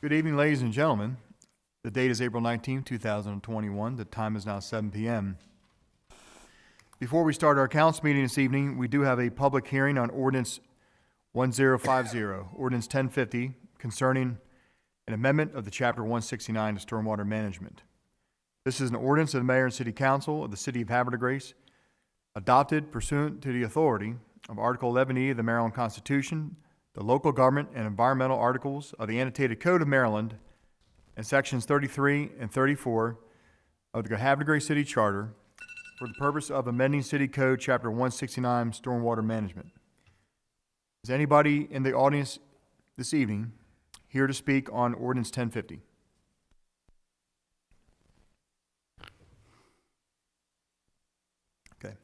Good evening, ladies and gentlemen. The date is April 19, 2021. The time is now 7 p.m. Before we start our council meeting this evening, we do have a public hearing on Ordinance 1050, Ordinance 1050, concerning an amendment of the Chapter 169 of Stormwater Management. This is an ordinance of the Mayor and City Council of the City of Havre, adopted pursuant to the authority of Article 11E of the Maryland Constitution, the Local Government and Environmental Articles of the Annotated Code of Maryland, and Sections 33 and 34 of the Havre City Charter for the purpose of amending City Code Chapter 169, Stormwater Management. Is anybody in the audience this evening here to speak on Ordinance 1050? Okay.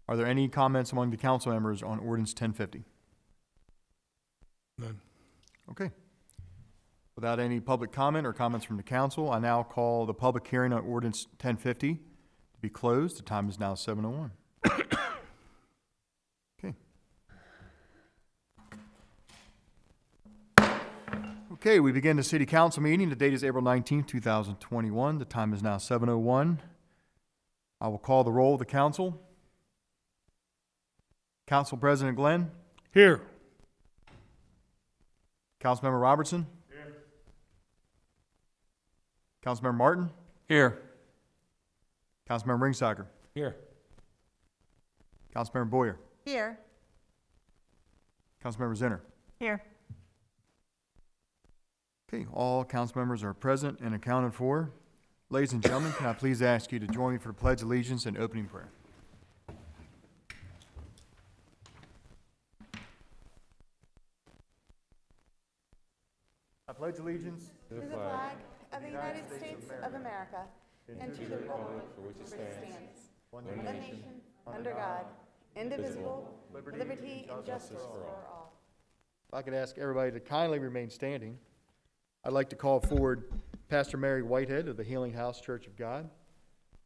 Are there any comments among the council members on Ordinance 1050? None. Okay. Without any public comment or comments from the council, I now call the public hearing on Ordinance 1050 to be closed. The time is now 7:01. Okay. Okay, we begin the city council meeting. The date is April 19, 2021. The time is now 7:01. I will call the roll of the council. Council President Glenn. Here. Councilmember Robertson. Here. Councilmember Martin. Here. Councilmember Ringsager. Here. Councilmember Boyer. Here. Councilmember Zinner. Here. Okay, all council members are present and accounted for. Ladies and gentlemen, can I please ask you to join me for the Pledge of Allegiance and opening prayer? I pledge allegiance To the flag of the United States of America and to the republic for which it stands, one nation, under God, indivisible, with liberty and justice for all. If I could ask everybody to kindly remain standing, I'd like to call forward Pastor Mary Whitehead of the Healing House Church of God.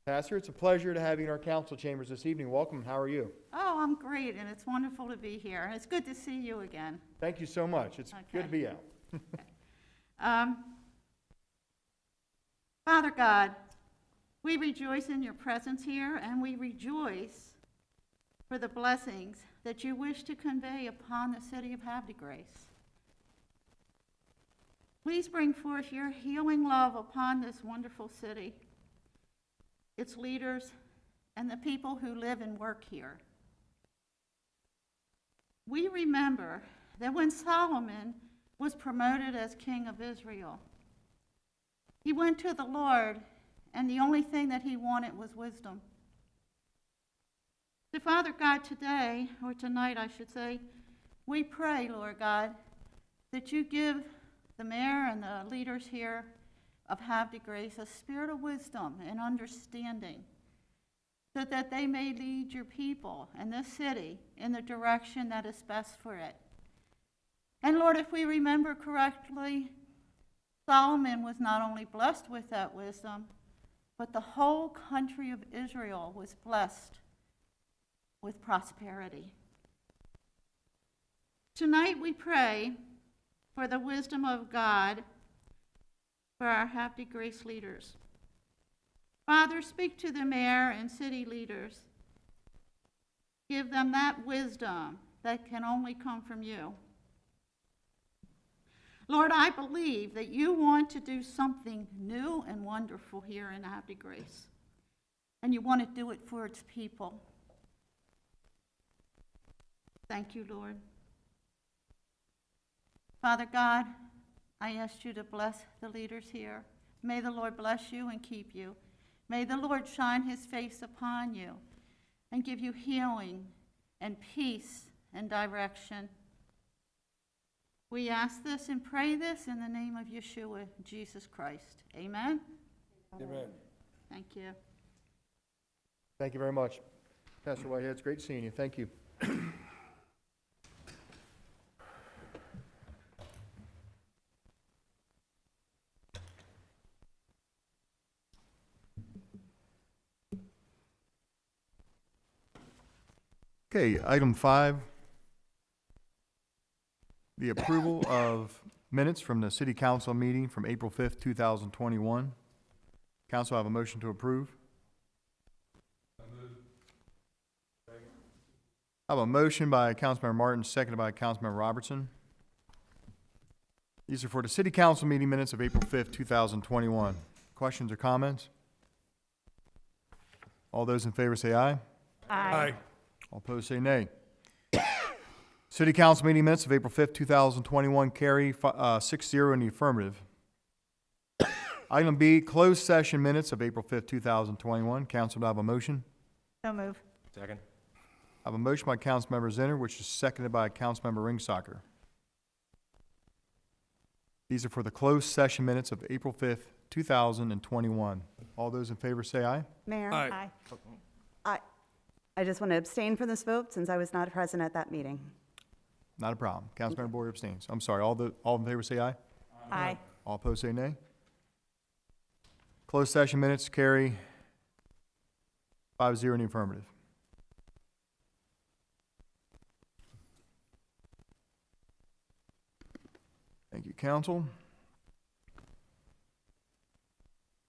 Pastor, it's a pleasure to have you in our council chambers this evening. Welcome. How are you? Oh, I'm great, and it's wonderful to be here. And it's good to see you again. Thank you so much. It's good to be out. Father God, we rejoice in your presence here, and we rejoice for the blessings that you wish to convey upon the city of Havre de Grace. Please bring forth your healing love upon this wonderful city, its leaders, and the people who live and work here. We remember that when Solomon was promoted as king of Israel, he went to the Lord, and the only thing that he wanted was wisdom. So Father God, today, or tonight I should say, we pray, Lord God, that you give the mayor and the leaders here of Havre de Grace a spirit of wisdom and understanding, so that they may lead your people and this city in the direction that is best for it. And Lord, if we remember correctly, Solomon was not only blessed with that wisdom, but the whole country of Israel was blessed with prosperity. Tonight we pray for the wisdom of God for our Havre de Grace leaders. Father, speak to the mayor and city leaders. Give them that wisdom that can only come from you. Lord, I believe that you want to do something new and wonderful here in Havre de Grace, and you want to do it for its people. Thank you, Lord. Father God, I ask you to bless the leaders here. May the Lord bless you and keep you. May the Lord shine his face upon you and give you healing and peace and direction. We ask this and pray this in the name of Yeshua, Jesus Christ. Amen? Amen. Thank you. Thank you very much. Pastor Whitehead, it's great seeing you. Thank you. Okay, item 5 the approval of minutes from the city council meeting from April 5th, 2021. Council, I have a motion to approve. I have a motion by Councilmember Martin, seconded by Councilmember Robertson. These are for the city council meeting minutes of April 5th, 2021. Questions or comments? All those in favor say aye. Aye. All opposed say nay. City council meeting minutes of April 5th, 2021 carry 6-0 in the affirmative. Item B, closed session minutes of April 5th, 2021. Council, do I have a motion? So move. Second. I have a motion by Councilmember Zinner, which is seconded by Councilmember Ringsacher. These are for the closed session minutes of April 5th, 2021. All those in favor say aye. Mayor? Aye. I just want to abstain from this vote since I was not present at that meeting. Not a problem. Councilmember Boyer abstains. I'm sorry, all in favor say aye. Aye. All opposed say nay. Closed session minutes carry 5-0 in the affirmative. Thank you, council.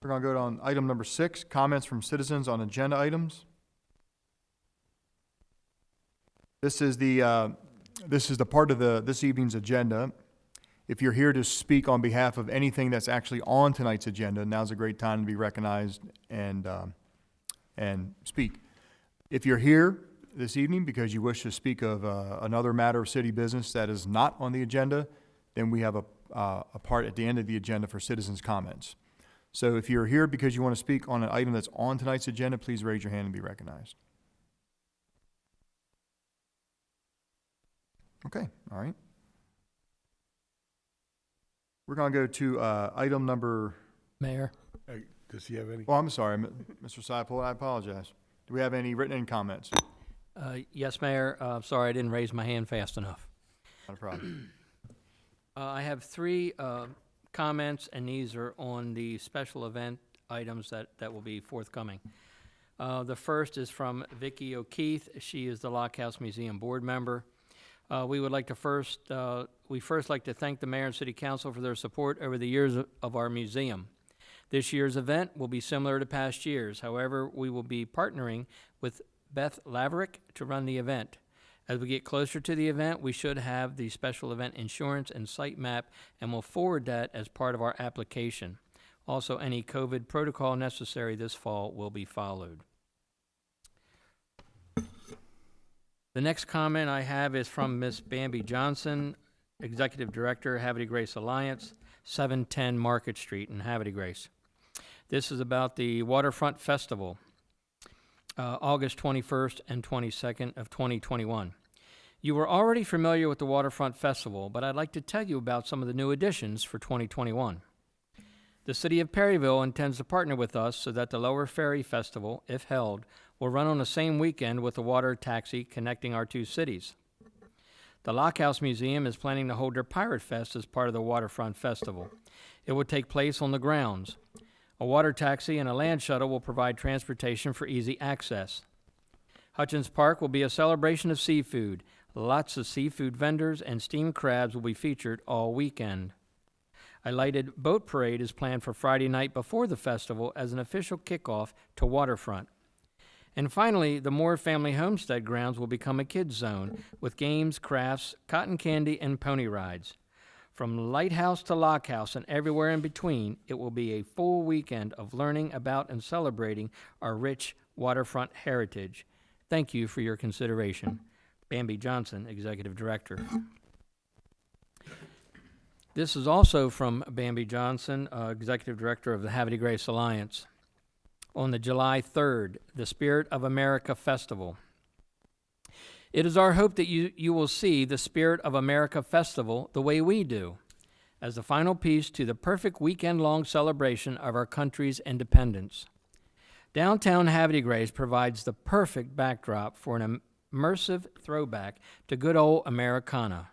We're going to go on item number 6, comments from citizens on agenda items. This is the part of this evening's agenda. If you're here to speak on behalf of anything that's actually on tonight's agenda, now's a great time to be recognized and speak. If you're here this evening because you wish to speak of another matter of city business that is not on the agenda, then we have a part at the end of the agenda for citizens' comments. So if you're here because you want to speak on an item that's on tonight's agenda, please raise your hand and be recognized. Okay, all right. We're going to go to item number... Mayor, Does he have any? Oh, I'm sorry, Mr. Seipel, I apologize. Do we have any written-in comments? yes, Mayor, sorry I didn't raise my hand fast enough. Not a problem. I have 3 comments, and these are on the special event items that will be forthcoming. The first is from Vicki O'Keefe. She is the Lockhouse Museum board member. We would like to first like to thank the mayor and city council for their support over the years of our museum. This year's event will be similar to past years. However, we will be partnering with Beth Laverick to run the event. As we get closer to the event, we should have the special event insurance and site map, and we'll forward that as part of our application. Also, any COVID protocol necessary this fall will be followed. The next comment I have is from Ms. Bambi Johnson, Executive Director, Havre Grace Alliance, 710 Market Street in Havre Grace. This is about the Waterfront Festival, August 21st and 22nd of 2021. You were already familiar with the Waterfront Festival, but I'd like to tell you about some of the new additions for 2021. The City of Perryville intends to partner with us so that the Lower Ferry Festival, if held, will run on the same weekend with a water taxi connecting our 2 cities. The Lockhouse Museum is planning to hold their Pirate Fest as part of the Waterfront Festival. It will take place on the grounds. A water taxi and a land shuttle will provide transportation for easy access. Hutchins Park will be a celebration of seafood. Lots of seafood vendors and steamed crabs will be featured all weekend. A lighted boat parade is planned for Friday night before the festival as an official kickoff to Waterfront. And finally, the Moore Family Homestead grounds will become a kids zone with games, crafts, cotton candy, and pony rides. From lighthouse to lockhouse and everywhere in between, it will be a full weekend of learning about and celebrating our rich waterfront heritage. Thank you for your consideration. Bambi Johnson, Executive Director. This is also from Bambi Johnson, Executive Director of the Havre Grace Alliance. On the July 3rd, the Spirit of America Festival. It is our hope that you will see the Spirit of America Festival the way we do, as the final piece to the perfect weekend-long celebration of our country's independence. Downtown Havre Grace provides the perfect backdrop for an immersive throwback to good old Americana.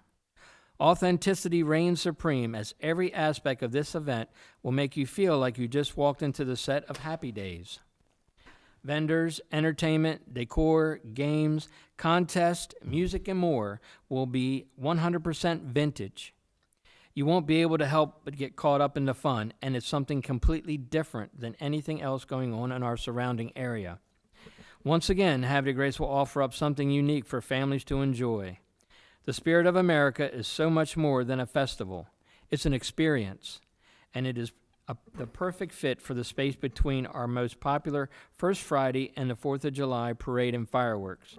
Authenticity reigns supreme as every aspect of this event will make you feel like you just walked into the set of Happy Days. Vendors, entertainment, decor, games, contests, music, and more will be 100% vintage. You won't be able to help but get caught up in the fun, and it's something completely different than anything else going on in our surrounding area. Once again, Havre de Grace will offer up something unique for families to enjoy. The Spirit of America is so much more than a festival. It's an experience, and it is the perfect fit for the space between our most popular First Friday and the 4th of July parade and fireworks.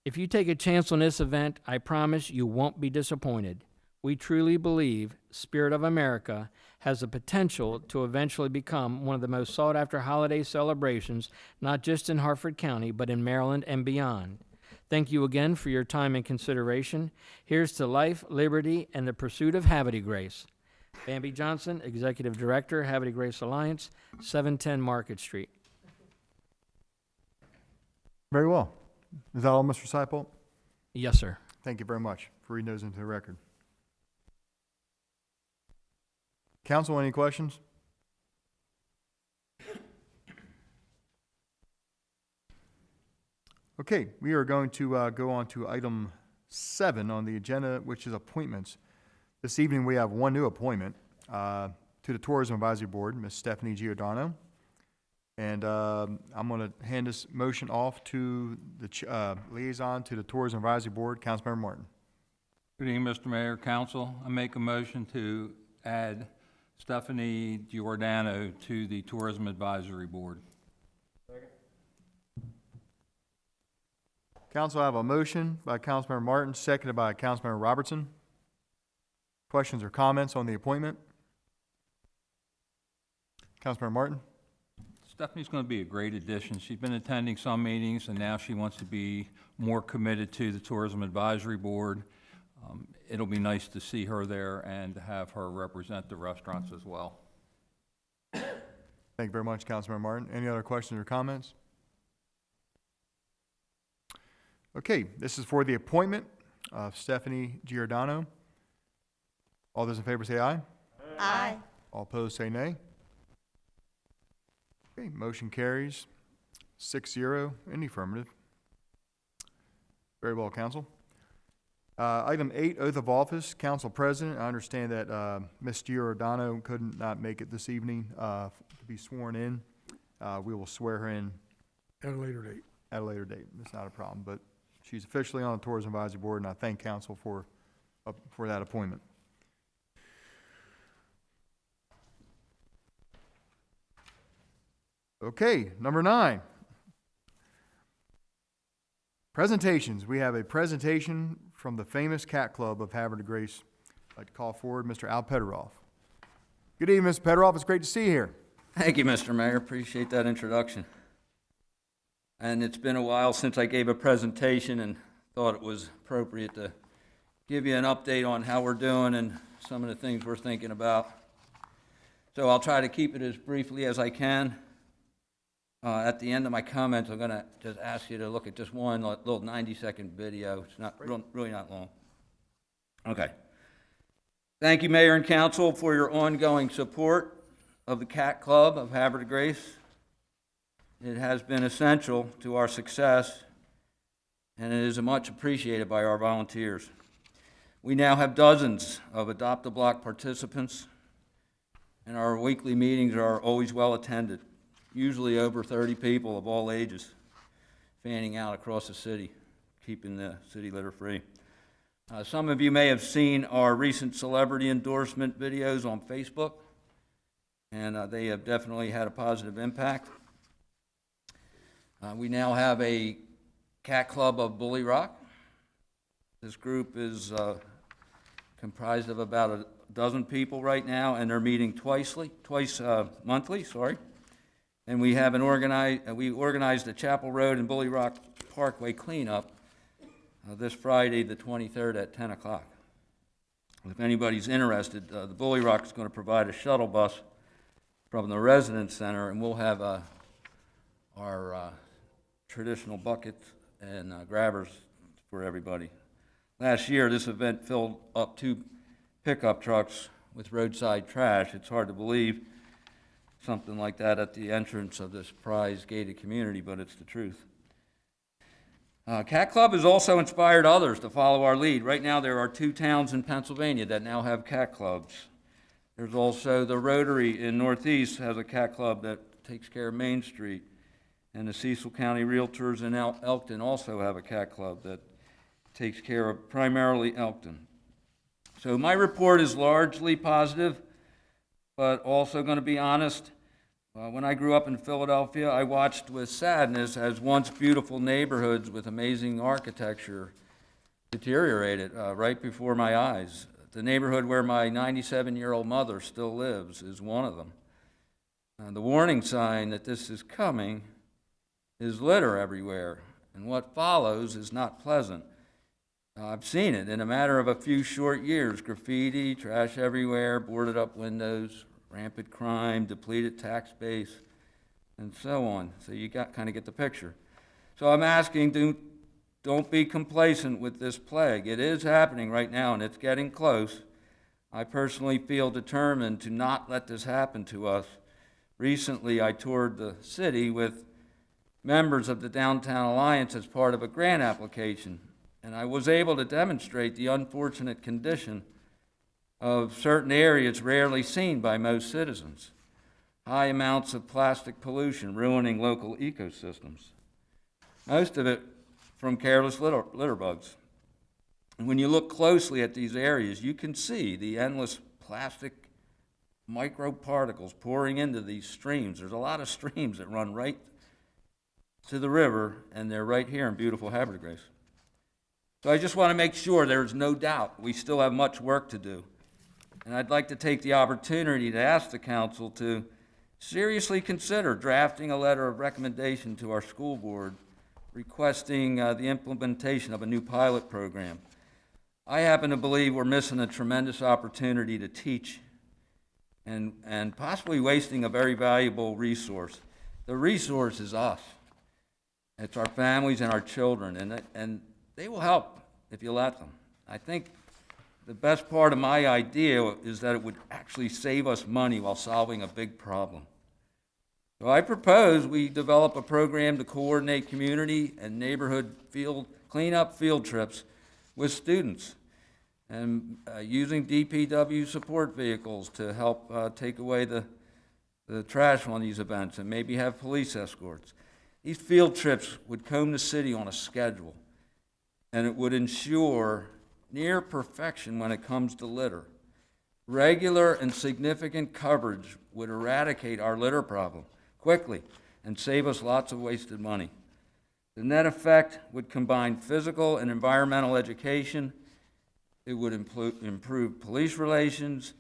If you take a chance on this event, I promise you won't be disappointed. We truly believe Spirit of America has the potential to eventually become one of the most sought-after holiday celebrations, not just in Harford County, but in Maryland and beyond. Thank you again for your time and consideration. Here's to life, liberty, and the pursuit of Havre de Grace. Bambi Johnson, Executive Director, Havre de Grace Alliance, 710 Market Street. Very well. Is that all, Mr. Seipel? Yes, sir. Thank you very much for reading those into the record. Council, any questions? Okay, we are going to go on to item 7 on the agenda, which is appointments. This evening, we have one new appointment to the Tourism Advisory Board, Ms. Stephanie Giordano. And I'm going to hand this motion off to the liaison to the Tourism Advisory Board, Councilmember Martin. Good evening, Mr. Mayor, Council. I make a motion to add Stephanie Giordano to the Tourism Advisory Board. Council, I have a motion by Councilmember Martin, seconded by Councilmember Robertson. Questions or comments on the appointment? Councilmember Martin? Stephanie's going to be a great addition. She's been attending some meetings, and now she wants to be more committed to the Tourism Advisory Board. It'll be nice to see her there and to have her represent the restaurants as well. Thank you very much, Councilmember Martin. Any other questions or comments? Okay, this is for the appointment of Stephanie Giordano. All those in favor say aye. Aye. All opposed say nay. Okay, motion carries 6-0 in the affirmative. Very well, Council. Item 8, oath of office. Council President, I understand that Ms. Giordano could not make it this evening to be sworn in. We will swear her in At a later date. at a later date. It's not a problem, but she's officially on the Tourism Advisory Board, and I thank Council for that appointment. Okay, number 9. Presentations. We have a presentation from the famous Cat Club of Havre de Grace. I'd like to call forward Mr. Al Pederoff. Good evening, Mr. Pederoff. It's great to see you here. Thank you, Mr. Mayor. Appreciate that introduction. And it's been a while since I gave a presentation and thought it was appropriate to give you an update on how we're doing and some of the things we're thinking about. So I'll try to keep it as briefly as I can. At the end of my comments, I'm going to just ask you to look at just one little 90-second video. It's not really not long. Okay. Thank you, Mayor and Council, for your ongoing support of the Cat Club of Havre de Grace. It has been essential to our success, and it is much appreciated by our volunteers. We now have dozens of Adopt-A-Block participants, and our weekly meetings are always well attended, usually over 30 people of all ages, fanning out across the city, keeping the city litter free. Some of you may have seen our recent celebrity endorsement videos on Facebook, and they have definitely had a positive impact. We now have a Cat Club of Bully Rock. This group is comprised of about a dozen people right now, and they're meeting twice monthly. And we have we organized a Chapel Road and Bully Rock Parkway cleanup this Friday, the 23rd at 10 o'clock. If anybody's interested, the Bully Rock is going to provide a shuttle bus from the Residence Center, and we'll have our traditional buckets and grabbers for everybody. Last year, this event filled up 2 pickup trucks with roadside trash. It's hard to believe, something like that at the entrance of this prized gated community, but it's the truth. Cat Club has also inspired others to follow our lead. Right now, there are 2 towns in Pennsylvania that now have cat clubs. There's also the Rotary in Northeast has a cat club that takes care of Main Street. And the Cecil County Realtors in Elkton also have a cat club that takes care of primarily Elkton. So my report is largely positive, but also going to be honest. When I grew up in Philadelphia, I watched with sadness as once beautiful neighborhoods with amazing architecture deteriorated right before my eyes. The neighborhood where my 97-year-old mother still lives is one of them. The warning sign that this is coming is litter everywhere, and what follows is not pleasant. I've seen it in a matter of a few short years: graffiti, trash everywhere, boarded up windows, rampant crime, depleted tax base, and so on. So you kind of get the picture. So I'm asking, don't be complacent with this plague. It is happening right now, and it's getting close. I personally feel determined to not let this happen to us. Recently, I toured the city with members of the Downtown Alliance as part of a grant application, and I was able to demonstrate the unfortunate condition of certain areas rarely seen by most citizens. High amounts of plastic pollution ruining local ecosystems. Most of it from careless litter bugs. And when you look closely at these areas, you can see the endless plastic microparticles pouring into these streams. There's a lot of streams that run right to the river, and they're right here in beautiful Havre. So I just want to make sure there's no doubt we still have much work to do. And I'd like to take the opportunity to ask the council to seriously consider drafting a letter of recommendation to our school board requesting the implementation of a new pilot program. I happen to believe we're missing a tremendous opportunity to teach and possibly wasting a very valuable resource. The resource is us. It's our families and our children, and they will help if you let them. I think the best part of my idea is that it would actually save us money while solving a big problem. So I propose we develop a program to coordinate community and neighborhood cleanup field trips with students, and using DPW support vehicles to help take away the trash on these events, and maybe have police escorts. These field trips would comb the city on a schedule, and it would ensure near perfection when it comes to litter. Regular and significant coverage would eradicate our litter problem quickly and save us lots of wasted money. The net effect would combine physical and environmental education. It would improve police relations,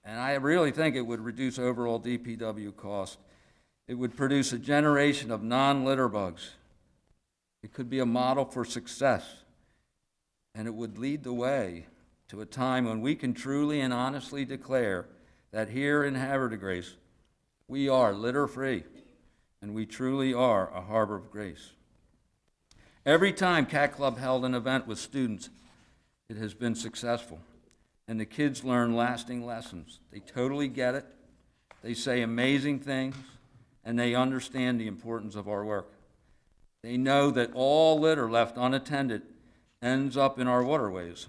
and I really think it would reduce overall DPW cost. It would produce a generation of non-litter bugs. It could be a model for success, and it would lead the way to a time when we can truly and honestly declare that here in Havre de Grace, we are litter-free, and we truly are a harbor of grace. Every time Cat Club held an event with students, it has been successful, and the kids learn lasting lessons. They totally get it, they say amazing things, and they understand the importance of our work. They know that all litter left unattended ends up in our waterways,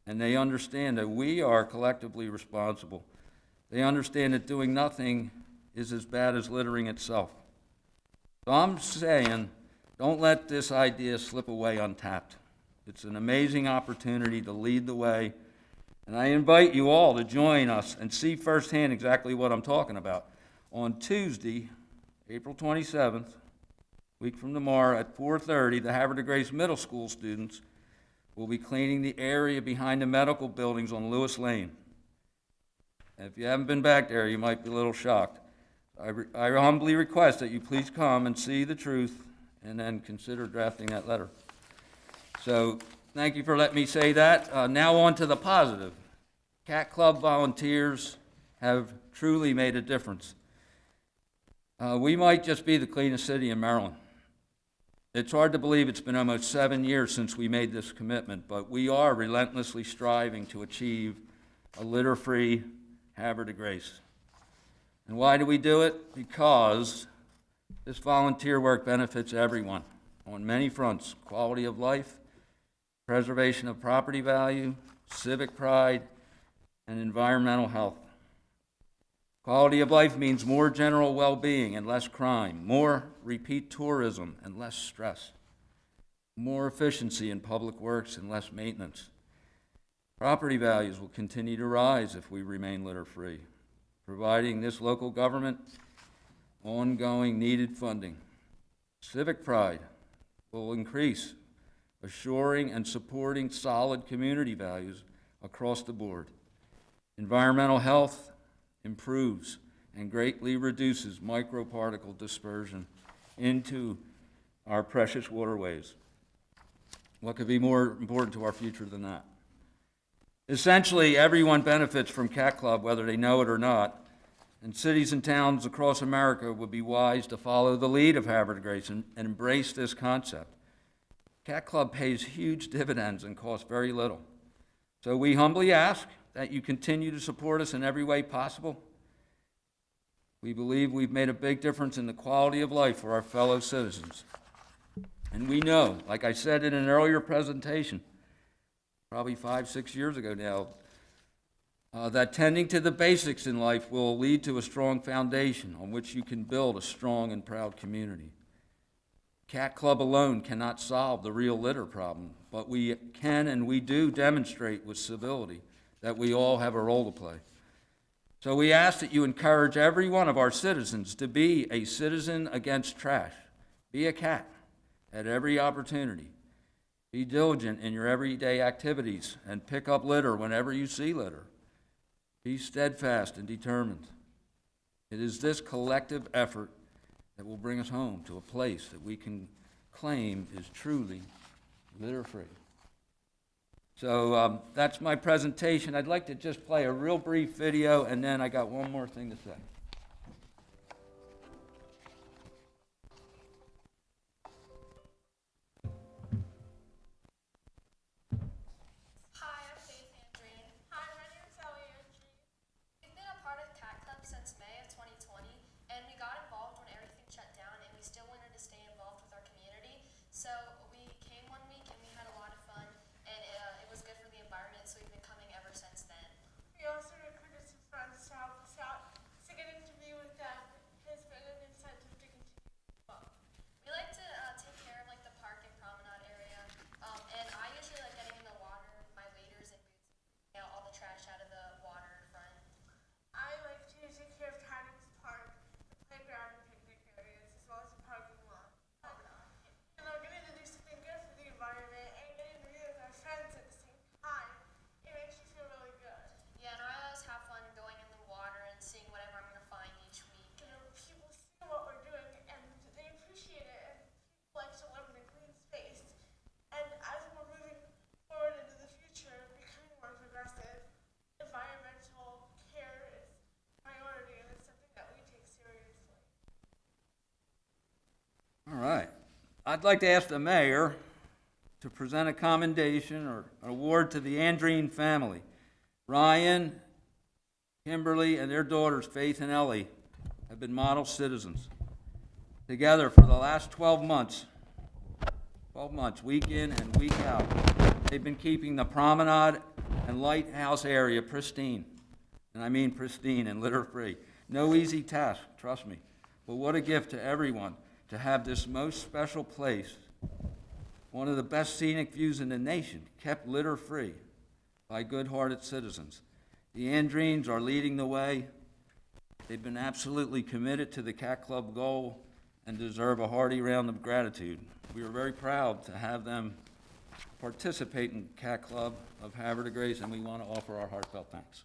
and they understand that we are collectively responsible. They understand that doing nothing is as bad as littering itself. So I'm saying, don't let this idea slip away untapped. It's an amazing opportunity to lead the way, and I invite you all to join us and see firsthand exactly what I'm talking about. On Tuesday, April 27th, a week from tomorrow at 4:30, the Havre de Grace Middle School students will be cleaning the area behind the medical buildings on Lewis Lane. And if you haven't been back there, you might be a little shocked. I humbly request that you please come and see the truth and then consider drafting that letter. So thank you for letting me say that. Now on to the positive. Cat Club volunteers have truly made a difference. We might just be the cleanest city in Maryland. It's hard to believe it's been almost 7 years since we made this commitment, but we are relentlessly striving to achieve a litter-free Havre de Grace. And why do we do it? Because this volunteer work benefits everyone on many fronts: quality of life, preservation of property value, civic pride, and environmental health. Quality of life means more general well-being and less crime, more repeat tourism and less stress, more efficiency in public works and less maintenance. Property values will continue to rise if we remain litter-free, providing this local government ongoing needed funding. Civic pride will increase, assuring and supporting solid community values across the board. Environmental health improves and greatly reduces microparticle dispersion into our precious waterways. What could be more important to our future than that? Essentially, everyone benefits from Cat Club, whether they know it or not, and cities and towns across America would be wise to follow the lead of Havre de Grace and embrace this concept. Cat Club pays huge dividends and costs very little. So we humbly ask that you continue to support us in every way possible. We believe we've made a big difference in the quality of life for our fellow citizens. And we know, like I said in an earlier presentation, probably 5-6 years ago now, that tending to the basics in life will lead to a strong foundation on which you can build a strong and proud community. Cat Club alone cannot solve the real litter problem, but we can and we do demonstrate with civility that we all have a role to play. So we ask that you encourage every one of our citizens to be a citizen against trash. Be a cat at every opportunity. Be diligent in your everyday activities and pick up litter whenever you see litter. Be steadfast and determined. It is this collective effort that will bring us home to a place that we can claim is truly litter-free. So that's my presentation. I'd like to just play a real brief video, and then I got one more thing to say. Hi, I'm Faith Andreen. Hi, my name is Ellie Andreen. We've been a part of Cat Club since May of 2020, and we got involved when everything shut down, and we still wanted to stay involved with our community. So we came one week, and we had a lot of fun, and it was good for the environment, so we've been coming ever since then. We also recruited some friends to help us out, so getting to be with them has been an incentive to continue. We like to take care of like the park and promenade area, and I usually like getting in the water with my waders and boots, and out all the trash out of the water in front. I like to take care of Tanning's Park, the playground and picnic areas, as well as the parking lot. And we're getting to do something good for the environment and getting to be with our friends at the same time. It makes you feel really good. Yeah, and I always have fun going in the water and seeing whatever I'm gonna find each week. You know, people see what we're doing and they appreciate it, and people like to live in a clean space. And as we're moving forward into the future, becoming more progressive, environmental care is a priority, and it's something that we take seriously. All right. I'd like to ask the mayor to present a commendation or an award to the Andreen family. Ryan, Kimberly, and their daughters, Faith and Ellie, have been model citizens. Together for the last 12 months, week in and week out, they've been keeping the promenade and lighthouse area pristine. And I mean pristine and litter-free. No easy task, trust me. But what a gift to everyone to have this most special place, one of the best scenic views in the nation, kept litter-free by good-hearted citizens. The Andreens are leading the way. They've been absolutely committed to the Cat Club goal and deserve a hearty round of gratitude. We are very proud to have them participate in Cat Club of Havre de Grace, and we want to offer our heartfelt thanks.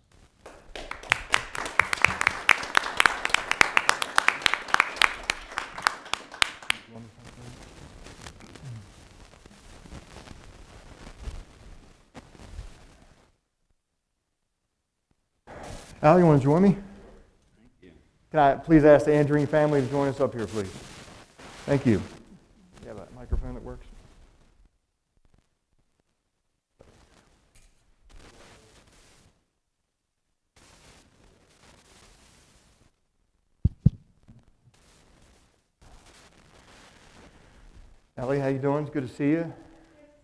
Al, you want to join me? Thank you. Can I please ask the Andreen family to join us up here, please? Thank you. You have a microphone that works? Ellie, how you doing? It's good to see you.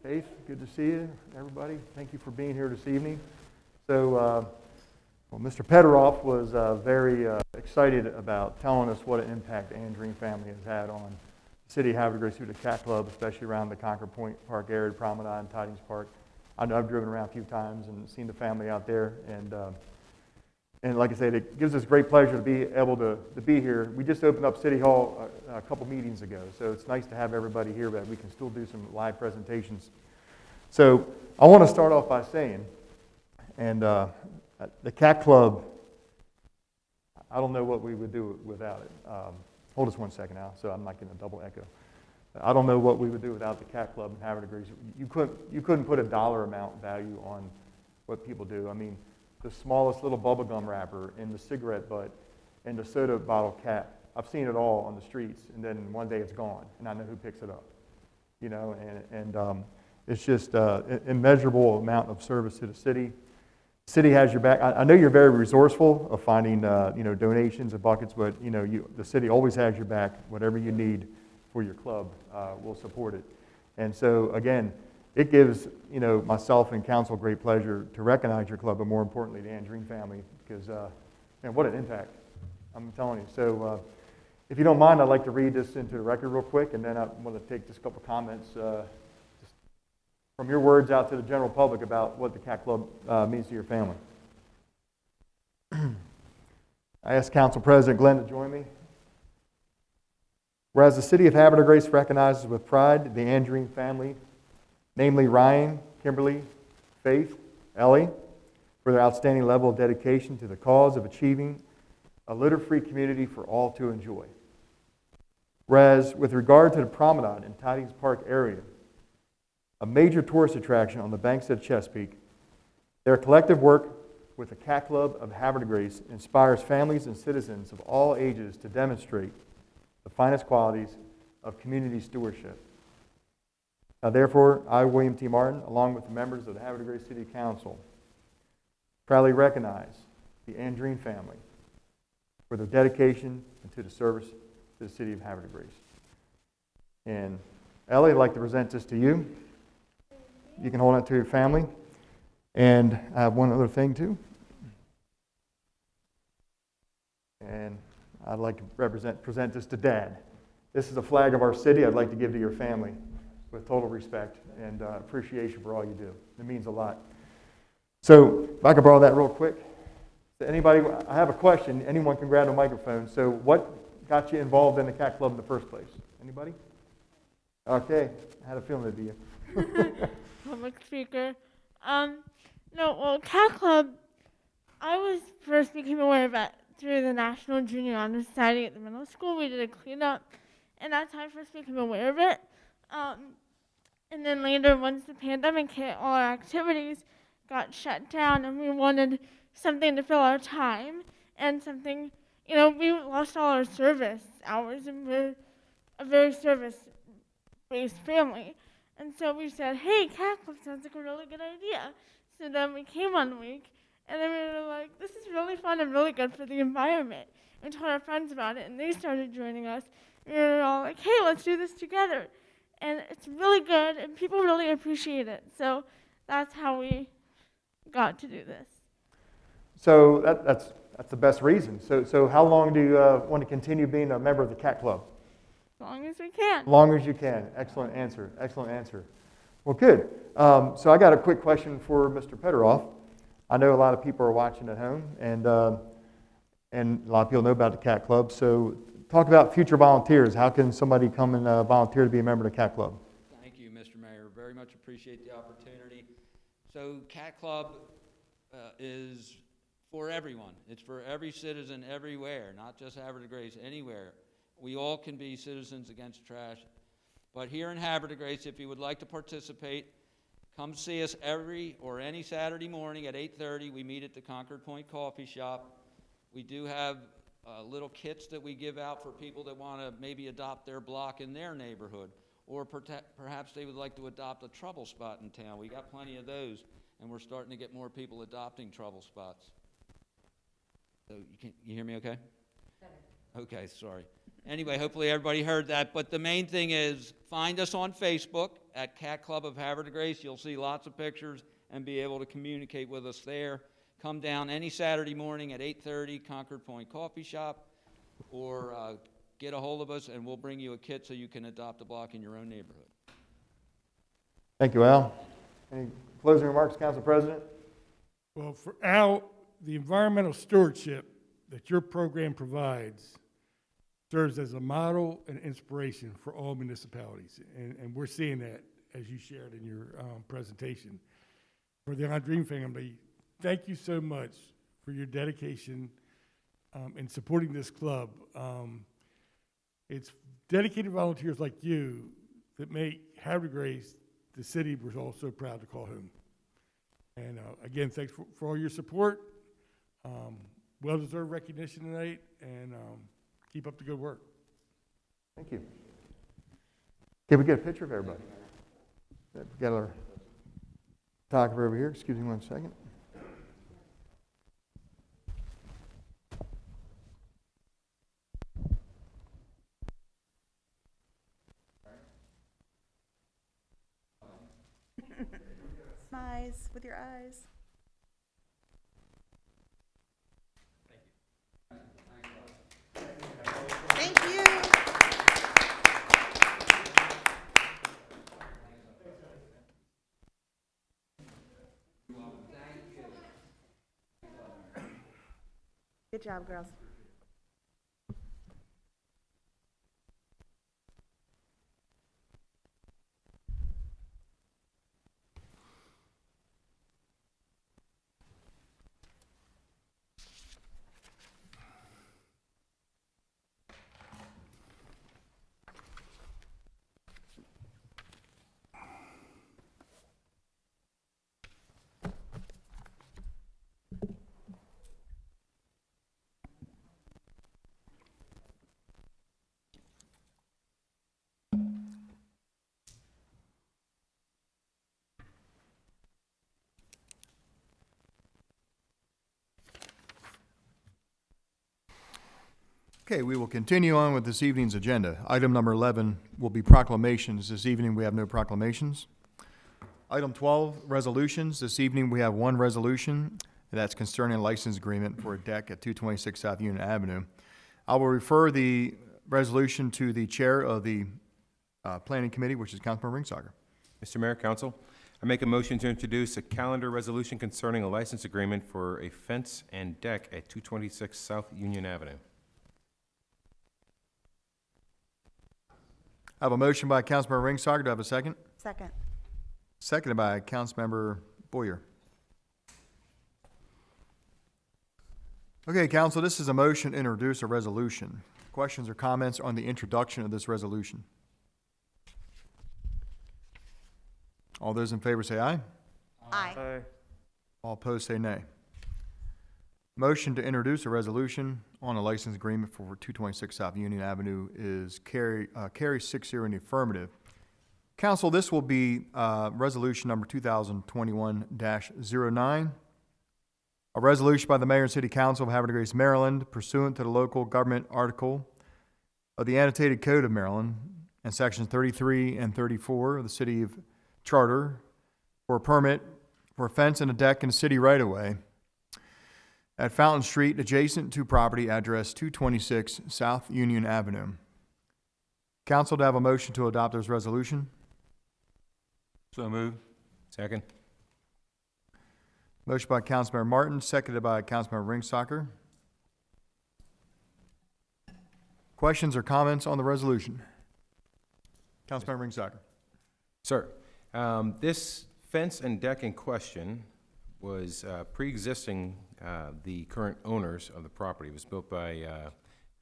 Faith, good to see you. Everybody, thank you for being here this evening. So, well, Mr. Pederoff was very excited about telling us what an impact the Andreen family has had on the city of Havre through the Cat Club, especially around the Concord Point Park area, Promenade, and Tidings Park. I know I've driven around a few times and seen the family out there, and like I said, it gives us great pleasure to be able to be here. We just opened up City Hall a couple meetings ago, so it's nice to have everybody here, but we can still do some live presentations. So I want to start off by saying, and the Cat Club, I don't know what we would do without it. Hold us one second now, so I'm not getting a double echo. I don't know what we would do without the Cat Club and Havre Degrees. You couldn't put a dollar amount value on what people do. I mean, the smallest little bubble gum wrapper in the cigarette butt and the soda bottle cap. I've seen it all on the streets, and then one day it's gone, and I know who picks it up. You know, and it's just an immeasurable amount of service to the city. City has your back. I know you're very resourceful of finding, donations and buckets, but, the city always has your back. Whatever you need for your club, we'll support it. And so, again, it gives, myself and council great pleasure to recognize your club, but more importantly, the Andreen family, because, man, what an impact. I'm telling you. So, if you don't mind, I'd like to read this into the record real quick, and then I want to take just a couple comments just from your words out to the general public about what the Cat Club means to your family. I asked Council President Glenn to join me. Whereas the city of Havre de Grace recognizes with pride the Andreen family, namely Ryan, Kimberly, Faith, Ellie, for their outstanding level of dedication to the cause of achieving a litter-free community for all to enjoy. Whereas with regard to the Promenade in Tidings Park area, a major tourist attraction on the banks of Chesapeake, their collective work with the Cat Club of Havre de Grace inspires families and citizens of all ages to demonstrate the finest qualities of community stewardship. Now, therefore, I, William T. Martin, along with the members of the Havre de Grace City Council, proudly recognize the Andreen family for their dedication and to the service to the city of Havre de Grace. And Ellie, I'd like to present this to you. You can hold it to your family. And I have one other thing too. And I'd like to present this to Dad. This is a flag of our city I'd like to give to your family with total respect and appreciation for all you do. It means a lot. So if I could borrow that real quick. Anybody, I have a question. Anyone can grab a microphone. So what got you involved in the Cat Club in the first place? Anybody? Okay. I had a feeling it'd be you. Public speaker. Cat Club, I first became aware of it through the National Junior Honor Society at the middle school. We did a cleanup, and that's how I first became aware of it. And then later, once the pandemic hit, all our activities got shut down, and we wanted something to fill our time, and something, we lost all our service hours, and we're a very service-based family. And so we said, hey, Cat Club sounds like a really good idea. So then we came 1 week, and then we were like, this is really fun and really good for the environment. And we told our friends about it, and they started joining us. We were all like, hey, let's do this together. And it's really good, and people really appreciate it. So that's how we got to do this. So that's the best reason. So how long do you want to continue being a member of the Cat Club? As long as we can. As long as you can. Excellent answer. Excellent answer. Well, good. So I got a quick question for Mr. Pederoff. I know a lot of people are watching at home, and a lot of people know about the Cat Club. So talk about future volunteers. How can somebody come and volunteer to be a member of the Cat Club? Thank you, Mr. Mayor. Very much appreciate the opportunity. So Cat Club is for everyone. It's for every citizen everywhere, not just Havre de Grace, anywhere. We all can be citizens against trash. But here in Havre de Grace, if you would like to participate, come see us any Saturday morning at 8:30. We meet at the Concord Point Coffee Shop. We do have little kits that we give out for people that want to maybe adopt their block in their neighborhood, or perhaps they would like to adopt a trouble spot in town. We got plenty of those, and we're starting to get more people adopting trouble spots. So you hear me okay? Okay, sorry. Anyway, hopefully everybody heard that. But the main thing is, find us on Facebook at Cat Club of Havre de Grace. You'll see lots of pictures and be able to communicate with us there. Come down any Saturday morning at 8:30, Concord Point Coffee Shop, or get a hold of us and we'll bring you a kit so you can adopt a block in your own neighborhood. Thank you, Al. Any closing remarks, Council President? Well, for Al, the environmental stewardship that your program provides serves as a model and inspiration for all municipalities. And we're seeing that, as you shared in your presentation. For the Andreen family, thank you so much for your dedication in supporting this club. It's dedicated volunteers like you that make Havre de Grace the city we're all so proud to call home. And again, thanks for all your support. Well-deserved recognition tonight, and keep up the good work. Thank you. Can we get a picture of everybody? Got our photographer over here. Excuse me one second. Smize with your eyes. Thank you. Good job, girls. Okay, we will continue on with this evening's agenda. Item number 11 will be proclamations. This evening, we have no proclamations. Item 12, resolutions. This evening, we have one resolution, and that's concerning a license agreement for a deck at 226 South Union Avenue. I will refer the resolution to the chair of the Planning Committee, which is Councilman Ringsager. Mr. Mayor, Council, I make a motion to introduce a calendar resolution concerning a license agreement for a fence and deck at 226 South Union Avenue. I have a motion by Councilmember Ringsager. Do I have a second? Second. Seconded by Councilmember Boyer. Okay, Council, this is a motion to introduce a resolution. Questions or comments on the introduction of this resolution? All those in favor say aye. Aye. All opposed say nay. Motion to introduce a resolution on a license agreement for 226 South Union Avenue is carry 6-0 in the affirmative. Council, this will be resolution number 2021-09, a resolution by the Mayor and City Council of Havre de Grace, Maryland, pursuant to the local government article of the Annotated Code of Maryland and sections 33 and 34 of the City of Charter for a permit for a fence and a deck in the city right-of-way at Fountain Street, adjacent to property address 226 South Union Avenue. Council, to have a motion to adopt this resolution? So moved. Second. Motion by Councilmember Martin, seconded by Councilmember Ringsager. Questions or comments on the resolution? Councilmember Ringsager. Sir, this fence and deck in question was pre-existing the current owners of the property. It was built by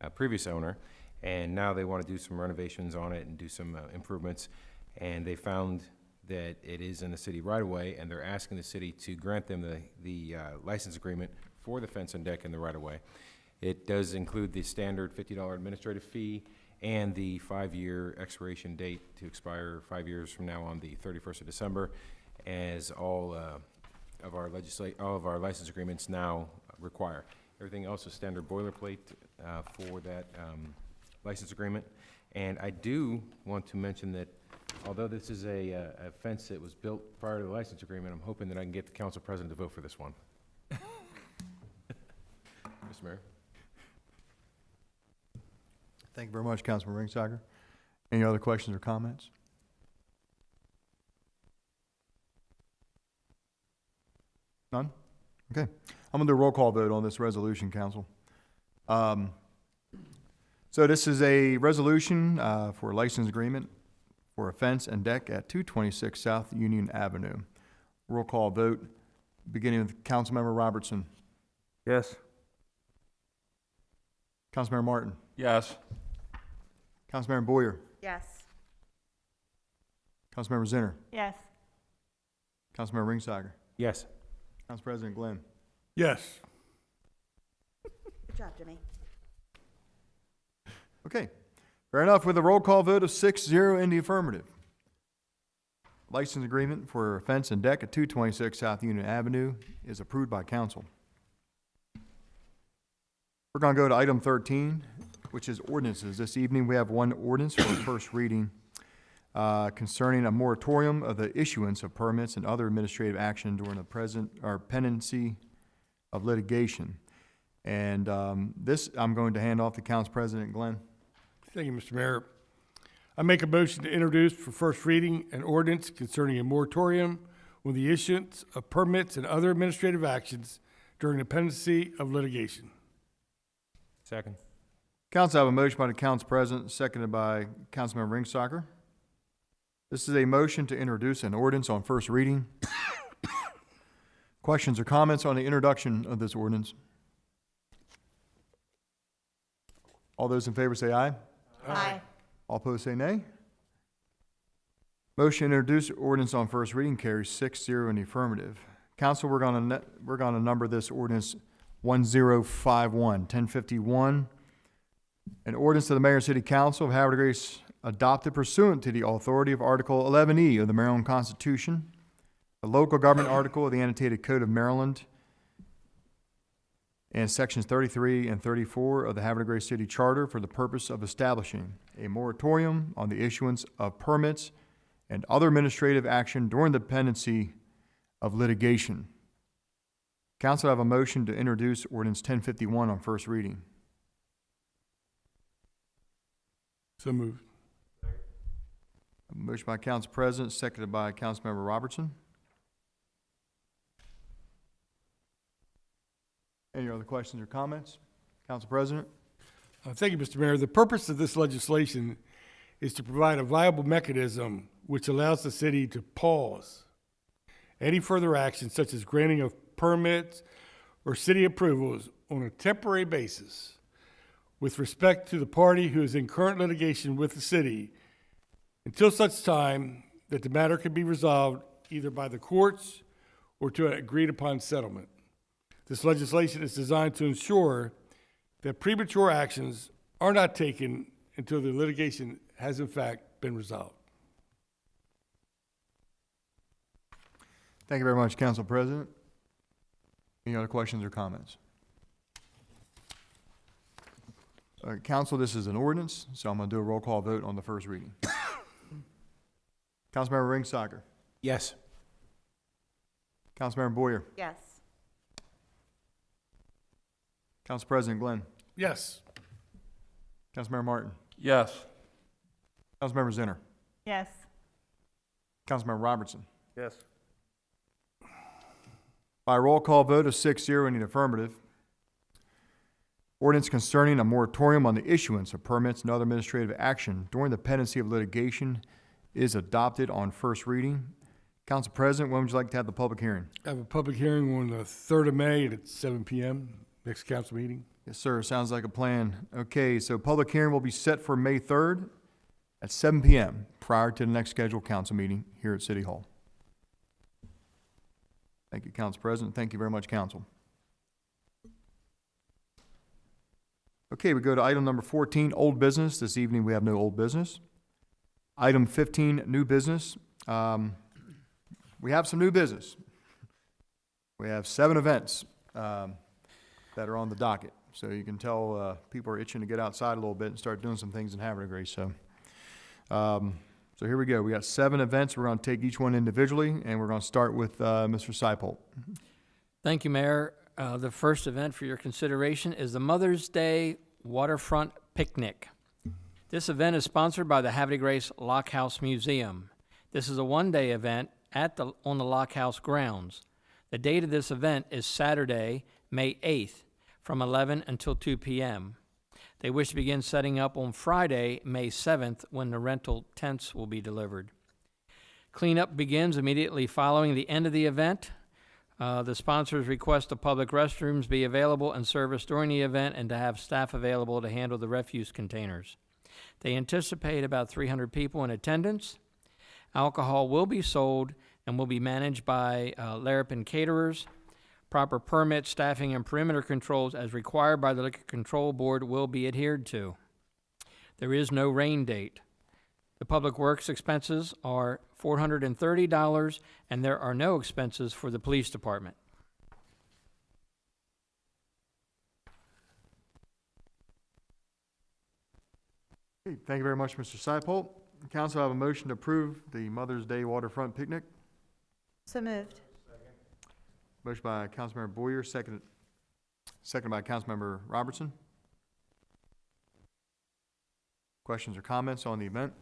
a previous owner, and now they want to do some renovations on it and do some improvements, and they found that it is in the city right-of-way, and they're asking the city to grant them the license agreement for the fence and deck in the right-of-way. It does include the standard $50 administrative fee and the 5-year expiration date to expire 5 years from now on the 31st of December, as all of our license agreements now require. Everything else is standard boilerplate for that license agreement. And I do want to mention that although this is a fence that was built prior to the license agreement, I'm hoping that I can get the council president to vote for this one. Mr. Mayor? Thank you very much, Councilman Ringsager. Any other questions or comments? None? Okay. I'm going to do a roll call vote on this resolution, council. So this is a resolution for a license agreement for a fence and deck at 226 South Union Avenue. Roll call vote, beginning with Councilmember Robertson. Yes. Councilmember Martin. Yes. Councilmember Boyer. Yes. Councilmember Zinner. Yes. Councilmember Ringsager. Yes. Council President Glenn. Yes. Good job, Jimmy. Okay. Fair enough, with a roll call vote of 6-0 in the affirmative. License agreement for fence and deck at 226 South Union Avenue is approved by council. We're going to go to item 13, which is ordinances. This evening, we have one ordinance for first reading concerning a moratorium of the issuance of permits and other administrative action during the pendency of litigation. And this, I'm going to hand off to Council President Glenn. Thank you, Mr. Mayor. I make a motion to introduce for first reading an ordinance concerning a moratorium on the issuance of permits and other administrative actions during the pendency of litigation. Second. Council, I have a motion by the Council President, seconded by Councilmember Ringsager. This is a motion to introduce an ordinance on first reading. Questions or comments on the introduction of this ordinance? All those in favor say aye. Aye. All opposed say nay. Motion to introduce ordinance on first reading carries 6-0 in the affirmative. Council, we're gonna number this ordinance 1051. An ordinance of the Mayor and City Council of Havre de Grace adopted pursuant to the authority of Article 11E of the Maryland Constitution, the local government article of the Annotated Code of Maryland, and sections 33 and 34 of the Havre de Grace City Charter for the purpose of establishing a moratorium on the issuance of permits and other administrative action during the pendency of litigation. Council, I have a motion to introduce ordinance 1051 on first reading. So moved. A motion by Council President, seconded by Councilmember Robertson. Any other questions or comments? Council President? Thank you, Mr. Mayor. The purpose of this legislation is to provide a viable mechanism which allows the city to pause any further action such as granting of permits or city approvals on a temporary basis with respect to the party who is in current litigation with the city until such time that the matter can be resolved either by the courts or to an agreed upon settlement. This legislation is designed to ensure that premature actions are not taken until the litigation has in fact been resolved. Thank you very much, Council President. Any other questions or comments? All right, Council, this is an ordinance, so I'm going to do a roll call vote on the first reading. Councilmember Ringsager. Yes. Councilmember Boyer. Yes. Council President Glenn. Yes. Councilmember Martin. Yes. Councilmember Zinner. Yes. Councilmember Robertson. Yes. By roll call vote of 6-0 in the affirmative, ordinance concerning a moratorium on the issuance of permits and other administrative action during the pendency of litigation is adopted on first reading. Council President, when would you like to have the public hearing? I have a public hearing on the 3rd of May at 7 p.m., next council meeting. Yes, sir. Sounds like a plan. Okay, so public hearing will be set for May 3rd at 7 p.m. prior to the next scheduled council meeting here at City Hall. Thank you, Council President. Thank you very much, Council. Okay, we go to item number 14, old business. This evening, we have no old business. Item 15, new business. We have some new business. We have 7 events that are on the docket. So you can tell people are itching to get outside a little bit and start doing some things in Havre de Grace. So here we go. We got 7 events. We're going to take each one individually, and we're going to start with Mr. Seipold. Thank you, Mayor. The first event for your consideration is the Mother's Day Waterfront Picnic. This event is sponsored by the Havre de Grace Lock House Museum. This is a one-day event on the Lock House grounds. The date of this event is Saturday, May 8th, from 11 until 2 p.m. They wish to begin setting up on Friday, May 7th, when the rental tents will be delivered. Cleanup begins immediately following the end of the event. The sponsors request the public restrooms be available and serviced during the event and to have staff available to handle the refuse containers. They anticipate about 300 people in attendance. Alcohol will be sold and will be managed by Larapin Caterers. Proper permits, staffing, and perimeter controls as required by the Liquor Control Board will be adhered to. There is no rain date. The public works expenses are $430, and there are no expenses for the police department. Okay, thank you very much, Mr. Seipold. Council, I have a motion to approve the Mother's Day Waterfront Picnic. So moved. Motion by Councilmember Boyer, second by Councilmember Robertson. Questions or comments on the event?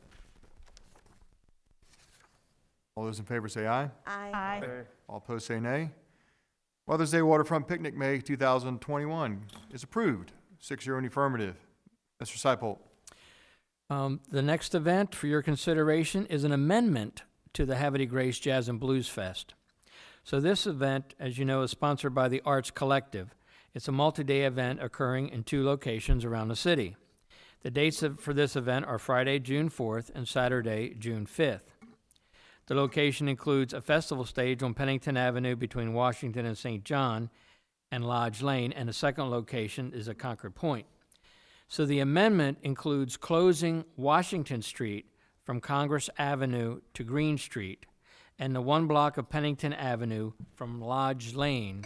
All those in favor say aye. Aye. All opposed say nay. Mother's Day Waterfront Picnic, May 2021 is approved. 6-0 in the affirmative. Mr. Seipold. The next event for your consideration is an amendment to the Havre de Grace Jazz and Blues Fest. So this event, as you know, is sponsored by the Arts Collective. It's a multi-day event occurring in 2 locations around the city. The dates for this event are Friday, June 4th and Saturday, June 5th. The location includes a festival stage on Pennington Avenue between Washington and St. John and Lodge Lane, and the second location is at Concord Point. So the amendment includes closing Washington Street from Congress Avenue to Green Street and the 1 block of Pennington Avenue from Lodge Lane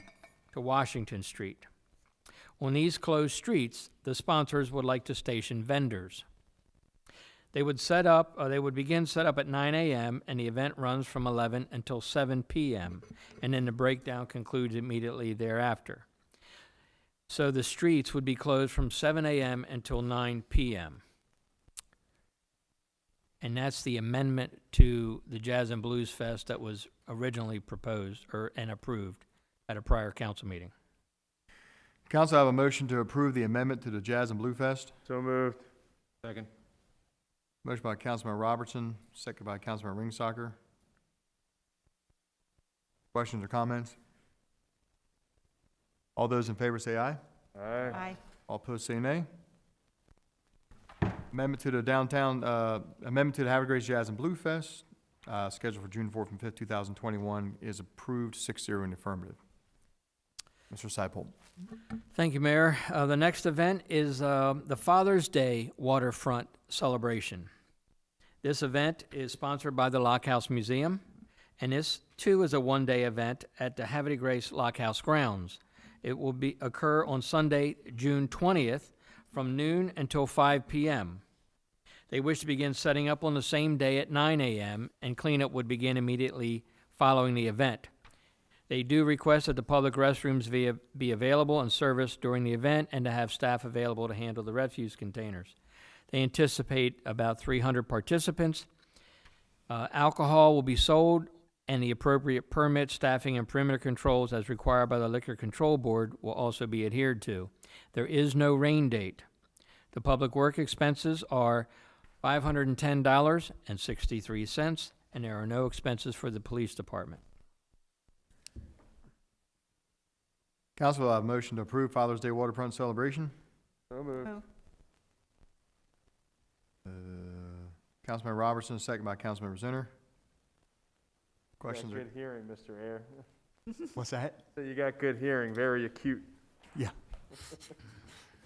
to Washington Street. On these closed streets, the sponsors would like to station vendors. They would begin set up at 9 a.m. and the event runs from 11 until 7 p.m. and then the breakdown concludes immediately thereafter. So the streets would be closed from 7 a.m. until 9 p.m. And that's the amendment to the Jazz and Blues Fest that was originally proposed and approved at a prior council meeting. Council, I have a motion to approve the amendment to the Jazz and Blue Fest. So moved. Second. Motion by Councilman Robertson, second by Councilman Ringsacher. Questions or comments? All those in favor say aye. Aye. All opposed say nay. Amendment to the amendment to the Havre de Grace Jazz and Blue Fest, scheduled for June 4th and 5th, 2021, is approved, 6-0 in the affirmative. Mr. Seipold. Thank you, Mayor. The next event is the Father's Day Waterfront Celebration. This event is sponsored by the Lock House Museum, and this, too, is a one-day event at the Havre de Grace Lock House grounds. It will occur on Sunday, June 20th, from noon until 5 p.m. They wish to begin setting up on the same day at 9 a.m., and cleanup would begin immediately following the event. They do request that the public restrooms be available and serviced during the event and to have staff available to handle the refuse containers. They anticipate about 300 participants. Alcohol will be sold, and the appropriate permit, staffing, and perimeter controls as required by the Liquor Control Board will also be adhered to. There is no rain date. The public work expenses are $510.63, and there are no expenses for the police department. Council, I have a motion to approve Father's Day Waterfront Celebration. So moved. Councilman Robertson, second by Councilmember Zinner. Questions? You got good hearing, Mr. Air. What's that? So you got good hearing, very acute. Yeah.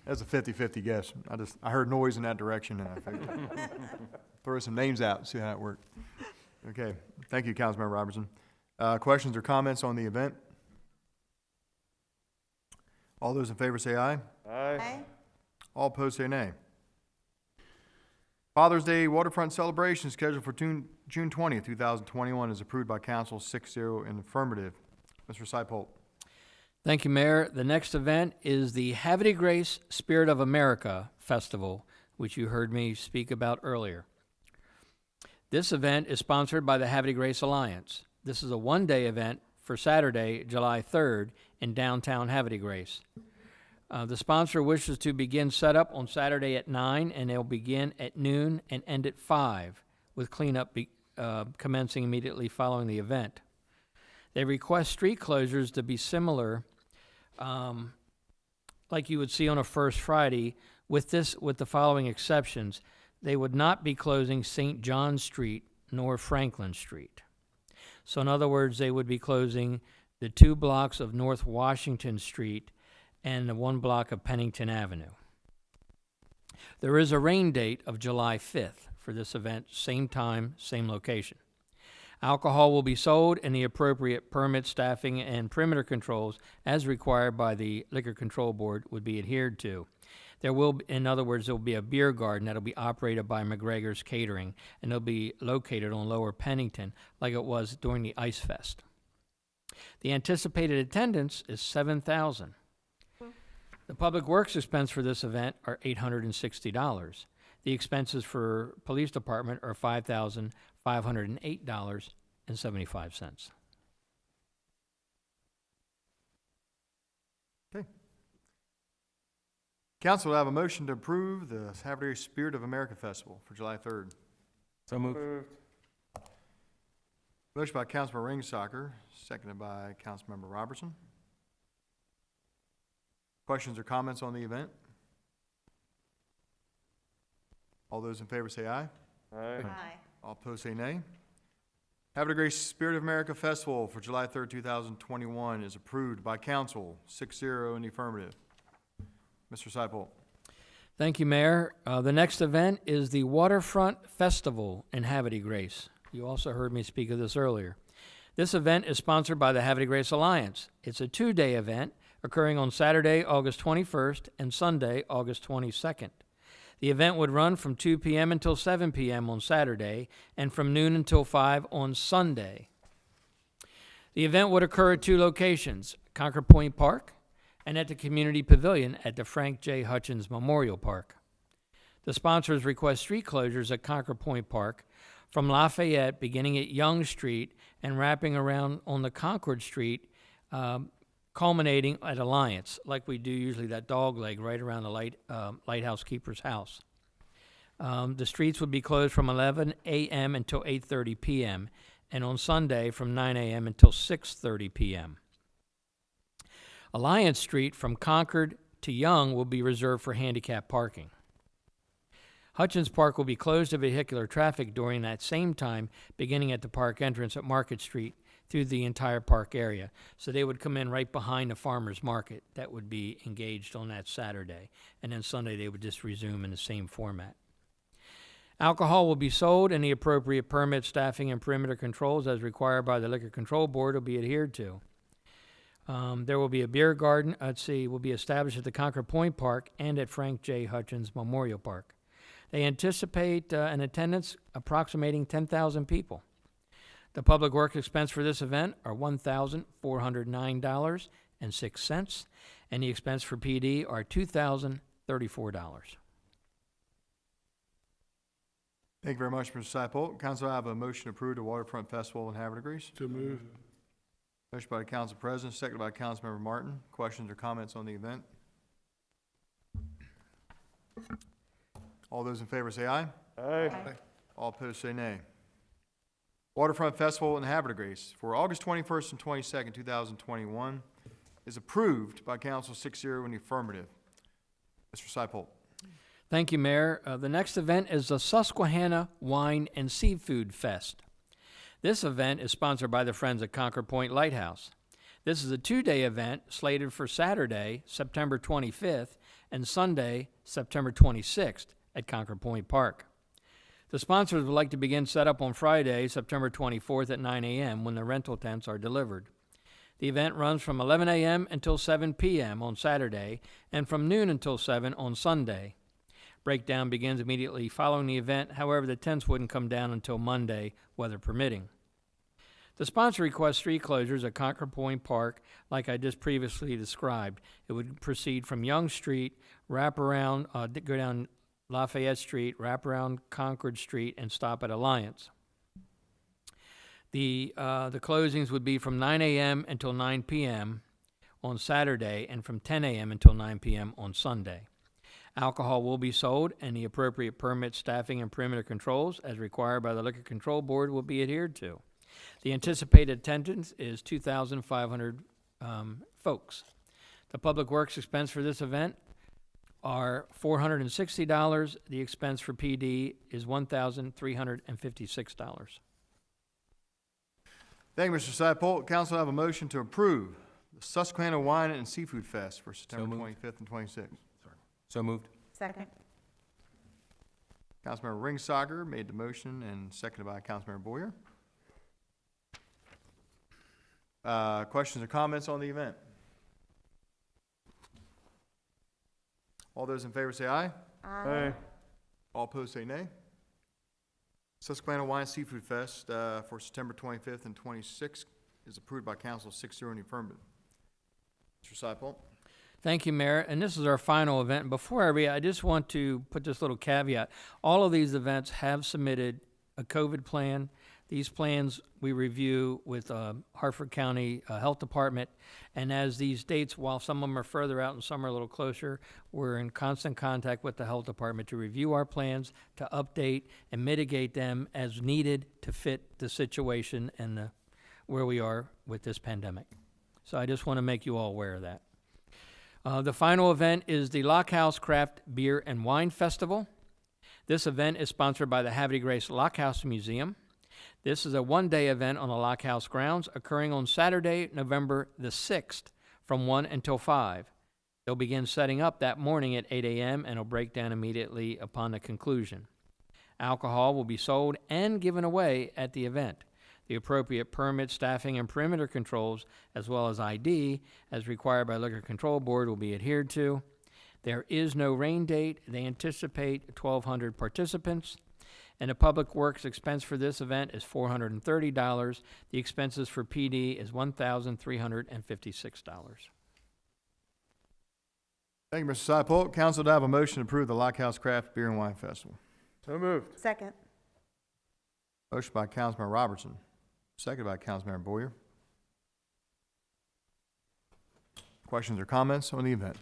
That's a 50-50 guess. I heard noise in that direction, and I figured throw some names out and see how it worked. Okay. Thank you, Councilmember Robertson. Questions or comments on the event? All those in favor say aye. Aye. All opposed say nay. Father's Day Waterfront Celebration scheduled for June 20th, 2021 is approved by council 6-0 in the affirmative. Mr. Seipholt. Thank you, Mayor. The next event is the Havre Grace Spirit of America Festival, which you heard me speak about earlier. This event is sponsored by the Havre Grace Alliance. This is a one-day event for Saturday, July 3rd in downtown Havre Grace. The sponsor wishes to begin setup on Saturday at 9, and they'll begin at noon and end at 5, with cleanup commencing immediately following the event. They request street closures to be similar, like you would see on a First Friday, with the following exceptions. They would not be closing St. John Street nor Franklin Street. So in other words, they would be closing the 2 blocks of North Washington Street and the 1 block of Pennington Avenue. There is a rain date of July 5th for this event, same time, same location. Alcohol will be sold, and the appropriate permit, staffing, and perimeter controls, as required by the Liquor Control Board, would be adhered to. There will, in other words, there will be a beer garden that will be operated by McGregor's Catering, and they'll be located on Lower Pennington, like it was during the Ice Fest. The anticipated attendance is 7,000. The public works expense for this event are $860. The expenses for police department are $5,508.75. Okay. Council will have a motion to approve the Havre Spirit of America Festival for July 3rd. So moved. Moved. Motion by Councilmember Ringsacher, seconded by Councilmember Robertson. Questions or comments on the event? All those in favor say aye. Aye. All opposed say nay. Havre Grace Spirit of America Festival for July 3rd, 2021 is approved by council, 6-0 in the affirmative. Mr. Seipholt. Thank you, Mayor. The next event is the Waterfront Festival in Havre Grace. You also heard me speak of this earlier. This event is sponsored by the Havre Grace Alliance. It's a 2-day event occurring on Saturday, August 21st, and Sunday, August 22nd. The event would run from 2 p.m. until 7 p.m. on Saturday and from noon until 5 on Sunday. The event would occur at 2 locations, Concord Point Park and at the Community Pavilion at the Frank J. Hutchins Memorial Park. The sponsors request street closures at Concord Point Park from Lafayette, beginning at Young Street and wrapping around on the Concord Street, culminating at Alliance, like we do usually that dog leg right around the lighthouse keeper's house. The streets would be closed from 11 a.m. until 8:30 p.m., and on Sunday from 9 a.m. until 6:30 p.m. Alliance Street from Concord to Young will be reserved for handicap parking. Hutchins Park will be closed to vehicular traffic during that same time, beginning at the park entrance at Market Street through the entire park area. So they would come in right behind the farmer's market that would be engaged on that Saturday. And then Sunday they would just resume in the same format. Alcohol will be sold, and the appropriate permit, staffing, and perimeter controls as required by the Liquor Control Board will be adhered to. There will be a beer garden, will be established at the Concord Point Park and at Frank J. Hutchins Memorial Park. They anticipate an attendance approximating 10,000 people. The public works expense for this event are $1,409.06, and the expense for PD are $2,034. Thank you very much, Mr. Seipholt. Council, I have a motion to approve the Waterfront Festival in Havre Grace. To move. Motion by the Council President, seconded by Councilmember Martin. Questions or comments on the event? All those in favor say aye. Aye. All opposed say nay. Waterfront Festival in Havre Grace for August 21st and 22nd, 2021 is approved by council 6-0 in the affirmative. Mr. Seipholt. Thank you, Mayor. The next event is the Susquehanna Wine and Seafood Fest. This event is sponsored by the Friends at Concord Point Lighthouse. This is a 2-day event slated for Saturday, September 25th, and Sunday, September 26th at Concord Point Park. The sponsors would like to begin setup on Friday, September 24th at 9 a.m. when the rental tents are delivered. The event runs from 11 a.m. until 7 p.m. on Saturday and from noon until 7 on Sunday. Breakdown begins immediately following the event. However, the tents wouldn't come down until Monday, weather permitting. The sponsor requests street closures at Concord Point Park, like I just previously described. It would proceed from Young Street, wrap around, go down Lafayette Street, wrap around Concord Street, and stop at Alliance. The closings would be from 9 a.m. until 9 p.m. on Saturday and from 10 a.m. until 9 p.m. on Sunday. Alcohol will be sold, and the appropriate permit, staffing, and perimeter controls, as required by the Liquor Control Board, will be adhered to. The anticipated attendance is 2,500 folks. The Public Works expense for this event are $460. The expense for PD is $1,356. Thank you, Mr. Seipel. Council have a motion to approve the Susquehanna Wine and Seafood Fest for September moved. 25th and 26th. So moved. Second. Councilmember Ringsager made the motion and seconded by Councilmember Boyer. Questions or comments on the event? All those in favor say aye. Aye. All opposed say nay. Susquehanna Wine and Seafood Fest for September 25th and 26th is approved by council 6-0 in the affirmative. Mr. Seipel. Thank you, Mayor. And this is our final event. Before I read, I just want to put this little caveat. All of these events have submitted a COVID plan. These plans we review with Hartford County Health Department. And as these dates, while some of them are further out and some are a little closer, we're in constant contact with the Health Department to review our plans, to update and mitigate them as needed to fit the situation and where we are with this pandemic. So I just want to make you all aware of that. The final event is the Lockhouse Craft Beer and Wine Festival. This event is sponsored by the Havre Grace Lockhouse Museum. This is a one-day event on the Lockhouse grounds occurring on Saturday, November the 6th from 1 until 5. They'll begin setting up that morning at 8 a.m. and will break down immediately upon the conclusion. Alcohol will be sold and given away at the event. The appropriate permit, staffing, and perimeter controls, as well as ID, as required by Liquor Control Board, will be adhered to. There is no rain date. They anticipate 1,200 participants. And the Public Works expense for this event is $430. The expenses for PD is $1,356. Thank you, Mr. Seipel. Council to have a motion to approve the Lockhouse Craft Beer and Wine Festival. So moved. Second. Motion by Councilmember Robertson, seconded by Councilmember Boyer. Questions or comments on the event?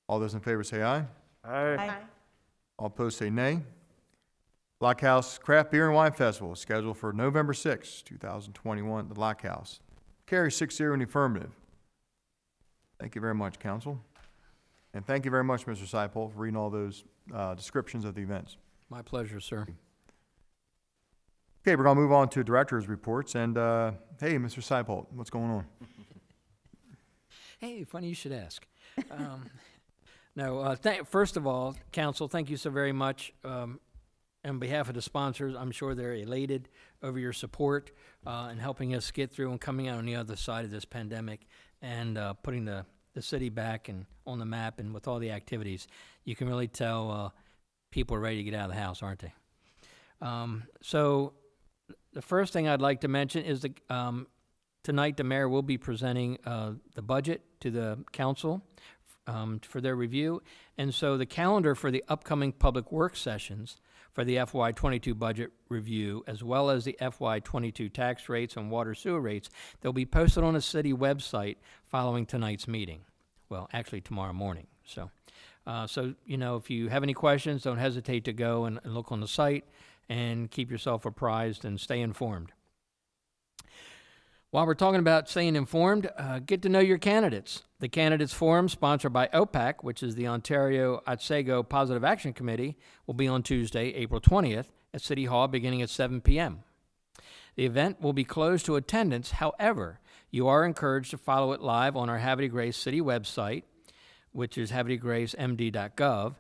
All those in favor say aye. Aye. All opposed say nay. Lockhouse Craft Beer and Wine Festival is scheduled for November 6, 2021 at the Lockhouse. Carries 6-0 in the affirmative. Thank you very much, Council. And thank you very much, Mr. Seipel, for reading all those descriptions of the events. My pleasure, sir. Okay, we're going to move on to director's reports. And, hey, Mr. Seipel, what's going on? Hey, funny you should ask. First of all, Council, thank you so very much. On behalf of the sponsors, I'm sure they're elated over your support and helping us get through and coming out on the other side of this pandemic and putting the city back and on the map and with all the activities. You can really tell people are ready to get out of the house, aren't they? So the first thing I'd like to mention is that tonight the mayor will be presenting the budget to the council for their review. And so the calendar for the upcoming public works sessions for the FY22 budget review, as well as the FY22 tax rates and water sewer rates, they'll be posted on the city website following tonight's meeting. Well, actually tomorrow morning. So, if you have any questions, don't hesitate to go and look on the site and keep yourself apprised and stay informed. While we're talking about staying informed, get to know your candidates. The Candidates Forum, sponsored by OPAC, which is the Ontario Otsego Positive Action Committee, will be on Tuesday, April 20th at City Hall beginning at 7 p.m. The event will be closed to attendance. However, you are encouraged to follow it live on our Havre de Grace City website, which is havredegracemd.gov.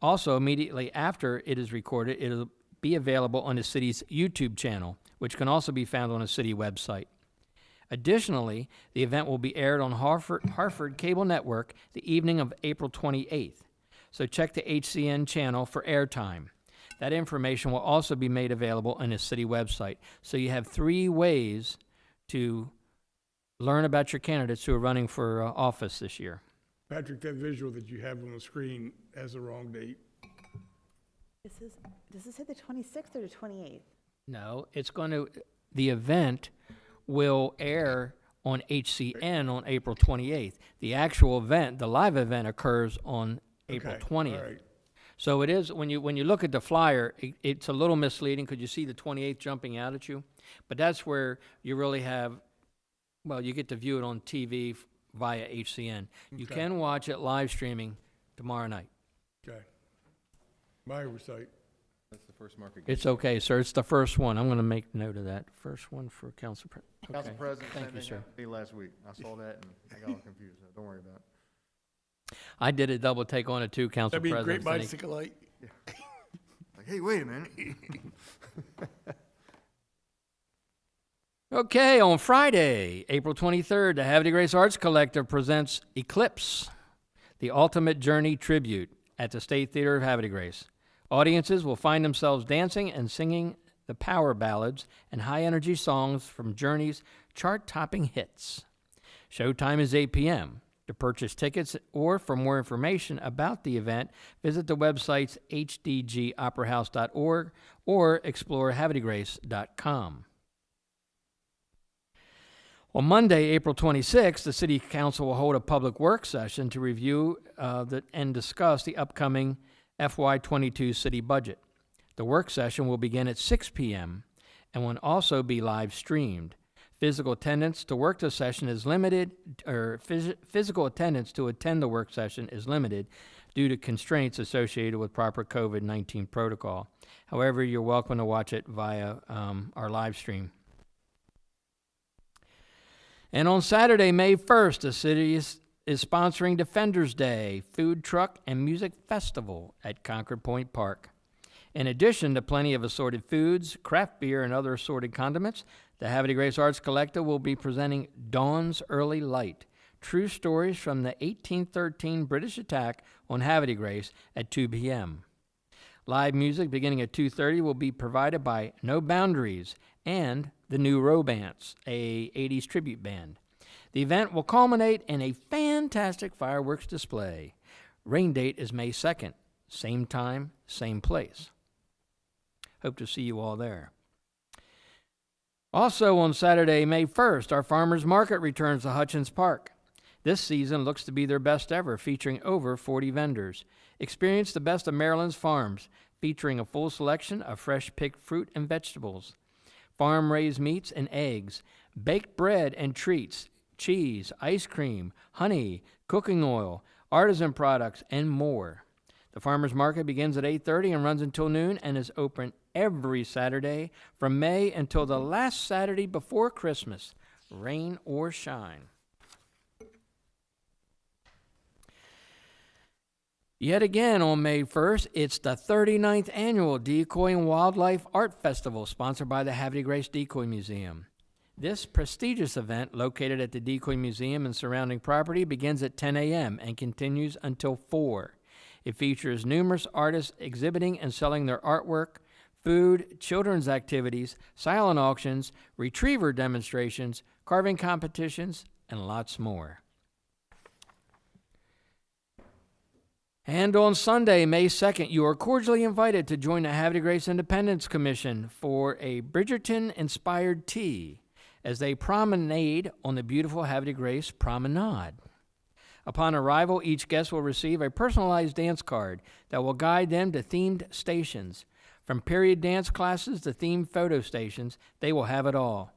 Also, immediately after it is recorded, it'll be available on the city's YouTube channel, which can also be found on a city website. Additionally, the event will be aired on Hartford Cable Network the evening of April 28th. So check the HCN channel for airtime. That information will also be made available on the city website. So you have 3 ways to learn about your candidates who are running for office this year. Patrick, that visual that you have on the screen has the wrong date. Does this say the 26th or the 28th? No, the event will air on HCN on April 28th. The actual event, the live event, occurs on April Okay, 20th. all right. So it is, when you look at the flyer, it's a little misleading because you see the 28th jumping out at you. But that's where you really have, well, you get to view it on TV via HCN. You Okay. can watch it live streaming tomorrow night. Okay. My oversight. That's the first market. It's okay, sir. It's the first one. I'm going to make note of that. First one for Council President. Council President, Thank same you, thing sir. happened to me last week. I saw that and I got all confused, so don't worry about it. I did a double take on it too, Council That'd be a President. great bicycle light. Like, hey, wait a minute. Okay, on Friday, April 23rd, the Havre Grace Arts Collective presents Eclipse, the Ultimate Journey Tribute at the State Theater of Havre Grace. Audiences will find themselves dancing and singing the power ballads and high-energy songs from Journey's chart-topping hits. Showtime is 8 p.m. To purchase tickets or for more information about the event, visit the websites hdgoperahouse.org or explorehavregrace.com. On Monday, April 26th, the City Council will hold a public work session to review and discuss the upcoming FY22 city budget. The work session will begin at 6 p.m. and will also be live streamed. Physical attendance to work the session is limited, or physical attendance to attend the work session is limited due to constraints associated with proper COVID-19 protocol. However, you're welcome to watch it via our live stream. And on Saturday, May 1st, the city is sponsoring Defenders Day Food Truck and Music Festival at Concord Point Park. In addition to plenty of assorted foods, craft beer, and other assorted condiments, the Havre Grace Arts Collective will be presenting Dawn's Early Light, true stories from the 1813 British attack on Havre Grace at 2 p.m. Live music beginning at 2:30 will be provided by No Boundaries and the New Romance, a 80s tribute band. The event will culminate in a fantastic fireworks display. Rain date is May 2nd, same time, same place. Hope to see you all there. Also on Saturday, May 1st, our farmers market returns to Hutchins Park. This season looks to be their best ever, featuring over 40 vendors. Experience the best of Maryland's farms, featuring a full selection of fresh picked fruit and vegetables, farm-raised meats and eggs, baked bread and treats, cheese, ice cream, honey, cooking oil, artisan products, and more. The farmers market begins at 8:30 and runs until noon and is open every Saturday from May until the last Saturday before Christmas, rain or shine. Yet again on May 1st, it's the 39th annual Decoy and Wildlife Art Festival sponsored by the Havre Grace Decoy Museum. This prestigious event, located at the Decoy Museum and surrounding property, begins at 10 a.m. and continues until 4. It features numerous artists exhibiting and selling their artwork, food, children's activities, silent auctions, retriever demonstrations, carving competitions, and lots more. And on Sunday, May 2nd, you are cordially invited to join the Havre Grace Independence Commission for a Bridgerton-inspired tea as they promenade on the beautiful Havre Grace Promenade. Upon arrival, each guest will receive a personalized dance card that will guide them to themed stations. From period dance classes to themed photo stations, they will have it all.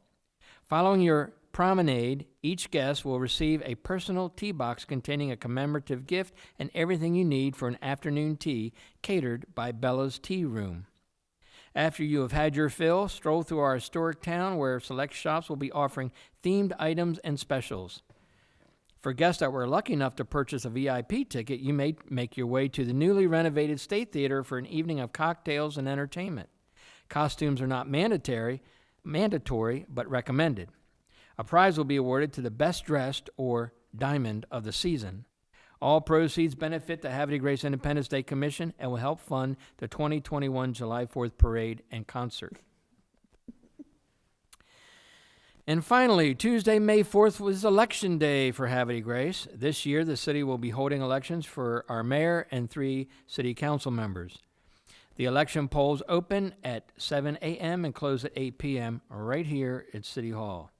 Following your promenade, each guest will receive a personal tea box containing a commemorative gift and everything you need for an afternoon tea catered by Bella's Tea Room. After you have had your fill, stroll through our historic town where select shops will be offering themed items and specials. For guests that were lucky enough to purchase a VIP ticket, you may make your way to the newly renovated State Theater for an evening of cocktails and entertainment. Costumes are not mandatory, mandatory but recommended. A prize will be awarded to the best dressed or diamond of the season. All proceeds benefit the Havre de Grace Independence Day Commission and will help fund the 2021 July 4th parade and concert. And finally, Tuesday, May 4th was Election Day for Havre de Grace. This year, the city will be holding elections for our mayor and 3 city council members. The election polls open at 7 a.m. and close at 8 p.m. right here at City Hall.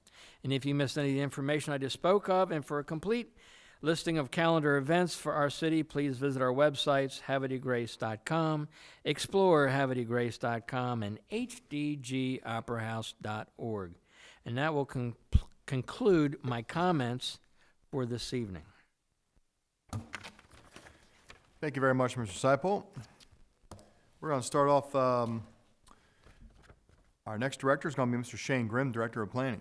And if you missed any of the information I just spoke of, and for a complete listing of calendar events for our city, please visit our websites, havredegrace.com, explorehavredegrace.com, and hdgoperahouse.org. And that will conclude my comments for this evening. Thank you very much, Mr. Seipel. We're going to start off, our next director is going to be Mr. Shane Grimm, Director of Planning.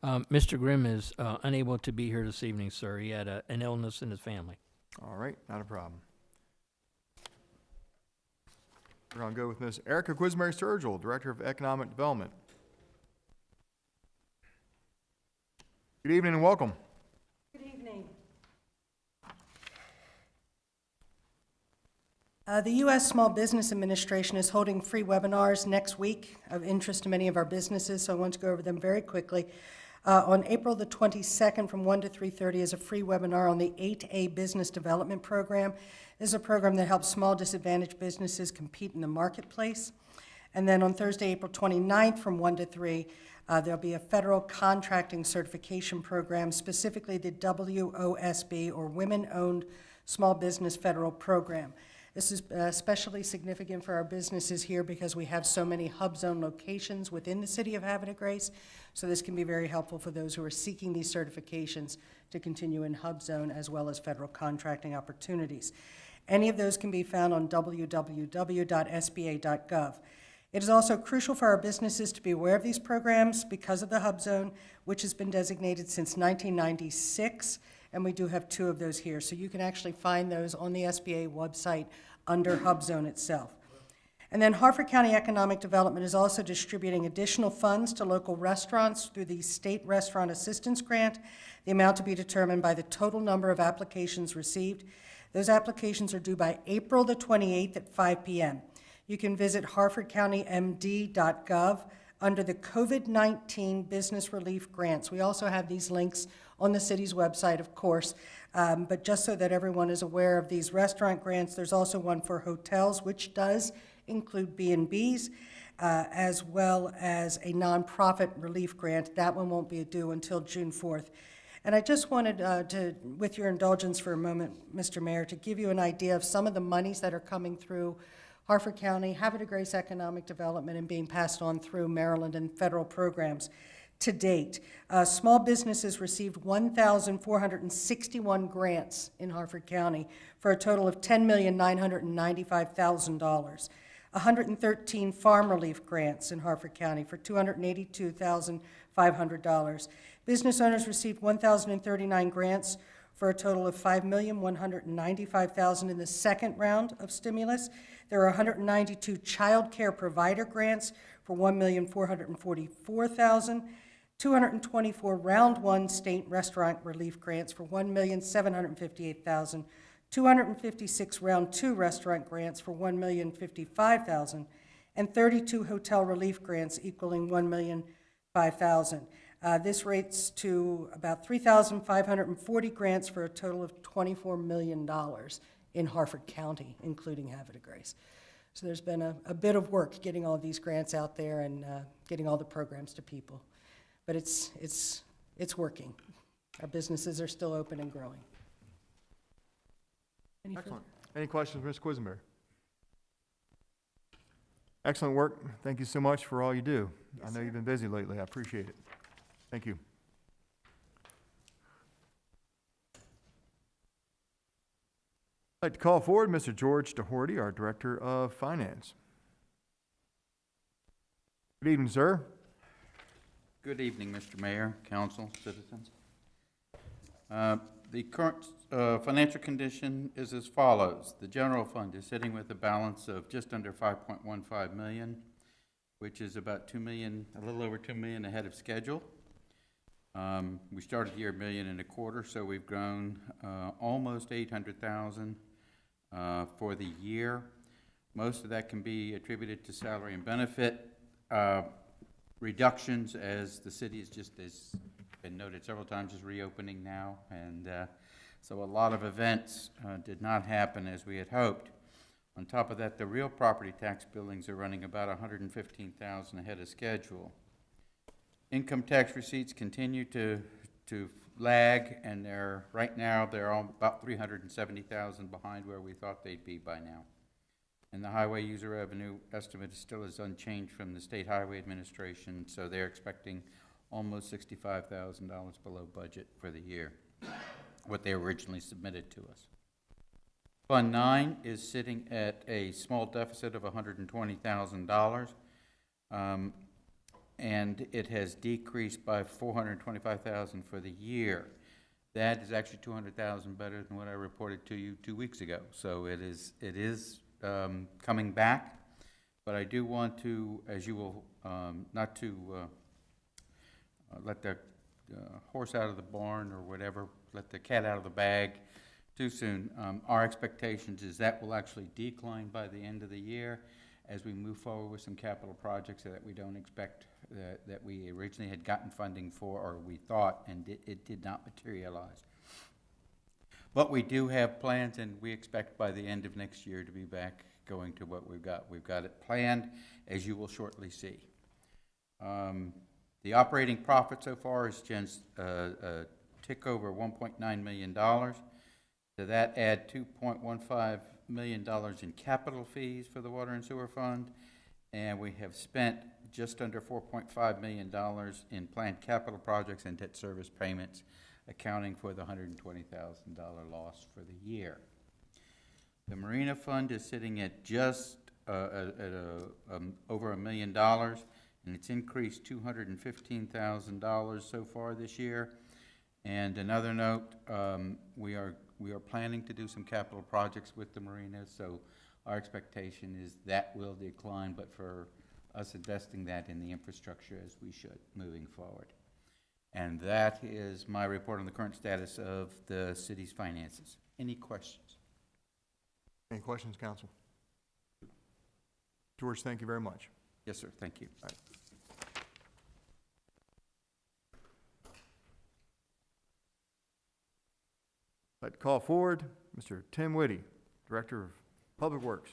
Mr. Grimm is unable to be here this evening, sir. He had an illness in his family. All right, not a problem. We're going to go with Ms. Erica Quismary-Sturgill, Director of Economic Development. Good evening and welcome. Good evening. The U.S. Small Business Administration is holding free webinars next week of interest to many of our businesses, so I want to go over them very quickly. On April the 22nd from 1 to 3:30 is a free webinar on the 8A Business Development Program. This is a program that helps small disadvantaged businesses compete in the marketplace. And then on Thursday, April 29th from 1 to 3, there'll be a federal contracting certification program, specifically the WOSB, or Women-Owned Small Business Federal Program. This is especially significant for our businesses here because we have so many hub zone locations within the city of Havre de Grace. So this can be very helpful for those who are seeking these certifications to continue in hub zone as well as federal contracting opportunities. Any of those can be found on www.sba.gov. It is also crucial for our businesses to be aware of these programs because of the hub zone, which has been designated since 1996. And we do have 2 of those here. So you can actually find those on the SBA website under Hub Zone itself. And then Harford County Economic Development is also distributing additional funds to local restaurants through the State Restaurant Assistance Grant, the amount to be determined by the total number of applications received. Those applications are due by April the 28th at 5 p.m. You can visit harfordcountymd.gov under the COVID-19 Business Relief Grants. We also have these links on the city's website, of course, but just so that everyone is aware of these restaurant grants, there's also one for hotels, which does include B&Bs, as well as a nonprofit relief grant. That one won't be due until June 4th. And I just wanted to, with your indulgence for a moment, Mr. Mayor, to give you an idea of some of the monies that are coming through Harford County, Havre de Grace Economic Development, and being passed on through Maryland and federal programs. To date, small businesses received 1,461 grants in Harford County for a total of $10,995,000. 113 farm relief grants in Harford County for $282,500. Business owners received 1,039 grants for a total of $5,195,000 in the second round of stimulus. There are 192 child care provider grants for $1,444,000. 224 round 1 state restaurant relief grants for $1,758,000, 256 round 2 restaurant grants for $1,055,000, and 32 hotel relief grants equaling $1,005,000. This rates to about 3,540 grants for a total of $24 million in Harford County, including Havre de Grace. So there's been a bit of work getting all these grants out there and getting all the programs to people. But it's working. Our businesses are still open and growing. Excellent. Any questions, Ms. Quisenberry? Excellent work. Thank you so much for all you do. Yes, I know you've been busy lately. I appreciate it. Thank you. I'd like to call forward Mr. George DeHorty, our Director of Finance. Good evening, sir. Good evening, Mr. Mayor, council, citizens. The current financial condition is as follows. The general fund is sitting with a balance of just under $5.15 million. which is about 2 million, a little over 2 million ahead of schedule. We started the year $1.25 million, so we've grown almost 800,000 for the year. Most of that can be attributed to salary and benefit reductions, as the city is just, as been noted several times, is reopening now, and so a lot of events did not happen as we had hoped. On top of that, the real property tax billings are running about 115,000 ahead of schedule. Income tax receipts continue to lag, and right now they're about 370,000 behind where we thought they'd be by now. And the highway user revenue estimate is still as unchanged from the State Highway Administration, so they're expecting almost $65,000 below budget for the year, what they originally submitted to us. Fund 9 is sitting at a small deficit of $120,000, and it has decreased by $425,000 for the year. That is actually $200,000 better than what I reported to you 2 weeks ago. So it is coming back, but I do want to, as you will, not to let the horse out of the barn or whatever, let the cat out of the bag too soon. Our expectations is that will actually decline by the end of the year as we move forward with some capital projects that we don't expect that we originally had gotten funding for, or we thought, and it did not materialize. But we do have plans, and we expect by the end of next year to be back going to what we've got. We've got it planned, as you will shortly see. The operating profit so far is just a tick over $1.9 million. To that, add $2.15 million in capital fees for the Water and Sewer Fund, and we have spent just under $4.5 million in planned capital projects and debt service payments, accounting for the $120,000 loss for the year. The Marina Fund is sitting at just over $1 million, and it's increased $215,000 so far this year. And another note, we are planning to do some capital projects with the marina, so our expectation is that will decline, but for us investing that in the infrastructure as we should moving forward. And that is my report on the current status of the city's finances. Any questions? Any questions, council? George, thank you very much. Yes, sir. Thank you. All right. I'd like to call forward Mr. Tim Whitty, Director of Public Works.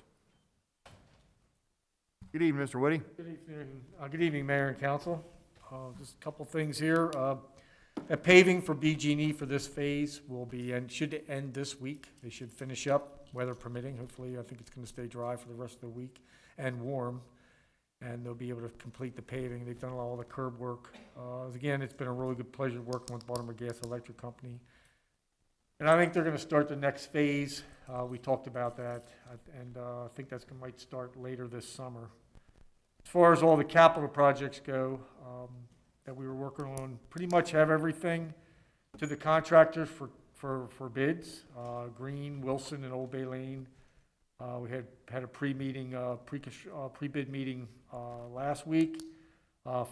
Good evening, Mr. Whitty. Good evening, Mayor and Council. Just a couple things here. That paving for BG&E for this phase will be should end this week. They should finish up, weather permitting. Hopefully, I think it's going to stay dry for the rest of the week and warm, and they'll be able to complete the paving. They've done all the curb work. Again, it's been a really good pleasure working with Baltimore Gas Electric Company. And I think they're going to start the next phase. We talked about that, and I think that's might start later this summer. As far as all the capital projects go that we were working on, pretty much have everything to the contractors for bids. Green, Wilson, and Old Bay Lane. We had a pre-meeting, pre-bid meeting last week.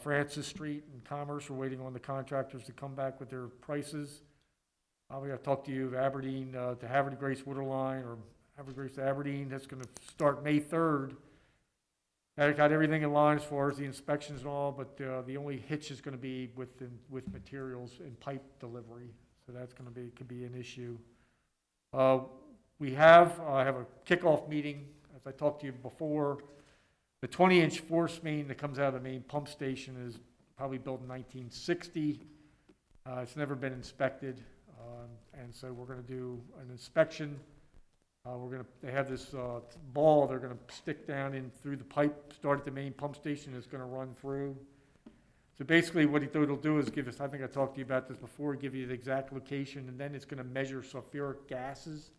Francis Street and Commerce, we're waiting on the contractors to come back with their prices. We got to talk to you of Aberdeen to Havre to Grace Water Line, or Havre to Grace to Aberdeen. That's going to start May 3rd. I got everything in line as far as the inspections and all, but the only hitch is going to be with materials and pipe delivery. So that's going to be, could be an issue. We have a kickoff meeting, as I talked to you before. The 20-inch force main that comes out of the main pump station is probably built in 1960. It's never been inspected, and so we're going to do an inspection. They have this ball they're going to stick down in through the pipe, start at the main pump station, it's going to run through. So basically what it'll do is give us, I think I talked to you about this before, give you the exact location, and then it's going to measure sulfuric gases.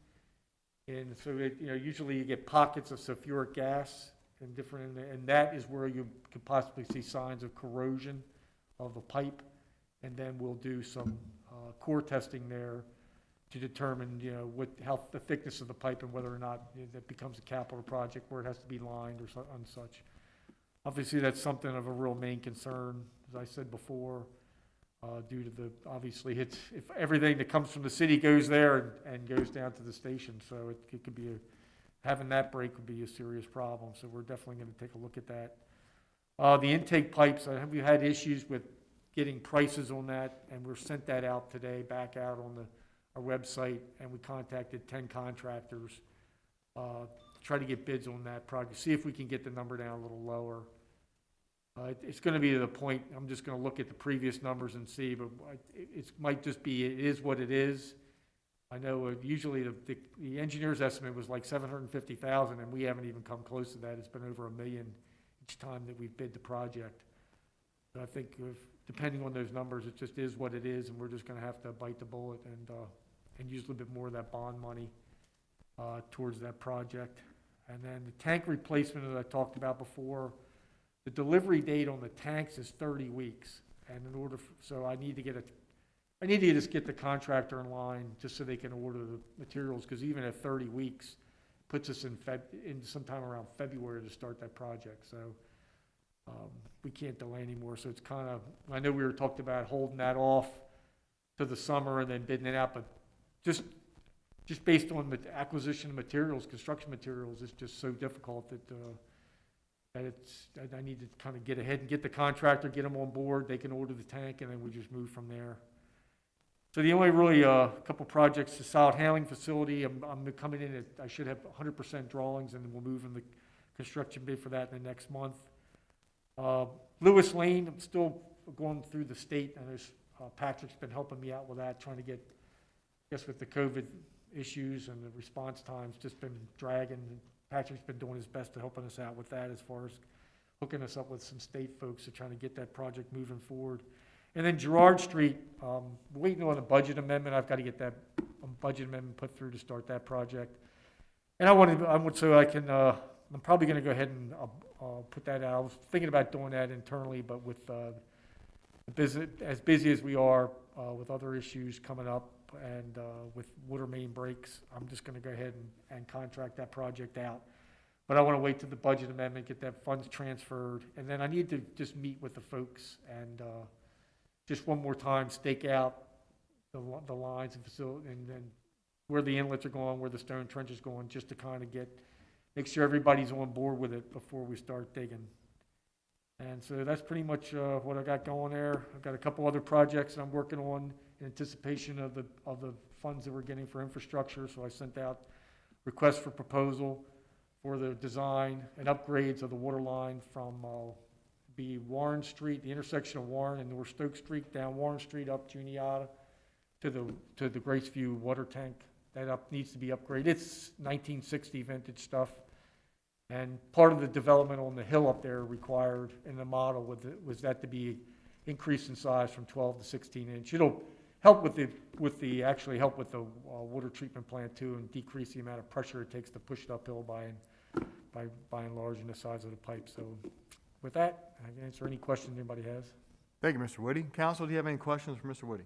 And so usually you get pockets of sulfuric gas in different, and that is where you could possibly see signs of corrosion of the pipe. And then we'll do some core testing there to determine, how the thickness of the pipe and whether or not that becomes a capital project where it has to be lined or and such. Obviously, that's something of a real main concern, as I said before, due to the, obviously, if everything that comes from the city goes there and goes down to the station, so it could be having that break would be a serious problem, so we're definitely gonna take a look at that. The intake pipes, we had issues with getting prices on that, and we're sent that out today, back out on our website, and we contacted 10 contractors, to try to get bids on that project, see if we can get the number down a little lower. It's gonna be to the point, I'm just gonna look at the previous numbers and see, but it might just be, it is what it is. I know usually the engineer's estimate was like 750,000, and we haven't even come close to that. It's been over $1 million each time that we've bid the project. But I think depending on those numbers, it just is what it is, and we're just gonna have to bite the bullet and use a little bit more of that bond money towards that project. And then the tank replacement that I talked about before, the delivery date on the tanks is 30 weeks. And in order, so I need to just get the contractor in line just so they can order the materials, because even at 30 weeks, puts us in sometime around February to start that project. So we can't delay anymore. So it's kind of, I know we were talking about holding that off to the summer and then bidding it out, but just based on the acquisition of materials, construction materials, it's just so difficult that I need to kind of get ahead and get the contractor, get them on board. They can order the tank, and then we just move from there. So the only really couple projects, the solid handling facility, I'm coming in I should have 100% drawings, and then we'll move in the construction bid for that in the next month. Lewis Lane, I'm still going through the state, and there's Patrick's been helping me out with that, trying to get, I guess with the COVID issues and the response times, just been dragging. Patrick's been doing his best to helping us out with that as far as hooking us up with some state folks to trying to get that project moving forward. And then Girard Street, waiting on a budget amendment. I've got to get that budget amendment put through to start that project. And I'm probably going to go ahead and put that out. I was thinking about doing that internally, but with as busy as we are with other issues coming up and with water main breaks, I'm just going to go ahead and contract that project out. But I want to wait till the budget amendment, get that funds transferred, and then I need to just meet with the folks and just one more time stake out the lines and facility, and then where the inlets are going, where the stone trench is going, just to kind of make sure everybody's on board with it before we start digging. And so that's pretty much what I got going there. I've got a couple other projects I'm working on in anticipation of the funds that we're getting for infrastructure. So I sent out requests for proposal for the design and upgrades of the water line from Warren Street, the intersection of Warren and North Stoke Street, down Warren Street up Juniata to the Graceview water tank. That needs to be upgraded. It's 1960 vintage stuff. And part of the development on the hill up there required in the model was that to be increased in size from 12 to 16 inch. It'll help actually help with the water treatment plant too, and decrease the amount of pressure it takes to push it uphill by enlarging the size of the pipe. So with that, I can answer any questions anybody has. Thank you, Mr. Woody. Council, do you have any questions for Mr. Woody?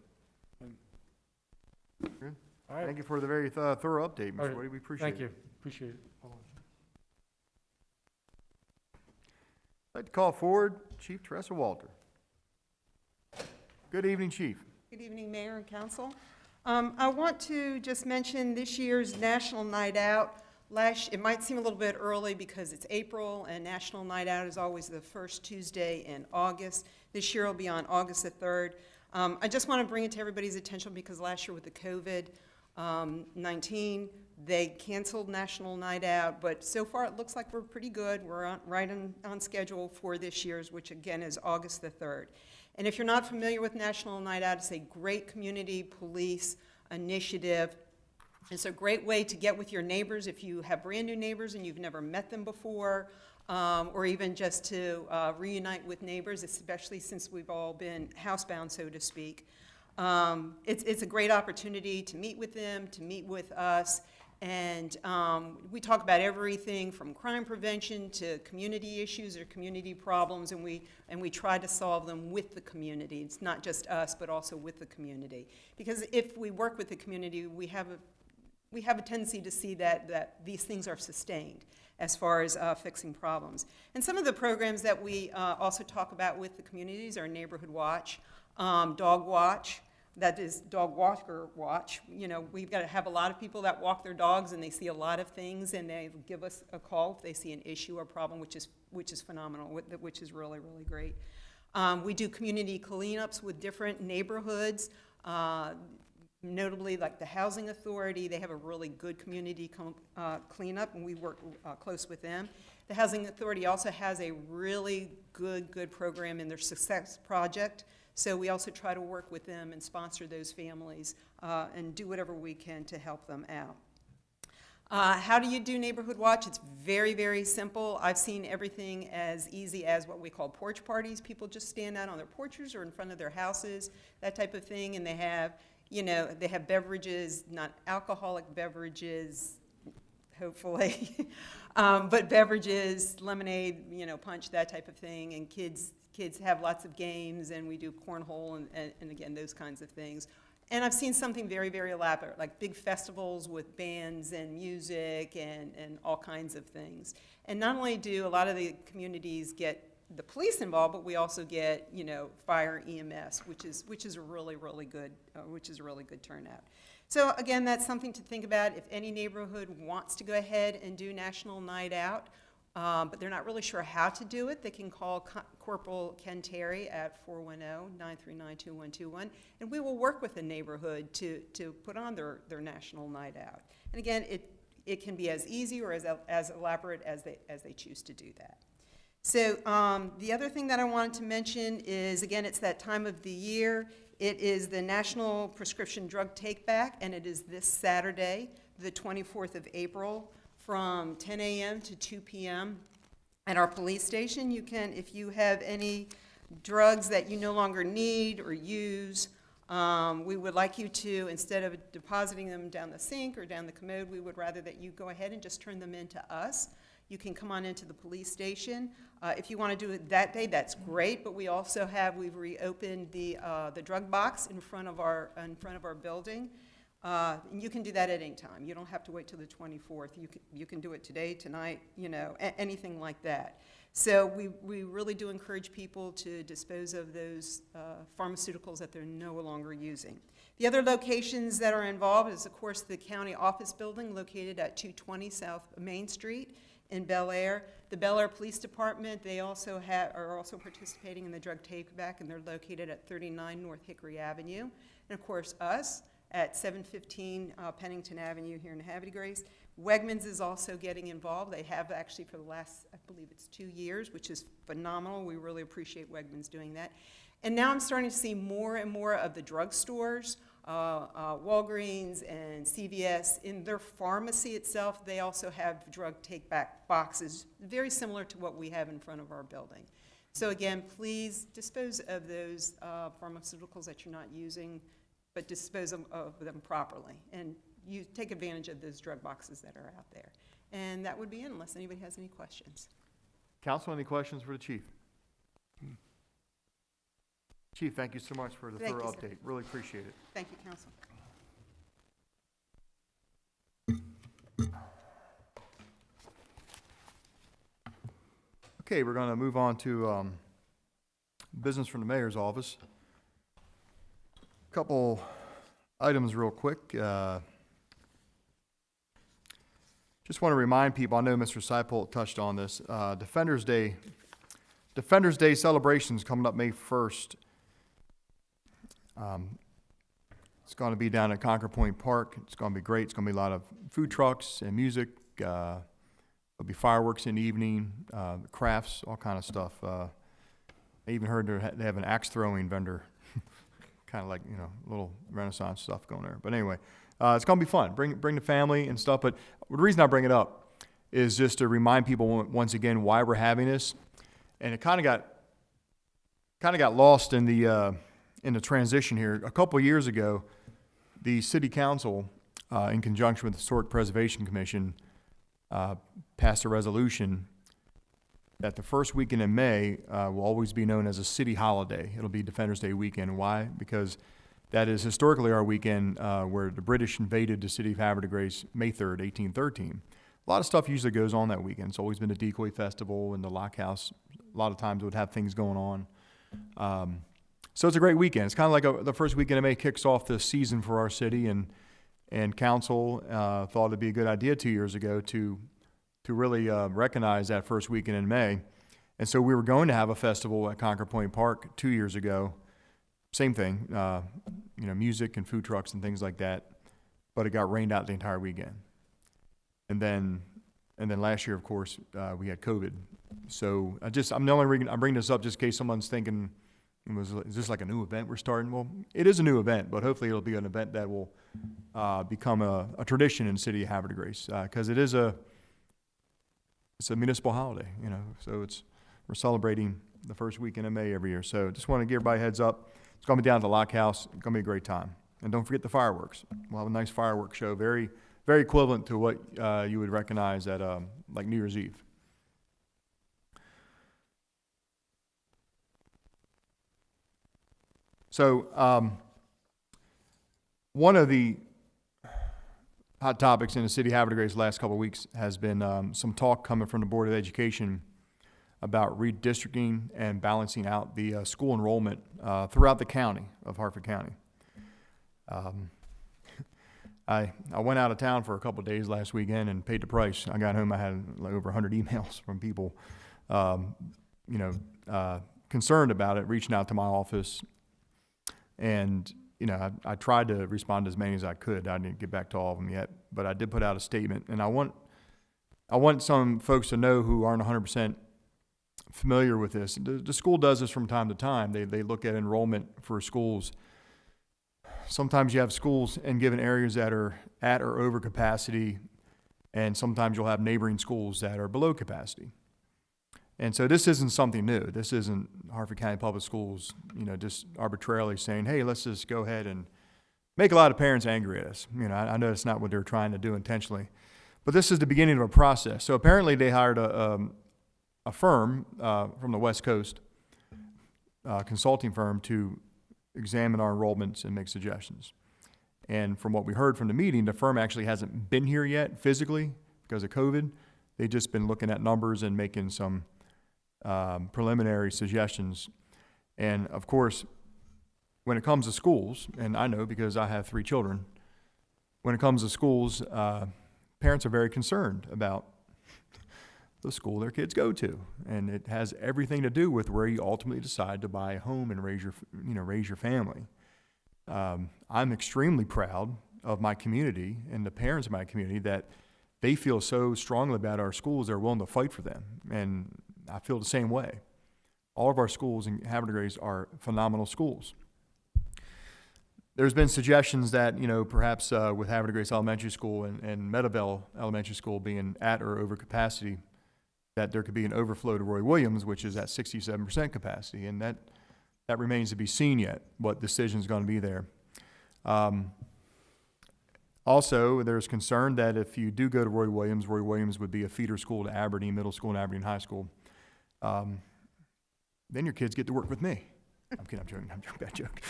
Good. All right. Thank you for the very thorough update, All Mr. right. Woody. We appreciate it. Thank you. Appreciate it. I'd like to call forward Chief Teresa Walter. Good evening, Chief. Good evening, Mayor and Council. I want to just mention this year's National Night Out. It might seem a little bit early because it's April, and National Night Out is always the first Tuesday in August. This year will be on August the 3rd. I just want to bring it to everybody's attention because last year with the COVID-19, they canceled National Night Out, but so far it looks like we're pretty good. We're right on schedule for this year's, which again is August the 3rd. And if you're not familiar with National Night Out, it's a great community police initiative. It's a great way to get with your neighbors if you have brand new neighbors and you've never met them before, or even just to reunite with neighbors, especially since we've all been housebound, so to speak. It's a great opportunity to meet with them, to meet with us, and we talk about everything from crime prevention to community issues or community problems, and we try to solve them with the community. It's not just us, but also with the community. Because if we work with the community, we have we have a tendency to see that these things are sustained as far as fixing problems. And some of the programs that we also talk about with the communities are Neighborhood Watch, Dog Watch, that is Dog Walker Watch. You know, we've got to have a lot of people that walk their dogs and they see a lot of things and they give us a call if they see an issue or problem, which is phenomenal, which is really, really great. We do community cleanups with different neighborhoods. Notably, like the Housing Authority, they have a really good community cleanup, and we work close with them. The Housing Authority also has a really good program in their Success Project, so we also try to work with them and sponsor those families and do whatever we can to help them out. How do you do Neighborhood Watch? It's very, very simple. I've seen everything as easy as what we call porch parties. People just stand out on their porches or in front of their houses, that type of thing, and they have beverages, not alcoholic beverages, hopefully, but beverages, lemonade, punch, that type of thing, and kids have lots of games, and we do cornhole and again, those kinds of things. And I've seen something very, very elaborate, like big festivals with bands and music and all kinds of things. And not only do a lot of the communities get the police involved, but we also get, fire, EMS, which is a really, really good, turnout. So again, that's something to think about. If any neighborhood wants to go ahead and do National Night Out, but they're not really sure how to do it, they can call Corporal Ken Terry at 410-939-2121, and we will work with the neighborhood to put on their National Night Out. And again, it can be as easy or as elaborate as they choose to do that. So the other thing that I wanted to mention is, again, it's that time of the year. It is the National Prescription Drug Take Back, and it is this Saturday, the 24th of April, from 10 a.m. to 2 p.m. at our police station. You can, if you have any drugs that you no longer need or use, we would like you to, instead of depositing them down the sink or down the commode, we would rather that you go ahead and just turn them into us. You can come on into the police station. If you want to do it that day, that's great, but we've reopened the drug box in front of our building. And you can do that at any time. You don't have to wait till the 24th. You can do it today, tonight, anything like that. So we really do encourage people to dispose of those pharmaceuticals that they're no longer using. The other locations that are involved is, of course, the county office building located at 220 South Main Street in Bel Air. The Bel Air Police Department, they also are also participating in the drug take-back, and they're located at 39 North Hickory Avenue. And, of course, us at 715 Pennington Avenue here in Havre de Grace. Wegmans is also getting involved. They have actually for the last, I believe it's 2 years, which is phenomenal. We really appreciate Wegmans doing that. And now I'm starting to see more and more of the drugstores, Walgreens and CVS, in their pharmacy itself, they also have drug take-back boxes, very similar to what we have in front of our building. So again, please dispose of those pharmaceuticals that you're not using, but dispose of them properly. And you take advantage of those drug boxes that are out there. And that would be it, unless anybody has any questions. Council, any questions for the chief? Chief, thank you so much for the thorough update. Really appreciate it. Thank you, Council. Okay, we're going to move on to business from the mayor's office. Couple items real quick. Just want to remind people, I know Mr. Seipold touched on this, Defenders Day celebrations coming up May 1st. It's going to be down at Concord Point Park. It's going to be great. It's going to be a lot of food trucks and music. There'll be fireworks in the evening, crafts, all kind of stuff. I even heard they have an axe throwing vendor. Kind of like, a little Renaissance stuff going there. But anyway, it's going to be fun. Bring the family and stuff. But the reason I bring it up is just to remind people once again why we're having this. And it kind of got lost in the transition here. A couple of years ago, the City Council, in conjunction with the Historic Preservation Commission, passed a resolution that the first weekend in May will always be known as a city holiday. It'll be Defenders Day weekend. Why? Because That is historically our weekend where the British invaded the city of Havre de Grace May 3rd, 1813. A lot of stuff usually goes on that weekend. It's always been the Decoy Festival and the Lock House. A lot of times would have things going on. So it's a great weekend. It's kind of like the first weekend of May kicks off the season for our city, and council thought it'd be a good idea 2 years ago to really recognize that first weekend in May. And so we were going to have a festival at Concord Point Park 2 years ago. Same thing, music and food trucks and things like that, but it got rained out the entire weekend. And then last year, of course, we had COVID. So I'm the only reason I'm bringing this up just in case someone's thinking, is this like a new event we're starting? Well, it is a new event, but hopefully it'll be an event that will become a tradition in the city of Havre de Grace, because it's a municipal holiday, so we're celebrating the first weekend of May every year. So just want to give everybody a heads up. It's going to be down at the Lock House. It's going to be a great time. And don't forget the fireworks. We'll have a nice fireworks show, very, very equivalent to what you would recognize at like New Year's Eve. So one of the hot topics in the city of Havre de Grace the last couple of weeks has been some talk coming from the Board of Education about redistricting and balancing out the school enrollment throughout the county of Hartford County. I went out of town for a couple of days last weekend and paid the price. I got home, I had like over 100 emails from people, concerned about it, reaching out to my office. And, I tried to respond to as many as I could. I didn't get back to all of them yet, but I did put out a statement. And I want some folks to know who aren't 100% familiar with this. The school does this from time to time. They look at enrollment for schools. Sometimes you have schools in given areas that are at or over capacity, and sometimes you'll have neighboring schools that are below capacity. And so this isn't something new. This isn't Hartford County Public Schools, just arbitrarily saying, hey, let's just go ahead and make a lot of parents angry at us. I know that's not what they're trying to do intentionally. But this is the beginning of a process. So apparently they hired a firm from the West Coast, consulting firm, to examine our enrollments and make suggestions. And from what we heard from the meeting, the firm actually hasn't been here yet physically because of COVID. They've just been looking at numbers and making some preliminary suggestions. And of course, when it comes to schools, and I know because I have 3 children, when it comes to schools, parents are very concerned about the school their kids go to, and it has everything to do with where you ultimately decide to buy a home and raise your family. I'm extremely proud of my community and the parents of my community that they feel so strongly about our schools, they're willing to fight for them, and I feel the same way. All of our schools in Havre de Grace are phenomenal schools. There's been suggestions that, perhaps with Havre de Grace Elementary School and Meadowvale Elementary School being at or over capacity, that there could be an overflow to Roy Williams, which is at 67% capacity, and that remains to be seen yet, what decision is going to be there. Also, there's concern that if you do go to Roy Williams would be a feeder school to Aberdeen Middle School and Aberdeen High School. Then your kids get to work with me. I'm kidding, I'm joking, bad joke.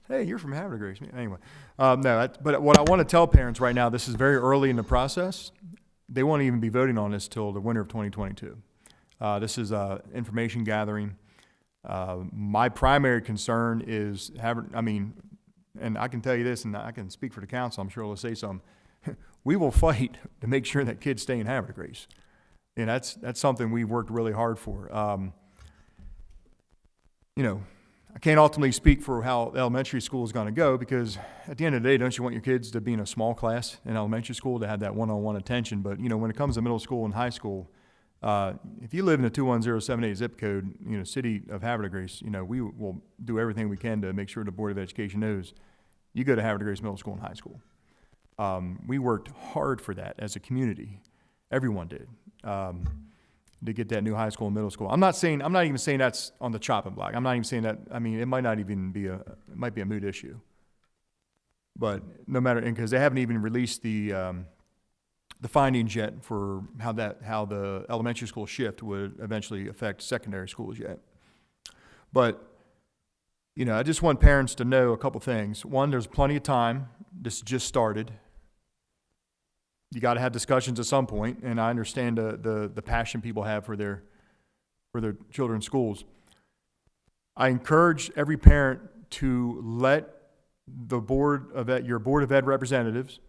Hey, you're from Havre de Grace. Anyway, but what I want to tell parents right now, this is very early in the process. They won't even be voting on this till the winter of 2022. This is information gathering. My primary concern is and I can tell you this, and I can speak for the council, I'm sure they'll say something. We will fight to make sure that kids stay in Havre de Grace. And that's something we've worked really hard for. I can't ultimately speak for how elementary school is going to go, because at the end of the day, don't you want your kids to be in a small class in elementary school to have that one-on-one attention? But, when it comes to middle school and high school, if you live in a 21078 zip code, city of Havre de Grace, we will do everything we can to make sure the Board of Education knows you go to Havre de Grace Middle School and High School. We worked hard for that as a community. Everyone did. To get that new high school and middle school. I'm not even saying that's on the chopping block. I'm not even saying that, it might not even be it might be a moot issue. But no matter, because they haven't even released the findings yet for how the elementary school shift would eventually affect secondary schools yet. But You know, I just want parents to know a couple things. One, there's plenty of time. This just started. You got to have discussions at some point, and I understand the passion people have for their children's schools. I encourage every parent to let the your Board of Ed representatives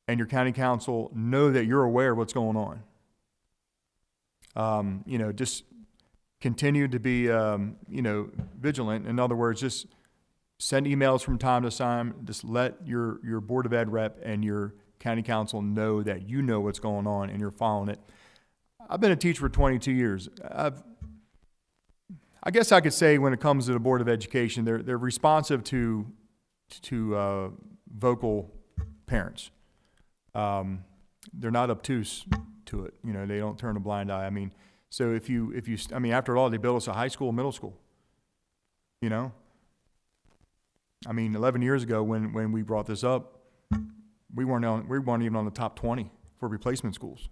and your county council know that you're aware of what's going on. You know, just continue to be, you know, vigilant. In other words, just send emails from time to time. Just let your Board of Ed rep and your county council know that you know what's going on and you're following it. I've been a teacher for 22 years. I guess I could say when it comes to the Board of Education, they're responsive to vocal parents. They're not obtuse to it. You know, they don't turn a blind eye. I mean, so if you, I mean, after all, they built us a high school, middle school. You know, I mean, 11 years ago when we brought this up, we weren't even on the top 20 for replacement schools.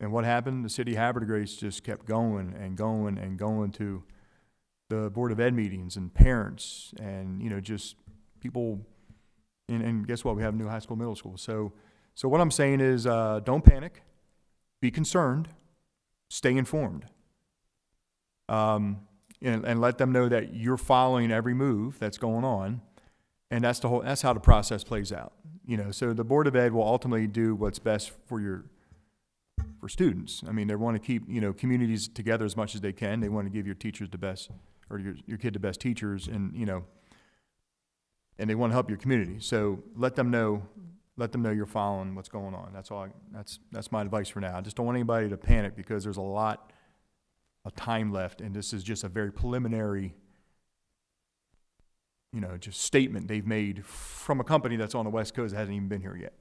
And what happened? The city of Havre Grace just kept going and going and going to the Board of Ed meetings and parents and, you know, just people. And guess what? We have a new high school, middle school. So what I'm saying is don't panic. Be concerned. Stay informed. And let them know that you're following every move that's going on. And that's how the process plays out. You know, so the Board of Ed will ultimately do what's best for students. I mean, they want to keep, you know, communities together as much as they can. They want to give your teachers the best, or your kid the best teachers, and, you know, and they want to help your community. So let them know you're following what's going on. That's all. That's my advice for now. I just don't want anybody to panic because there's a lot of time left, and this is just a very preliminary, you know, just statement they've made from a company that's on the West Coast that hasn't even been here yet.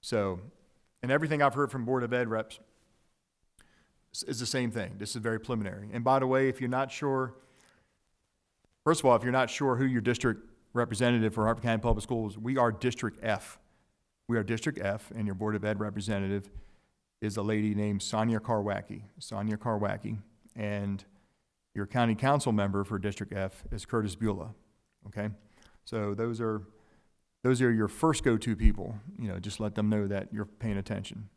So, and everything I've heard from Board of Ed reps is the same thing. This is very preliminary. And by the way, if you're not sure, first of all, if you're not sure who your district representative for Harford County Public Schools, we are District F. We are District F, and your Board of Ed representative is a lady named Sonia Karwacki. And your county council member for District F is Curtis Beulah. Okay? So those are your first go-to people. You know, just let them know that you're paying attention.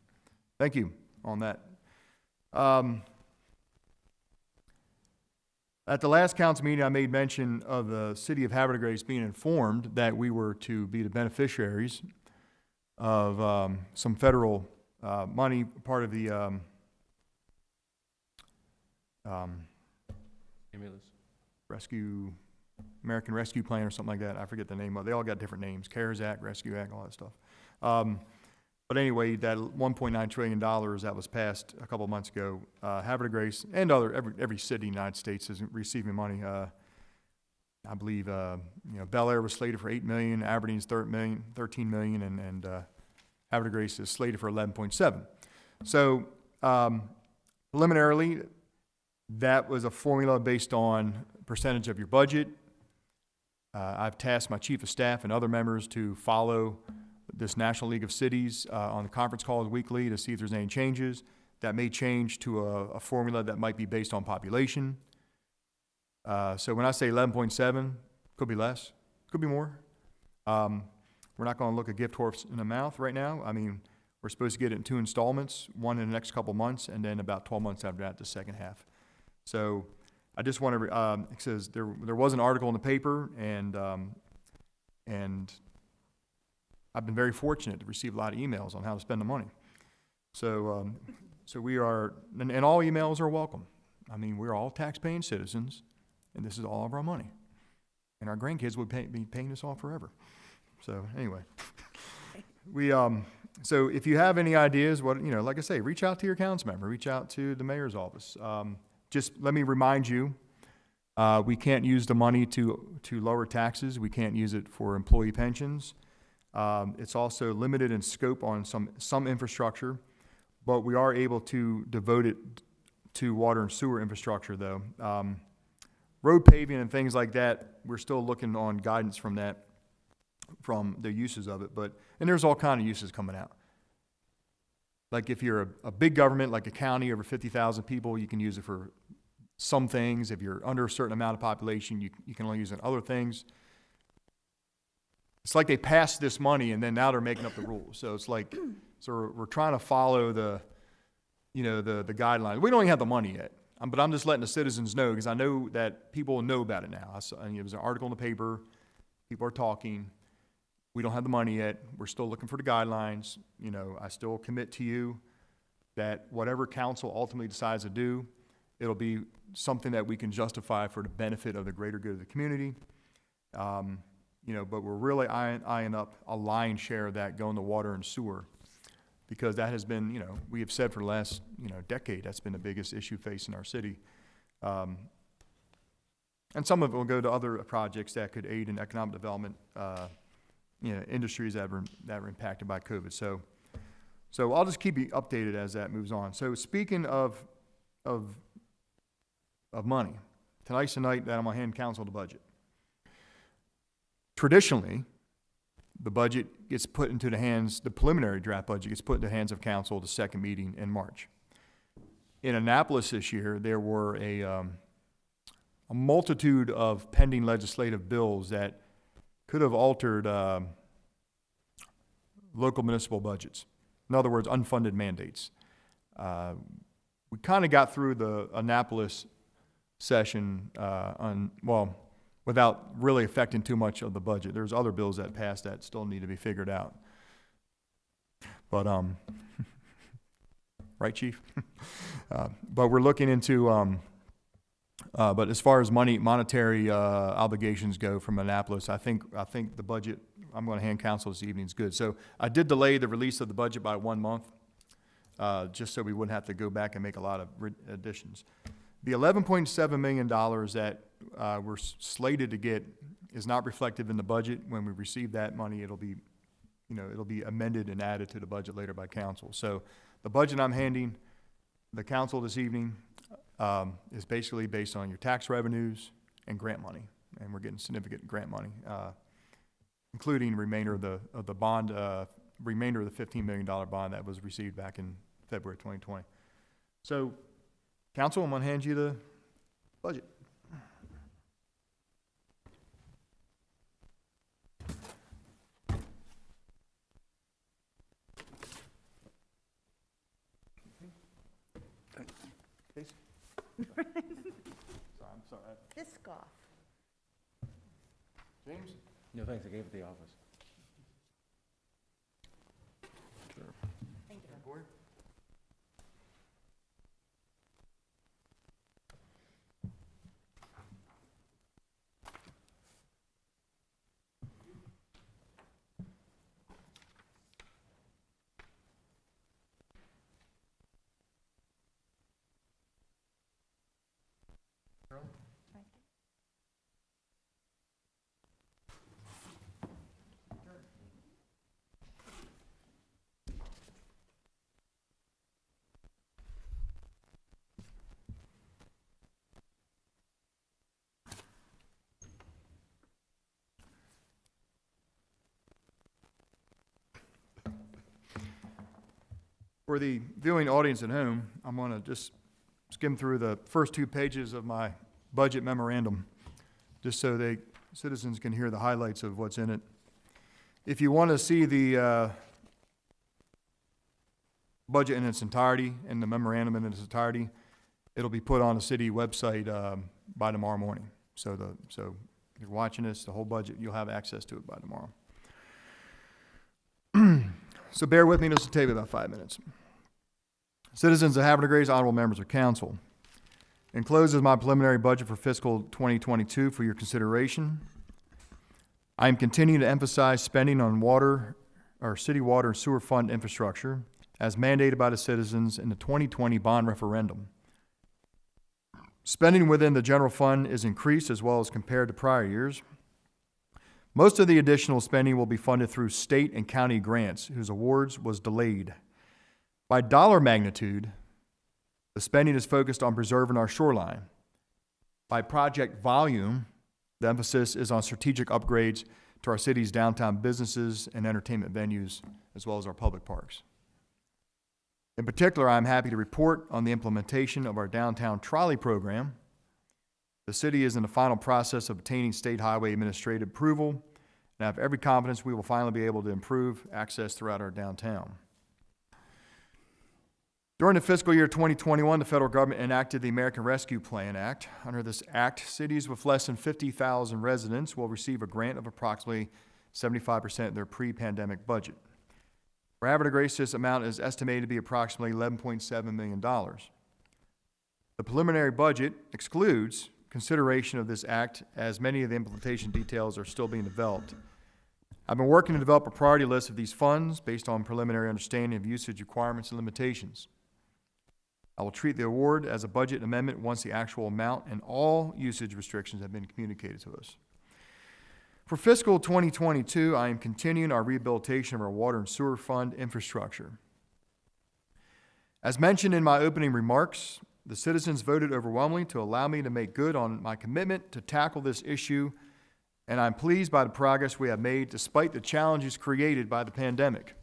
Thank you on that. At the last council meeting, I made mention of the city of Havre Grace being informed that we were to be the beneficiaries of some federal money, part of the American Rescue Plan or something like that. I forget the name of it. They all got different names. CARES Act, Rescue Act, all that stuff. But anyway, that $1.9 trillion that was passed a couple of months ago, Havre Grace and every city in the United States is receiving money. I believe Bel Air was slated for $8 million, Aberdeen's $13 million, and Havre Grace is slated for 11.7. So preliminarily, that was a formula based on percentage of your budget. I've tasked my chief of staff and other members to follow this National League of Cities on the conference calls weekly to see if there's any changes. That may change to a formula that might be based on population. So when I say 11.7, could be less, could be more. We're not going to look a gift horse in the mouth right now. I mean, we're supposed to get it in 2 installments, one in the next couple months, and then about 12 months after that, the second half. So I just want to, it says there was an article in the paper, and I've been very fortunate to receive a lot of emails on how to spend the money. So, so we are, and all emails are welcome. I mean, we're all tax-paying citizens, and this is all of our money. And our grandkids would be paying this off forever. So anyway, so if you have any ideas, like I say, reach out to your council member, reach out to the mayor's office. Just let me remind you, we can't use the money to lower taxes. We can't use it for employee pensions. It's also limited in scope on some infrastructure, but we are able to devote it to water and sewer infrastructure, though. Road paving and things like that, we're still looking on guidance from the uses of it. And there's all kind of uses coming out. Like if you're a big government, like a county over 50,000 people, you can use it for some things. If you're under a certain amount of population, you can only use it on other things. It's like they passed this money and then now they're making up the rules. So it's like, so we're trying to follow the guidelines. We don't even have the money yet. But I'm just letting the citizens know, because I know that people know about it now. There was an article in the paper, people are talking. We don't have the money yet. We're still looking for the guidelines. I still commit to you that whatever council ultimately decides to do, it'll be something that we can justify for the benefit of the greater good of the community. But we're really eyeing up a lion's share of that going to water and sewer, because that has been, we have said for the last, decade, that's been the biggest issue facing our city. And some of it will go to other projects that could aid in economic development, industries that were impacted by COVID. So I'll just keep you updated as that moves on. So speaking of money, tonight's the night that I'm gonna hand council the budget. Traditionally, the budget gets put into the hands, the preliminary draft budget gets put into the hands of council the second meeting in March. In Annapolis this year, there were a multitude of pending legislative bills that could have altered local municipal budgets. In other words, unfunded mandates. We kind of got through the Annapolis session without really affecting too much of the budget. There's other bills that passed that still need to be figured out. But, right, Chief? But we're looking into, but as far as monetary obligations go from Annapolis, I think the budget I'm going to hand council this evening is good. So I did delay the release of the budget by 1 month, just so we wouldn't have to go back and make a lot of additions. The $11.7 million that we're slated to get is not reflective in the budget. When we receive that money, it'll be amended and added to the budget later by council. So the budget I'm handing the council this evening is basically based on your tax revenues and grant money, and we're getting significant grant money, including remainder of the bond, remainder of the $15 million bond that was received back in February 2020. So, council, I'm going to hand you the budget. I'm sorry. Disc golf. James? No, thanks, I gave it to the office. Thank you. Board? For the viewing audience at home, I'm going to just skim through the first 2 pages of my budget memorandum, just so citizens can hear the highlights of what's in it. If you want to see the budget in its entirety and the memorandum in its entirety, it'll be put on the city website by tomorrow morning. So if you're watching this, the whole budget, you'll have access to it by tomorrow. So bear with me, this will take me about 5 minutes. Citizens of Havre and Grace, honorable members of council. Enclosed is my preliminary budget for fiscal 2022 for your consideration. I am continuing to emphasize spending on city water and sewer fund infrastructure as mandated by the citizens in the 2020 bond referendum. Spending within the general fund is increased as well as compared to prior years. Most of the additional spending will be funded through state and county grants, whose awards was delayed. By dollar magnitude, the spending is focused on preserving our shoreline. By project volume, the emphasis is on strategic upgrades to our city's downtown businesses and entertainment venues, as well as our public parks. In particular, I'm happy to report on the implementation of our downtown trolley program, The city is in the final process of obtaining state highway administrative approval, and I have every confidence we will finally be able to improve access throughout our downtown. During the fiscal year 2021, the federal government enacted the American Rescue Plan Act. Under this act, cities with less than 50,000 residents will receive a grant of approximately 75% of their pre-pandemic budget. For Havre de Grace, this amount is estimated to be approximately $11.7 million. The preliminary budget excludes consideration of this act, as many of the implementation details are still being developed. I've been working to develop a priority list of these funds based on preliminary understanding of usage requirements and limitations. I will treat the award as a budget amendment once the actual amount and all usage restrictions have been communicated to us. For fiscal 2022, I am continuing our rehabilitation of our water and sewer fund infrastructure. As mentioned in my opening remarks, the citizens voted overwhelmingly to allow me to make good on my commitment to tackle this issue, and I'm pleased by the progress we have made despite the challenges created by the pandemic.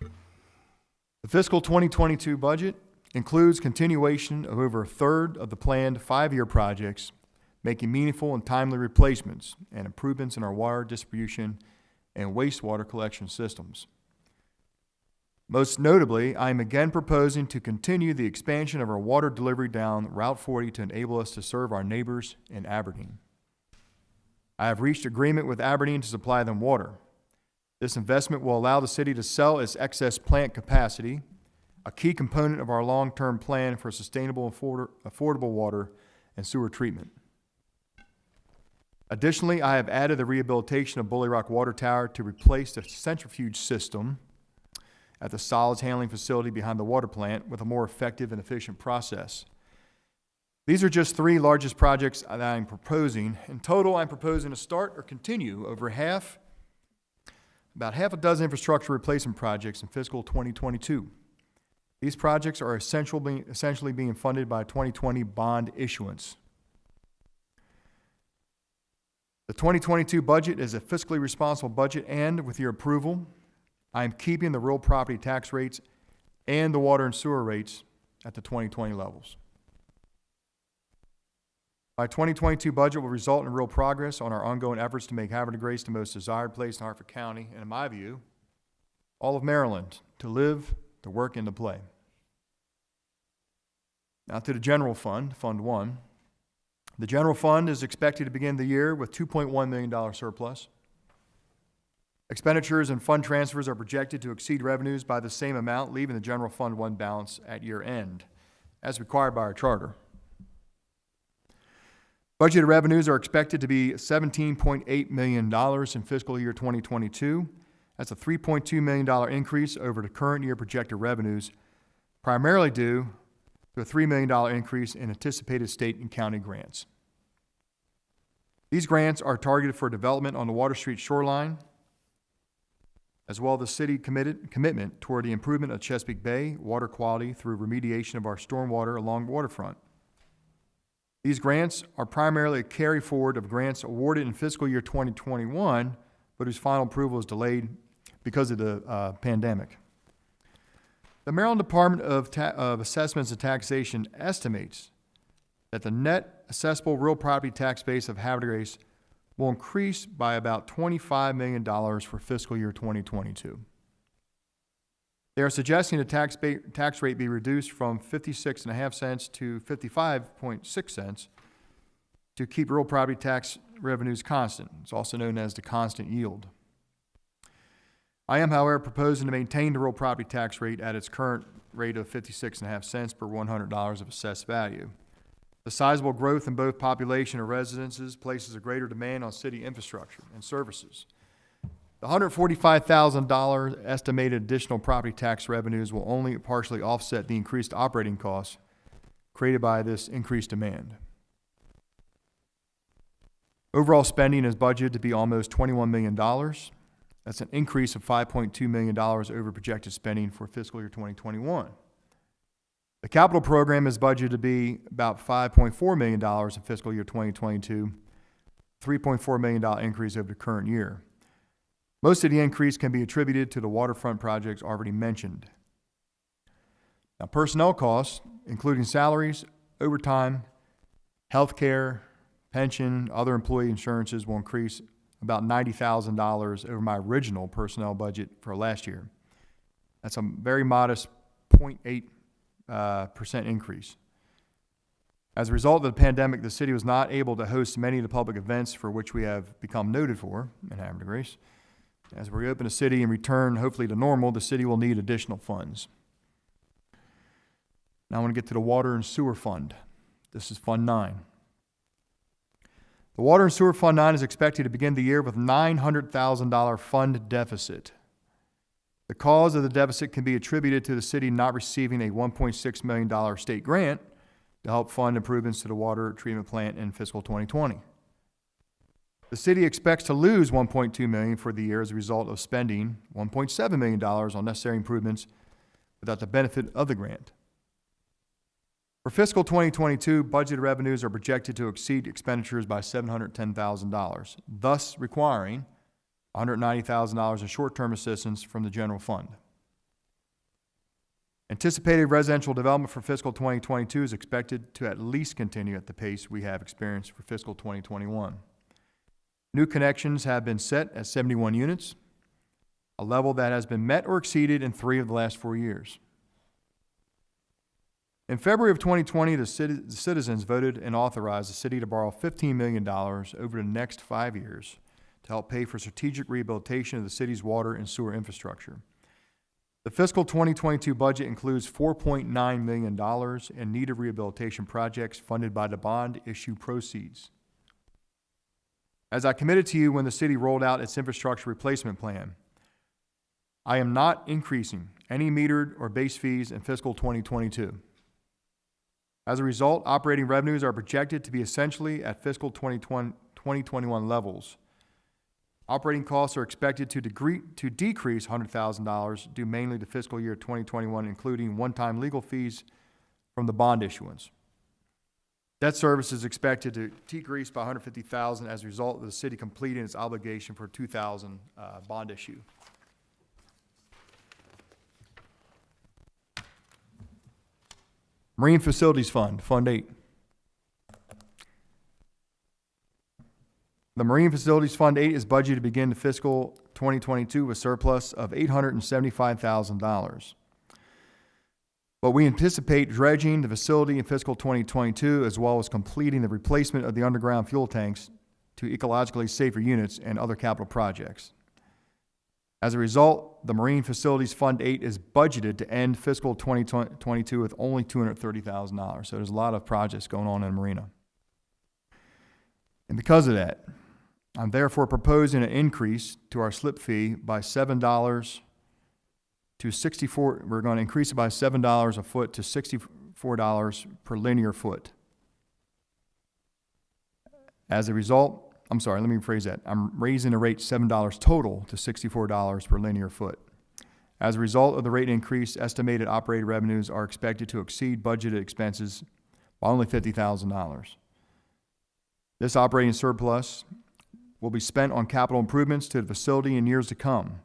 The fiscal 2022 budget includes continuation of over a third of the planned 5-year projects, making meaningful and timely replacements and improvements in our water distribution and wastewater collection systems. Most notably, I am again proposing to continue the expansion of our water delivery down Route 40 to enable us to serve our neighbors in Aberdeen. I have reached agreement with Aberdeen to supply them water. This investment will allow the city to sell its excess plant capacity, a key component of our long-term plan for sustainable and affordable water and sewer treatment. Additionally, I have added the rehabilitation of Bully Rock Water Tower to replace the centrifuge system at the solids handling facility behind the water plant with a more effective and efficient process. These are just 3 largest projects that I'm proposing. In total, I'm proposing to start or continue over about half a dozen infrastructure replacement projects in fiscal 2022. These projects are essentially being funded by 2020 bond issuance. The 2022 budget is a fiscally responsible budget, and with your approval, I am keeping the real property tax rates and the water and sewer rates at the 2020 levels. My 2022 budget will result in real progress on our ongoing efforts to make Havre de Grace the most desired place in Hartford County, and in my view, all of Maryland, to live, to work, and to play. Now to the general fund, Fund 1. The general fund is expected to begin the year with $2.1 million surplus. Expenditures and fund transfers are projected to exceed revenues by the same amount, leaving the general Fund 1 balance at year end, as required by our charter. Budgeted revenues are expected to be $17.8 million in fiscal year 2022. That's a $3.2 million increase over the current year projected revenues, primarily due to a $3 million increase in anticipated state and county grants. These grants are targeted for development on the Water Street shoreline, as well as the city commitment toward the improvement of Chesapeake Bay water quality through remediation of our stormwater along the waterfront. These grants are primarily a carry forward of grants awarded in fiscal year 2021, but whose final approval is delayed because of the pandemic. The Maryland Department of Assessments and Taxation estimates that the net assessable real property tax base of Havre de Grace will increase by about $25 million for fiscal year 2022. They are suggesting the tax rate be reduced from 56.5 cents to 55.6 cents to keep real property tax revenues constant. It's also known as the constant yield. I am, however, proposing to maintain the real property tax rate at its current rate of 56.5 cents per $100 of assessed value. The sizable growth in both population and residences places a greater demand on city infrastructure and services. The $145,000 estimated additional property tax revenues will only partially offset the increased operating costs created by this increased demand. Overall spending is budgeted to be almost $21 million. That's an increase of $5.2 million over projected spending for fiscal year 2021. The capital program is budgeted to be about $5.4 million in fiscal year 2022, $3.4 million increase over the current year. Most of the increase can be attributed to the waterfront projects already mentioned. Now, personnel costs, including salaries, overtime, health care, pension, other employee insurances will increase about $90,000 over my original personnel budget for last year. That's a very modest 0.8% increase. As a result of the pandemic, the city was not able to host many of the public events for which we have become noted for in Havre de Grace. As we reopen the city and return, hopefully, to normal, the city will need additional funds. Now I want to get to the Water and Sewer Fund. This is Fund 9. The Water and Sewer Fund 9 is expected to begin the year with $900,000 fund deficit. The cause of the deficit can be attributed to the city not receiving a $1.6 million state grant to help fund improvements to the water treatment plant in fiscal 2020. The city expects to lose $1.2 million for the year as a result of spending $1.7 million on necessary improvements without the benefit of the grant. For fiscal 2022, budgeted revenues are projected to exceed expenditures by $710,000, thus requiring $190,000 in short-term assistance from the general fund. Anticipated residential development for fiscal 2022 is expected to at least continue at the pace we have experienced for fiscal 2021. New connections have been set at 71 units, a level that has been met or exceeded in 3 of the last 4 years. In February of 2020, the citizens voted and authorized the city to borrow $15 million over the next 5 years to help pay for strategic rehabilitation of the city's water and sewer infrastructure. The fiscal 2022 budget includes $4.9 million in needed rehabilitation projects funded by the bond issue proceeds. As I committed to you when the city rolled out its infrastructure replacement plan, I am not increasing any metered or base fees in fiscal 2022. As a result, operating revenues are projected to be essentially at fiscal 2021 levels. Operating costs are expected to decrease $100,000 due mainly to fiscal year 2021, including one-time legal fees from the bond issuance. Debt service is expected to decrease by $150,000 as a result of the city completing its obligation for 2000 bond issue. Marine Facilities Fund, Fund 8. The Marine Facilities Fund 8 is budgeted to begin the fiscal 2022 with surplus of $875,000. But we anticipate dredging the facility in fiscal 2022 as well as completing the replacement of the underground fuel tanks to ecologically safer units and other capital projects. As a result, the Marine Facilities Fund 8 is budgeted to end fiscal 2022 with only $230,000. So there's a lot of projects going on in the marina. And because of that, I'm therefore proposing an increase to our slip fee by $7 to $64. We're going to increase it by $7 a foot to $64 per linear foot. As a result, I'm sorry, let me rephrase that. I'm raising the rate $7 total to $64 per linear foot. As a result of the rate increase, estimated operating revenues are expected to exceed budgeted expenses by only $50,000. This operating surplus will be spent on capital improvements to the facility in years to come.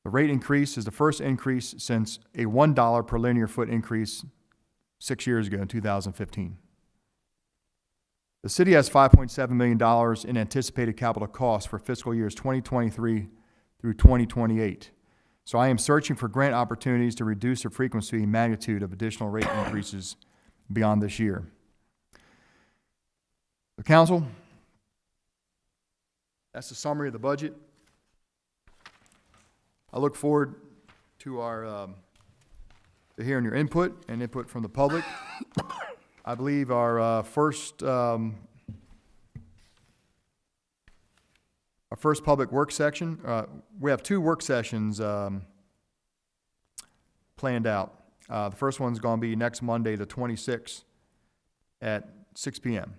The rate increase is the first increase since a $1 per linear foot increase 6 years ago in 2015. The city has $5.7 million in anticipated capital costs for fiscal years 2023 through 2028. So I am searching for grant opportunities to reduce the frequency and magnitude of additional rate increases beyond this year. The council, that's the summary of the budget. I look forward to our to hearing your input and input from the public. I believe our first public work section, we have 2 work sessions planned out. The first one's going to be next Monday, the 26th at 6 p.m.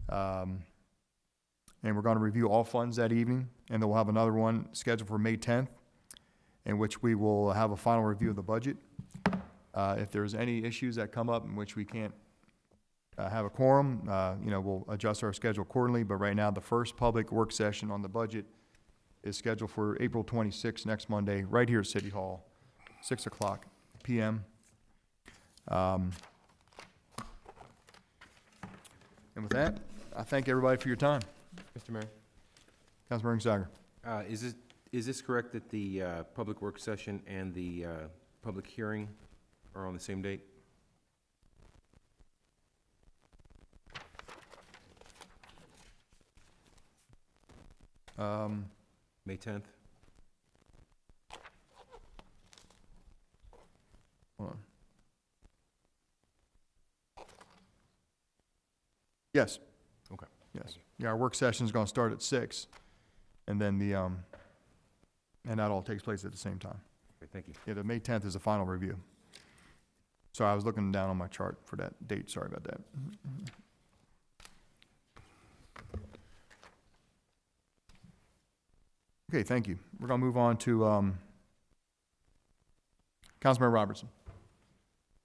And we're going to review all funds that evening, and then we'll have another one scheduled for May 10th, in which we will have a final review of the budget. If there's any issues that come up in which we can't have a quorum, we'll adjust our schedule accordingly, but right now the first public work session on the budget is scheduled for April 26th, next Monday, right here at City Hall, 6 o'clock p.m. And with that, I thank everybody for your time. Mr. Mayor, Councilman Ringsager. is this correct that the public work session and the public hearing are on the same date? May 10th? Hold on. Yes. Okay. Yes. Yeah, our work session's gonna start at 6, and then and that all takes place at the same time. Okay, thank you. Yeah, the May 10th is the final review. So I was looking down on my chart for that date, sorry about that. Okay, thank you. We're gonna move on to, Councilman Robertson.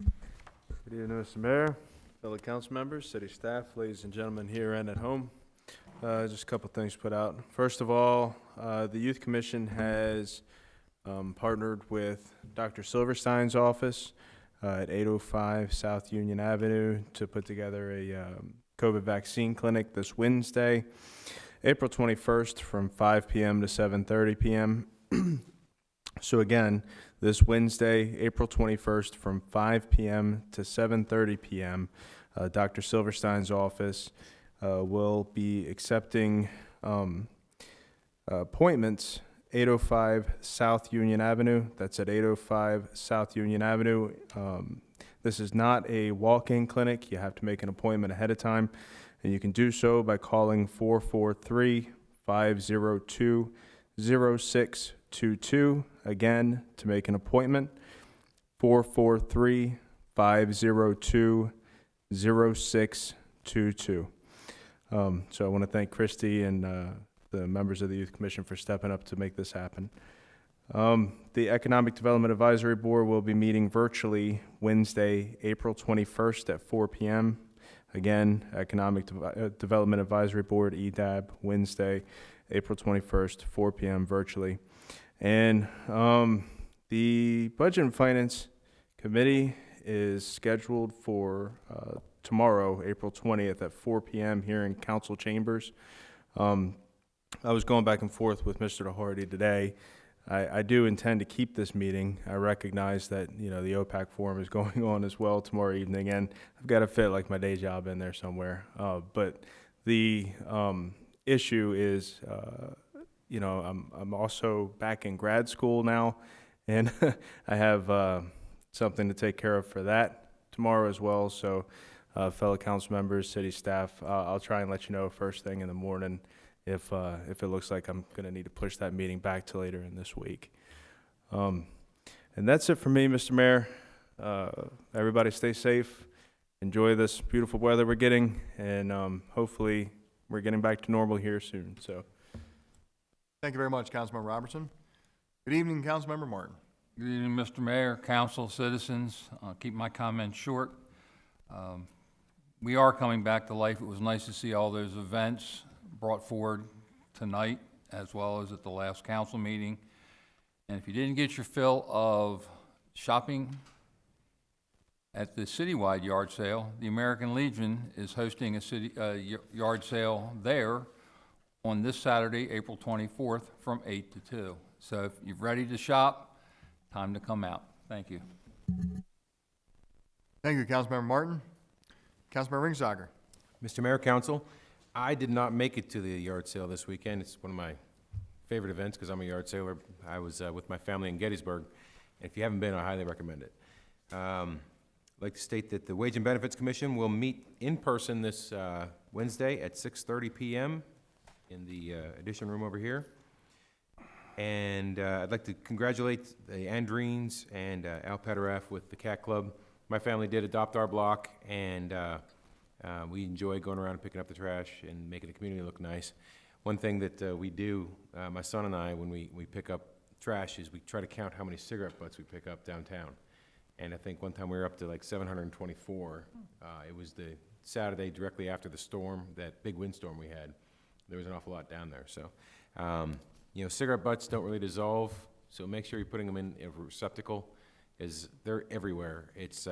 Good evening, Mr. Mayor, fellow council members, city staff, ladies and gentlemen here and at home. Just a couple things put out. First of all, the Youth Commission has partnered with Dr. Silverstein's office at 805 South Union Avenue to put together a COVID vaccine clinic this Wednesday, April 21st from 5 p.m. to 7:30 p.m. So again, this Wednesday, April 21st from 5 p.m. to 7:30 p.m., Dr. Silverstein's office will be accepting appointments 805 South Union Avenue. That's at 805 South Union Avenue. This is not a walk-in clinic. You have to make an appointment ahead of time, and you can do so by calling 443-502-0622. Again, to make an appointment, 443-502-0622. So I want to thank Christy and the members of the Youth Commission for stepping up to make this happen. The Economic Development Advisory Board will be meeting virtually Wednesday, April 21st at 4 p.m. Again, Economic Development Advisory Board, EDAB, Wednesday, April 21st, 4 p.m. virtually. And the Budget and Finance Committee is scheduled for tomorrow, April 20th at 4 p.m. here in council chambers. I was going back and forth with Mr. DeHardy today. I do intend to keep this meeting. I recognize that, you know, the OPAC forum is going on as well tomorrow evening, and I've got to fit like my day job in there somewhere. But the issue is, you know, I'm also back in grad school now, and I have something to take care of for that tomorrow as well. So, fellow council members, city staff, I'll try and let you know first thing in the morning if it looks like I'm going to need to push that meeting back to later in this week. And that's it for me, Mr. Mayor. Everybody stay safe. Enjoy this beautiful weather we're getting, and hopefully we're getting back to normal here soon. So, Thank you very much, Councilman Robertson. Good evening, Councilmember Martin. Good evening, Mr. Mayor, council, citizens. I'll keep my comments short. We are coming back to life. It was nice to see all those events brought forward tonight, as well as at the last council meeting. And if you didn't get your fill of shopping at the citywide yard sale, the American Legion is hosting a yard sale there on this Saturday, April 24th, from 8 to 2. So if you're ready to shop, time to come out. Thank you. Thank you, Councilmember Martin. Councilmember Ringsager. Mr. Mayor, Council, I did not make it to the yard sale this weekend. It's one of my favorite events because I'm a yard sailor. I was with my family in Gettysburg. And if you haven't been, I highly recommend it. I'd like to state that the Wage and Benefits Commission will meet in person this Wednesday at 6:30 p.m. in the addition room over here. And I'd like to congratulate the Andreens and Al Petaraf with the Cat Club. My family did adopt our block, and we enjoy going around and picking up the trash and making the community look nice. One thing that we do, my son and I, when we pick up trash, is we try to count how many cigarette butts we pick up downtown. And I think one time we were up to like 724. It was the Saturday directly after the storm, that big windstorm we had. There was an awful lot down there. So, you know, cigarette butts don't really dissolve, so make sure you're putting them in a receptacle, as they're everywhere. It's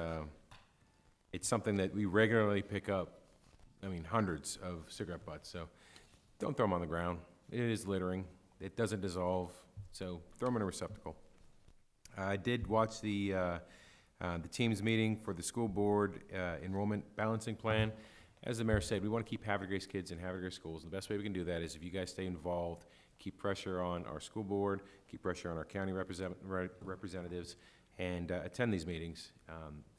something that we regularly pick up hundreds of cigarette butts, so don't throw them on the ground. It is littering. It doesn't dissolve, so throw them in a receptacle. I did watch the team's meeting for the school board enrollment balancing plan. As the mayor said, we want to keep Havre Grace kids in Havre Grace schools. The best way we can do that is if you guys stay involved, keep pressure on our school board, keep pressure on our county representatives, and attend these meetings.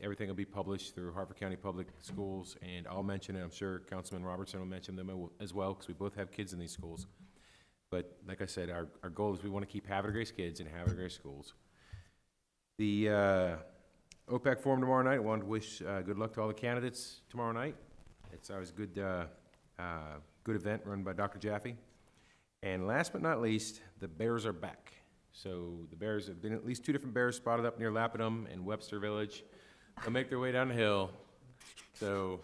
Everything will be published through Harford County Public Schools, and I'll mention it. I'm sure Councilman Robertson will mention them as well, because we both have kids in these schools. But like I said, our goal is we want to keep Havre Grace kids in Havre Grace schools. The OPEC forum tomorrow night, I wanted to wish good luck to all the candidates tomorrow night. It's always a good event run by Dr. Jaffe. And last but not least, the Bears are back. So the Bears have been at least 2 different bears spotted up near Lapidum and Webster Village. They'll make their way down the hill. So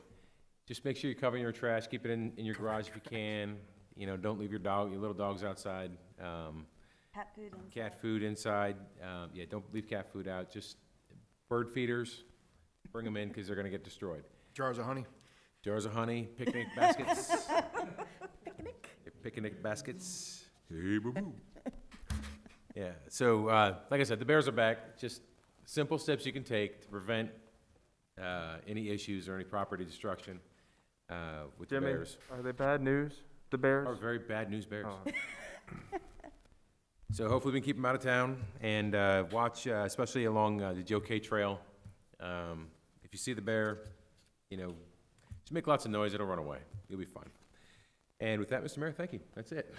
just make sure you're covering your trash. Keep it in your garage if you can. You know, don't leave your little dogs outside. Cat food inside. Cat food inside. Yeah, don't leave cat food out. Just bird feeders, bring them in because they're going to get destroyed. Jars of honey. Jars of honey, picnic baskets. Picnic baskets. Hey, boo-boo. Yeah, so like I said, the Bears are back. Just simple steps you can take to prevent any issues or any property destruction with the Bears. Are they bad news, the Bears? Are very bad news Bears. So hopefully we can keep them out of town and watch, especially along the Joe K Trail. If you see the bear, you know, just make lots of noise. It'll run away. You'll be fine. And with that, Mr. Mayor, thank you. That's it.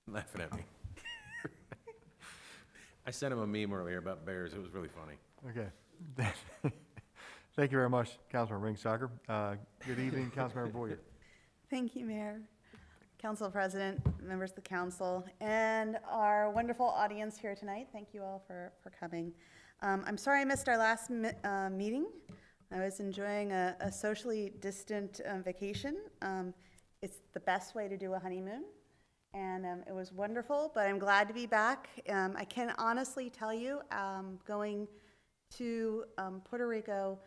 Laughing at me. I sent him a meme earlier about bears. It was really funny. Okay. Thank you very much, Councilman Ringsacker. Good evening, Councilmember Boyer. Thank you, Mayor, Council President, members of the council, and our wonderful audience here tonight. Thank you all for coming. I'm sorry I missed our last meeting. I was enjoying a socially distant vacation. It's the best way to do a honeymoon, and it was wonderful, but I'm glad to be back. I can honestly tell you, going to Puerto Rico,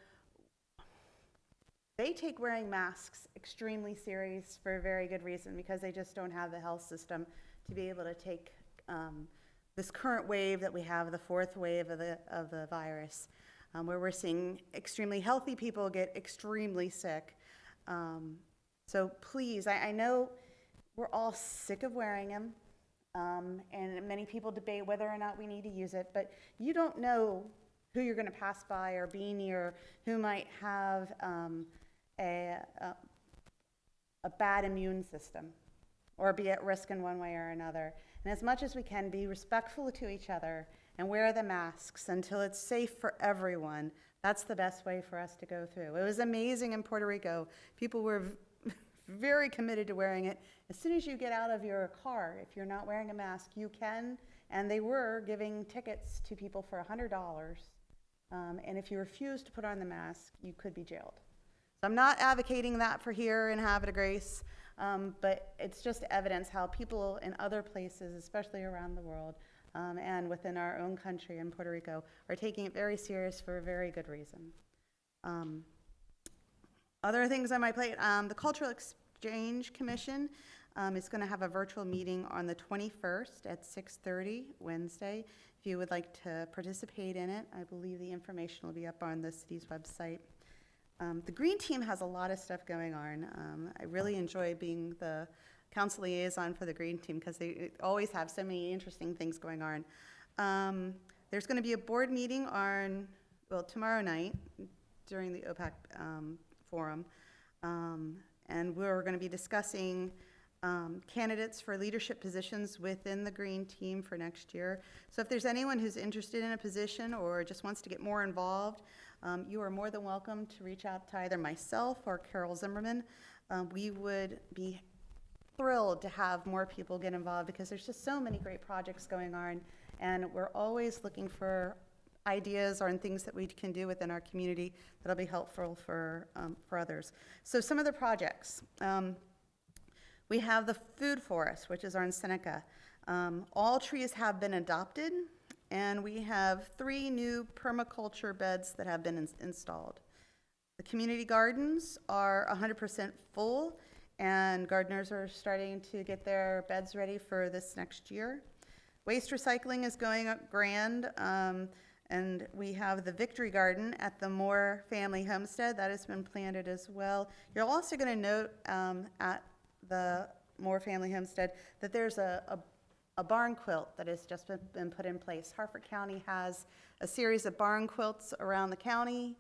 they take wearing masks extremely serious for a very good reason, because they just don't have the health system to be able to take this current wave that we have, the 4th wave of the virus, where we're seeing extremely healthy people get extremely sick. So please, I know we're all sick of wearing them, and many people debate whether or not we need to use it, but you don't know who you're going to pass by or be near, who might have a bad immune system or be at risk in one way or another. And as much as we can, be respectful to each other and wear the masks until it's safe for everyone. That's the best way for us to go through. It was amazing in Puerto Rico. People were very committed to wearing it. As soon as you get out of your car, if you're not wearing a mask, you can, and they were giving tickets to people for $100. And if you refuse to put on the mask, you could be jailed. So I'm not advocating that for here in Havre Grace, but it's just evidence how people in other places, especially around the world, and within our own country in Puerto Rico, are taking it very serious for a very good reason. Other things on my plate, the Cultural Exchange Commission is going to have a virtual meeting on the 21st at 6:30 Wednesday. If you would like to participate in it, I believe the information will be up on the city's website. The Green Team has a lot of stuff going on. I really enjoy being the council liaison for the Green Team because they always have so many interesting things going on. There's going to be a board meeting on, tomorrow night during the OPEC forum, and we're going to be discussing candidates for leadership positions within the Green Team for next year. So if there's anyone who's interested in a position or just wants to get more involved, you are more than welcome to reach out to either myself or Carol Zimmerman. We would be thrilled to have more people get involved because there's just so many great projects going on, and we're always looking for ideas or things that we can do within our community that'll be helpful for others. So some of the projects. We have the food forest, which is our in Seneca. All trees have been adopted, and we have 3 new permaculture beds that have been installed. The community gardens are 100% full, and gardeners are starting to get their beds ready for this next year. Waste recycling is going up grand, and we have the Victory Garden at the Moore Family Homestead. That has been planted as well. You're also going to note at the Moore Family Homestead that there's a barn quilt that has just been put in place. Harford County has a series of barn quilts around the county.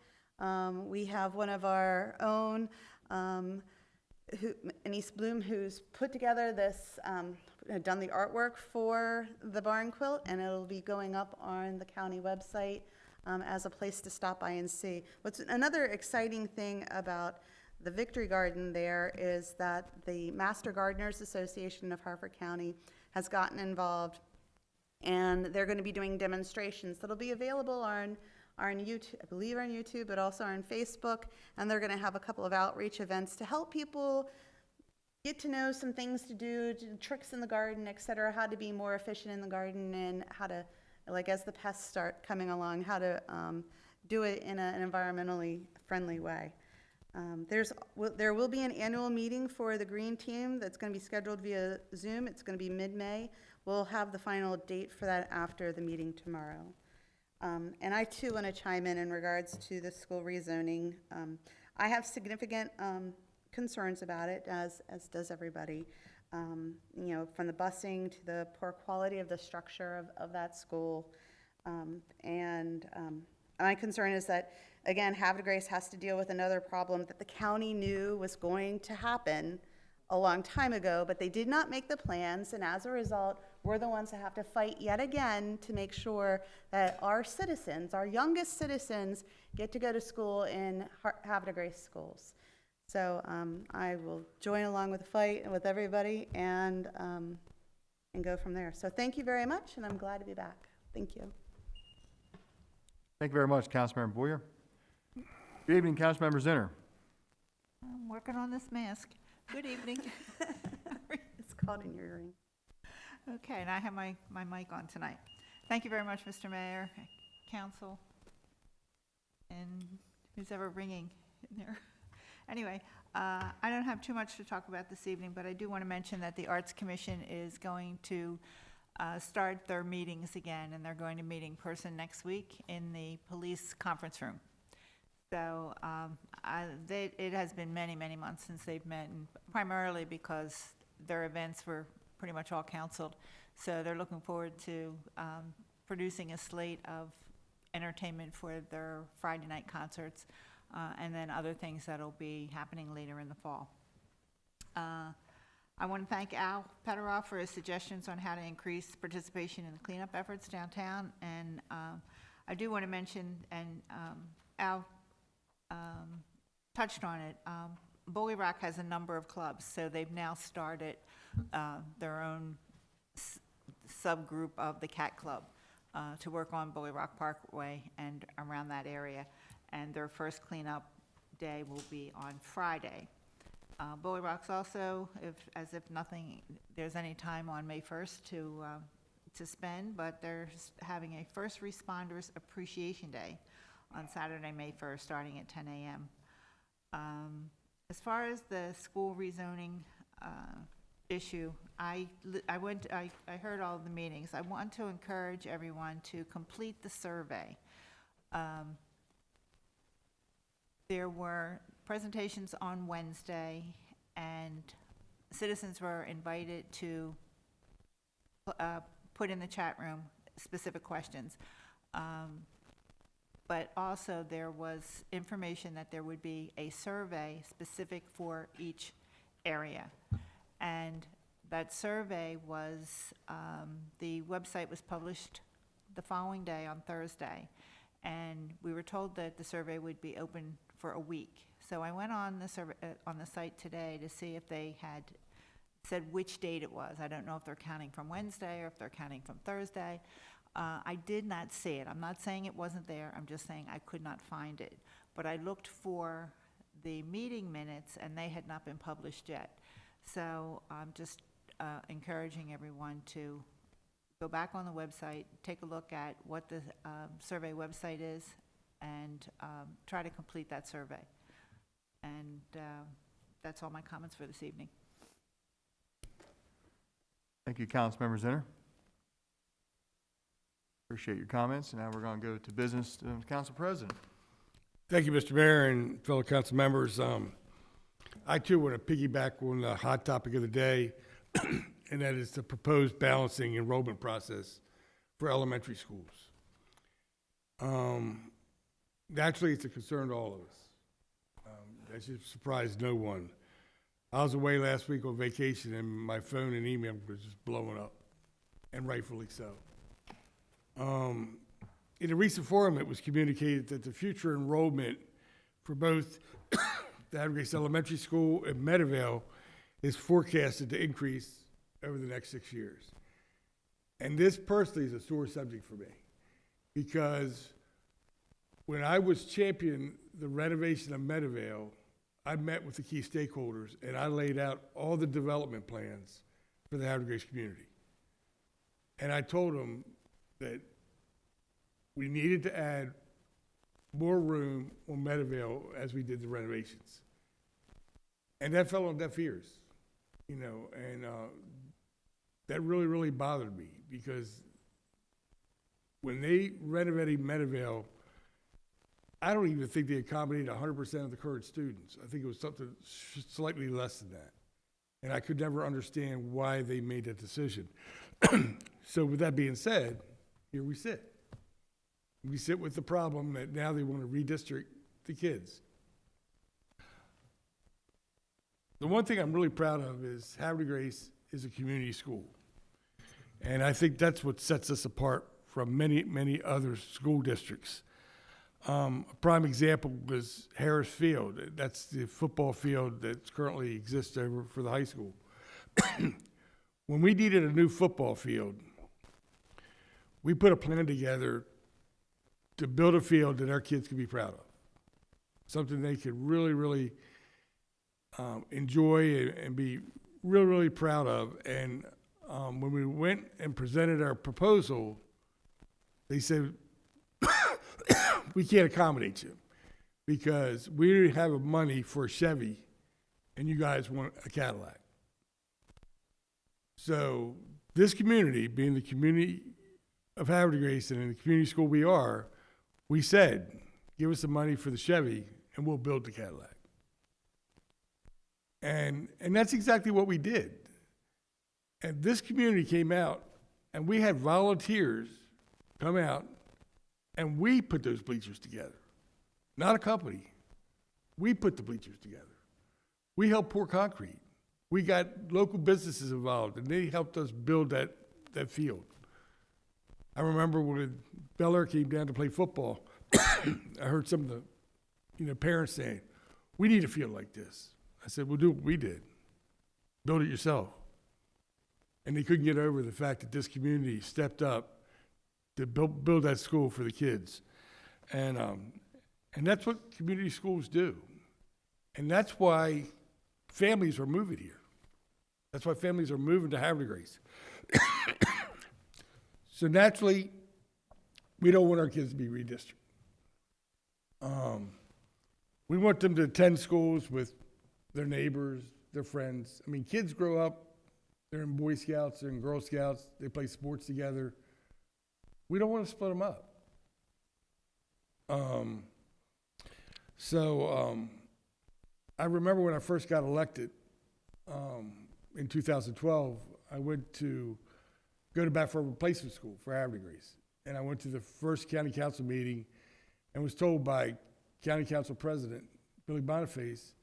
We have one of our own, Anise Bloom, who's put together this, done the artwork for the barn quilt, and it'll be going up on the county website as a place to stop by and see. What's another exciting thing about the Victory Garden there is that the Master Gardeners Association of Harford County has gotten involved, and they're going to be doing demonstrations that'll be available on YouTube, I believe on YouTube, but also on Facebook, and they're going to have a couple of outreach events to help people get to know some things to do, tricks in the garden, et cetera, how to be more efficient in the garden, and how to, like as the pests start coming along, how to do it in an environmentally friendly way. There will be an annual meeting for the Green Team that's going to be scheduled via Zoom. It's going to be mid-May. We'll have the final date for that after the meeting tomorrow. And I too want to chime in regards to the school rezoning. I have significant concerns about it, as does everybody. You know, from the busing to the poor quality of the structure of that school. My concern is that, again, Havre Grace has to deal with another problem that the county knew was going to happen a long time ago, but they did not make the plans, and as a result, we're the ones that have to fight yet again to make sure that our citizens, our youngest citizens, get to go to school in Havre Grace schools. So I will join along with the fight and with everybody and go from there. So thank you very much, and I'm glad to be back. Thank you. Thank you very much, Councilmember Boyer. Good evening, Councilmember Zinner. I'm working on this mask. Good evening. It's caught in your earring. Okay, and I have my mic on tonight. Thank you very much, Mr. Mayor, Council, and who's ever ringing in there. Anyway, I don't have too much to talk about this evening, but I do want to mention that the Arts Commission is going to start their meetings again, and they're going to meet in person next week in the police conference room. So it has been many, many months since they've met, and primarily because their events were pretty much all canceled. So they're looking forward to producing a slate of entertainment for their Friday night concerts, and then other things that'll be happening later in the fall. I want to thank Al Petteroff for his suggestions on how to increase participation in the cleanup efforts downtown. And I do want to mention, and Al touched on it, Bully Rock has a number of clubs, so they've now started their own subgroup of the Cat Club to work on Bully Rock Parkway and around that area. And their first cleanup day will be on Friday. Bully Rock's also, as if nothing, there's any time on May 1st to spend, but they're having a First Responders Appreciation Day on Saturday, May 1st, starting at 10 a.m. As far as the school rezoning issue, I heard all the meetings. I want to encourage everyone to complete the survey. There were presentations on Wednesday, and citizens were invited to put in the chat room specific questions. But also there was information that there would be a survey specific for each area. And that survey was, the website was published the following day on Thursday. And we were told that the survey would be open for a week. So I went on the survey, on the site today to see if they had said which date it was. I don't know if they're counting from Wednesday or if they're counting from Thursday. I did not see it. I'm not saying it wasn't there. I'm just saying I could not find it. But I looked for the meeting minutes, and they had not been published yet. So I'm just encouraging everyone to go back on the website, take a look at what the survey website is, and try to complete that survey. And that's all my comments for this evening. Thank you, Councilmember Zinner. Appreciate your comments. And now we're going to go to business, Council President. Thank you, Mr. Mayor and fellow council members. I too want to piggyback on the hot topic of the day, and that is the proposed balancing enrollment process for elementary schools. Naturally, it's a concern to all of us. That should surprise no one. I was away last week on vacation, and my phone and email was just blowing up, and rightfully so. In a recent forum, it was communicated that the future enrollment for both the Havre Grace Elementary School and Meadowvale is forecasted to increase over the next 6 years. And this personally is a sore subject for me, because when I was championing the renovation of Meadowvale, I met with the key stakeholders and I laid out all the development plans for the Havre Grace community. And I told them that we needed to add more room on Meadowvale as we did the renovations. And that fell on deaf ears, you know, and that really, really bothered me, because when they renovated Meadowvale, I don't even think they accommodated 100% of the current students. I think it was something slightly less than that. And I could never understand why they made that decision. So with that being said, here we sit. We sit with the problem that now they want to redistrict the kids. The one thing I'm really proud of is Havre Grace is a community school. And I think that's what sets us apart from many, many other school districts. A prime example was Harris Field. That's the football field that currently exists over for the high school. When we needed a new football field, we put a plan together to build a field that our kids could be proud of. Something they could really, really enjoy and be really, really proud of. And when we went and presented our proposal, they said, we can't accommodate you because we didn't have money for a Chevy and you guys want a Cadillac. So this community, being the community of Havre Grace and in the community school we are, we said, give us the money for the Chevy and we'll build the Cadillac. And that's exactly what we did. And this community came out and we had volunteers come out and we put those bleachers together. Not a company. We put the bleachers together. We helped pour concrete. We got local businesses involved and they helped us build that field. I remember when Bel Air came down to play football, I heard some of the parents saying, we need a field like this. I said, well, do what we did. Build it yourself. And they couldn't get over the fact that this community stepped up to build that school for the kids. And that's what community schools do. And that's why families are moving here. That's why families are moving to Havre Grace. So naturally, we don't want our kids to be redistricted. We want them to attend schools with their neighbors, their friends. I mean, kids grow up, they're in Boy Scouts, they're in Girl Scouts, they play sports together. We don't want to split them up. I remember when I first got elected in 2012, I went to go to bat for a replacement school for Havre Grace. And I went to the first county council meeting and was told by county council president, Billy Boniface,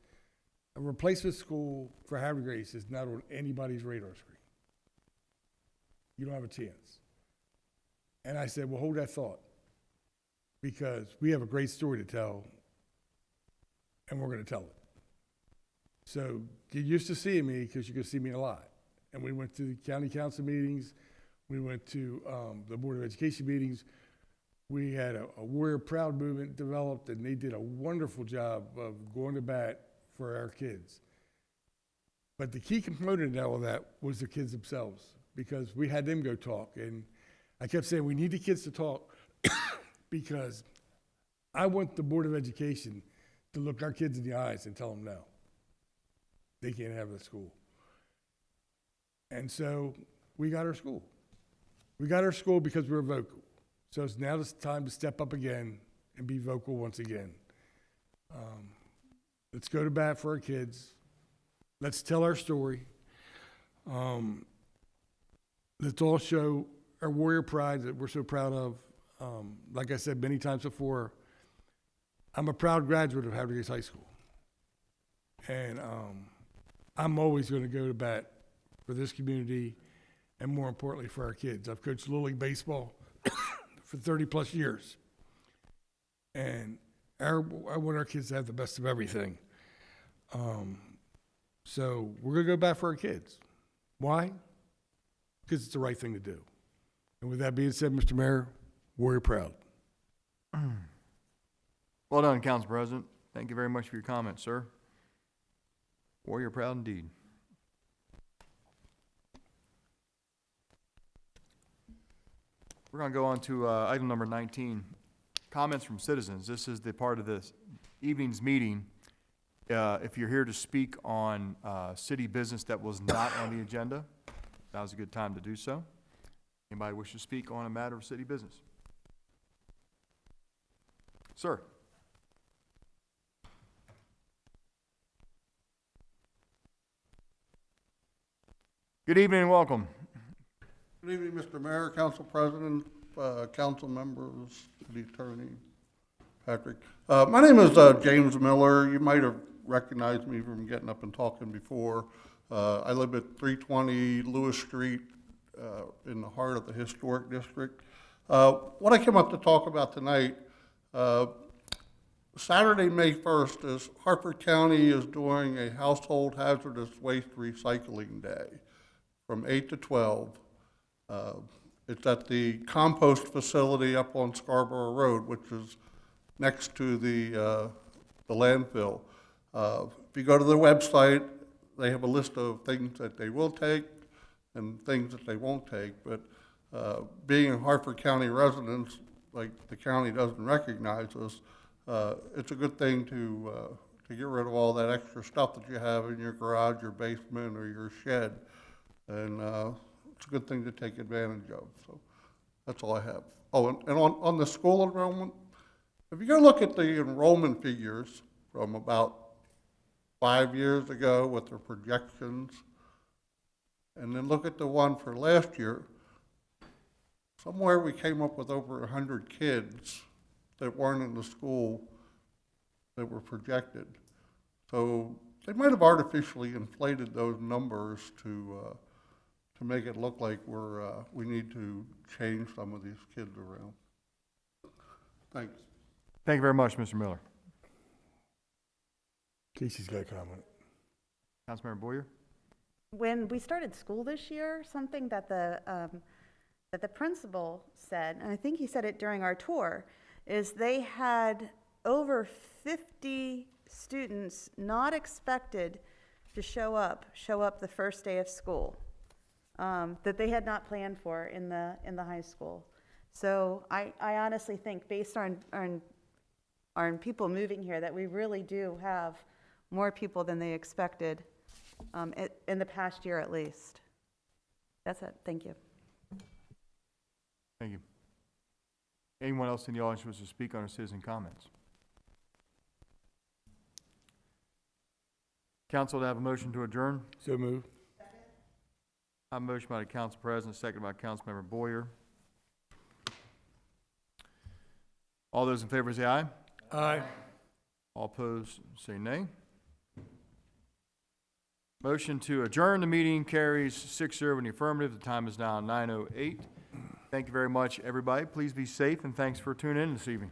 a replacement school for Havre Grace is not on anybody's radar screen. You don't have a chance. And I said, well, hold that thought, because we have a great story to tell, and we're going to tell it. So get used to seeing me, because you're going to see me a lot. And we went to the county council meetings. We went to the Board of Education meetings. We had a Warrior Proud movement developed, and they did a wonderful job of going to bat for our kids. But the key component in all of that was the kids themselves, because we had them go talk. And I kept saying, we need the kids to talk because I want the Board of Education to look our kids in the eyes and tell them no. They can't have it at school. And so we got our school. We got our school because we were vocal. So it's now it's time to step up again and be vocal once again. Let's go to bat for our kids. Let's tell our story. Let's all show our warrior pride that we're so proud of. Like I said many times before, I'm a proud graduate of Havre High School. And I'm always going to go to bat for this community and, more importantly, for our kids. I've coached Little League Baseball for 30 plus years. And I want our kids to have the best of everything. So we're going to go back for our kids. Why? Because it's the right thing to do. And with that being said, Mr. Mayor, warrior proud. Well done, Council President. Thank you very much for your comments, sir. Warrior proud indeed. We're going to go on to item number 19, comments from citizens. This is the part of this evening's meeting. If you're here to speak on city business that was not on the agenda, that was a good time to do so. Anybody wish to speak on a matter of city business? Sir. Good evening and welcome. Good evening, Mr. Mayor, Council President, council members, city attorney, Patrick. My name is James Miller. You might have recognized me from getting up and talking before. I live at 320 Lewis Street in the heart of the historic district. What I came up to talk about tonight, Saturday, May 1st, is Hartford County is doing a household hazardous waste recycling day from 8 to 12. It's at the compost facility up on Scarborough Road, which is next to the landfill. If you go to their website, they have a list of things that they will take and things that they won't take. But being Hartford County residents, like the county doesn't recognize us, it's a good thing to get rid of all that extra stuff that you have in your garage, your basement, or your shed. And it's a good thing to take advantage of. So that's all I have. Oh, and on the school enrollment, if you go look at the enrollment figures from about 5 years ago with their projections, and then look at the one for last year, somewhere we came up with over 100 kids that weren't in the school that were projected. So they might have artificially inflated those numbers to make it look like we need to change some of these kids around. Thanks. Thank you very much, Mr. Miller. Casey's got a comment. Councilmember Boyer? When we started school this year, something that the principal said, and I think he said it during our tour, is they had over 50 students not expected to show up the first day of school, that they had not planned for in the high school. So I honestly think, based on people moving here, that we really do have more people than they expected in the past year at least. That's it. Thank you. Thank you. Anyone else in the audience who wishes to speak on our citizen comments? Council, to have a motion to adjourn? So moved. I have a motion by the Council President, seconded by Councilmember Boyer. All those in favor say aye. Aye. All opposed say nay. Motion to adjourn the meeting carries 6-0 in the affirmative. The time is now 9:08. Thank you very much, everybody. Please be safe, and thanks for tuning in this evening.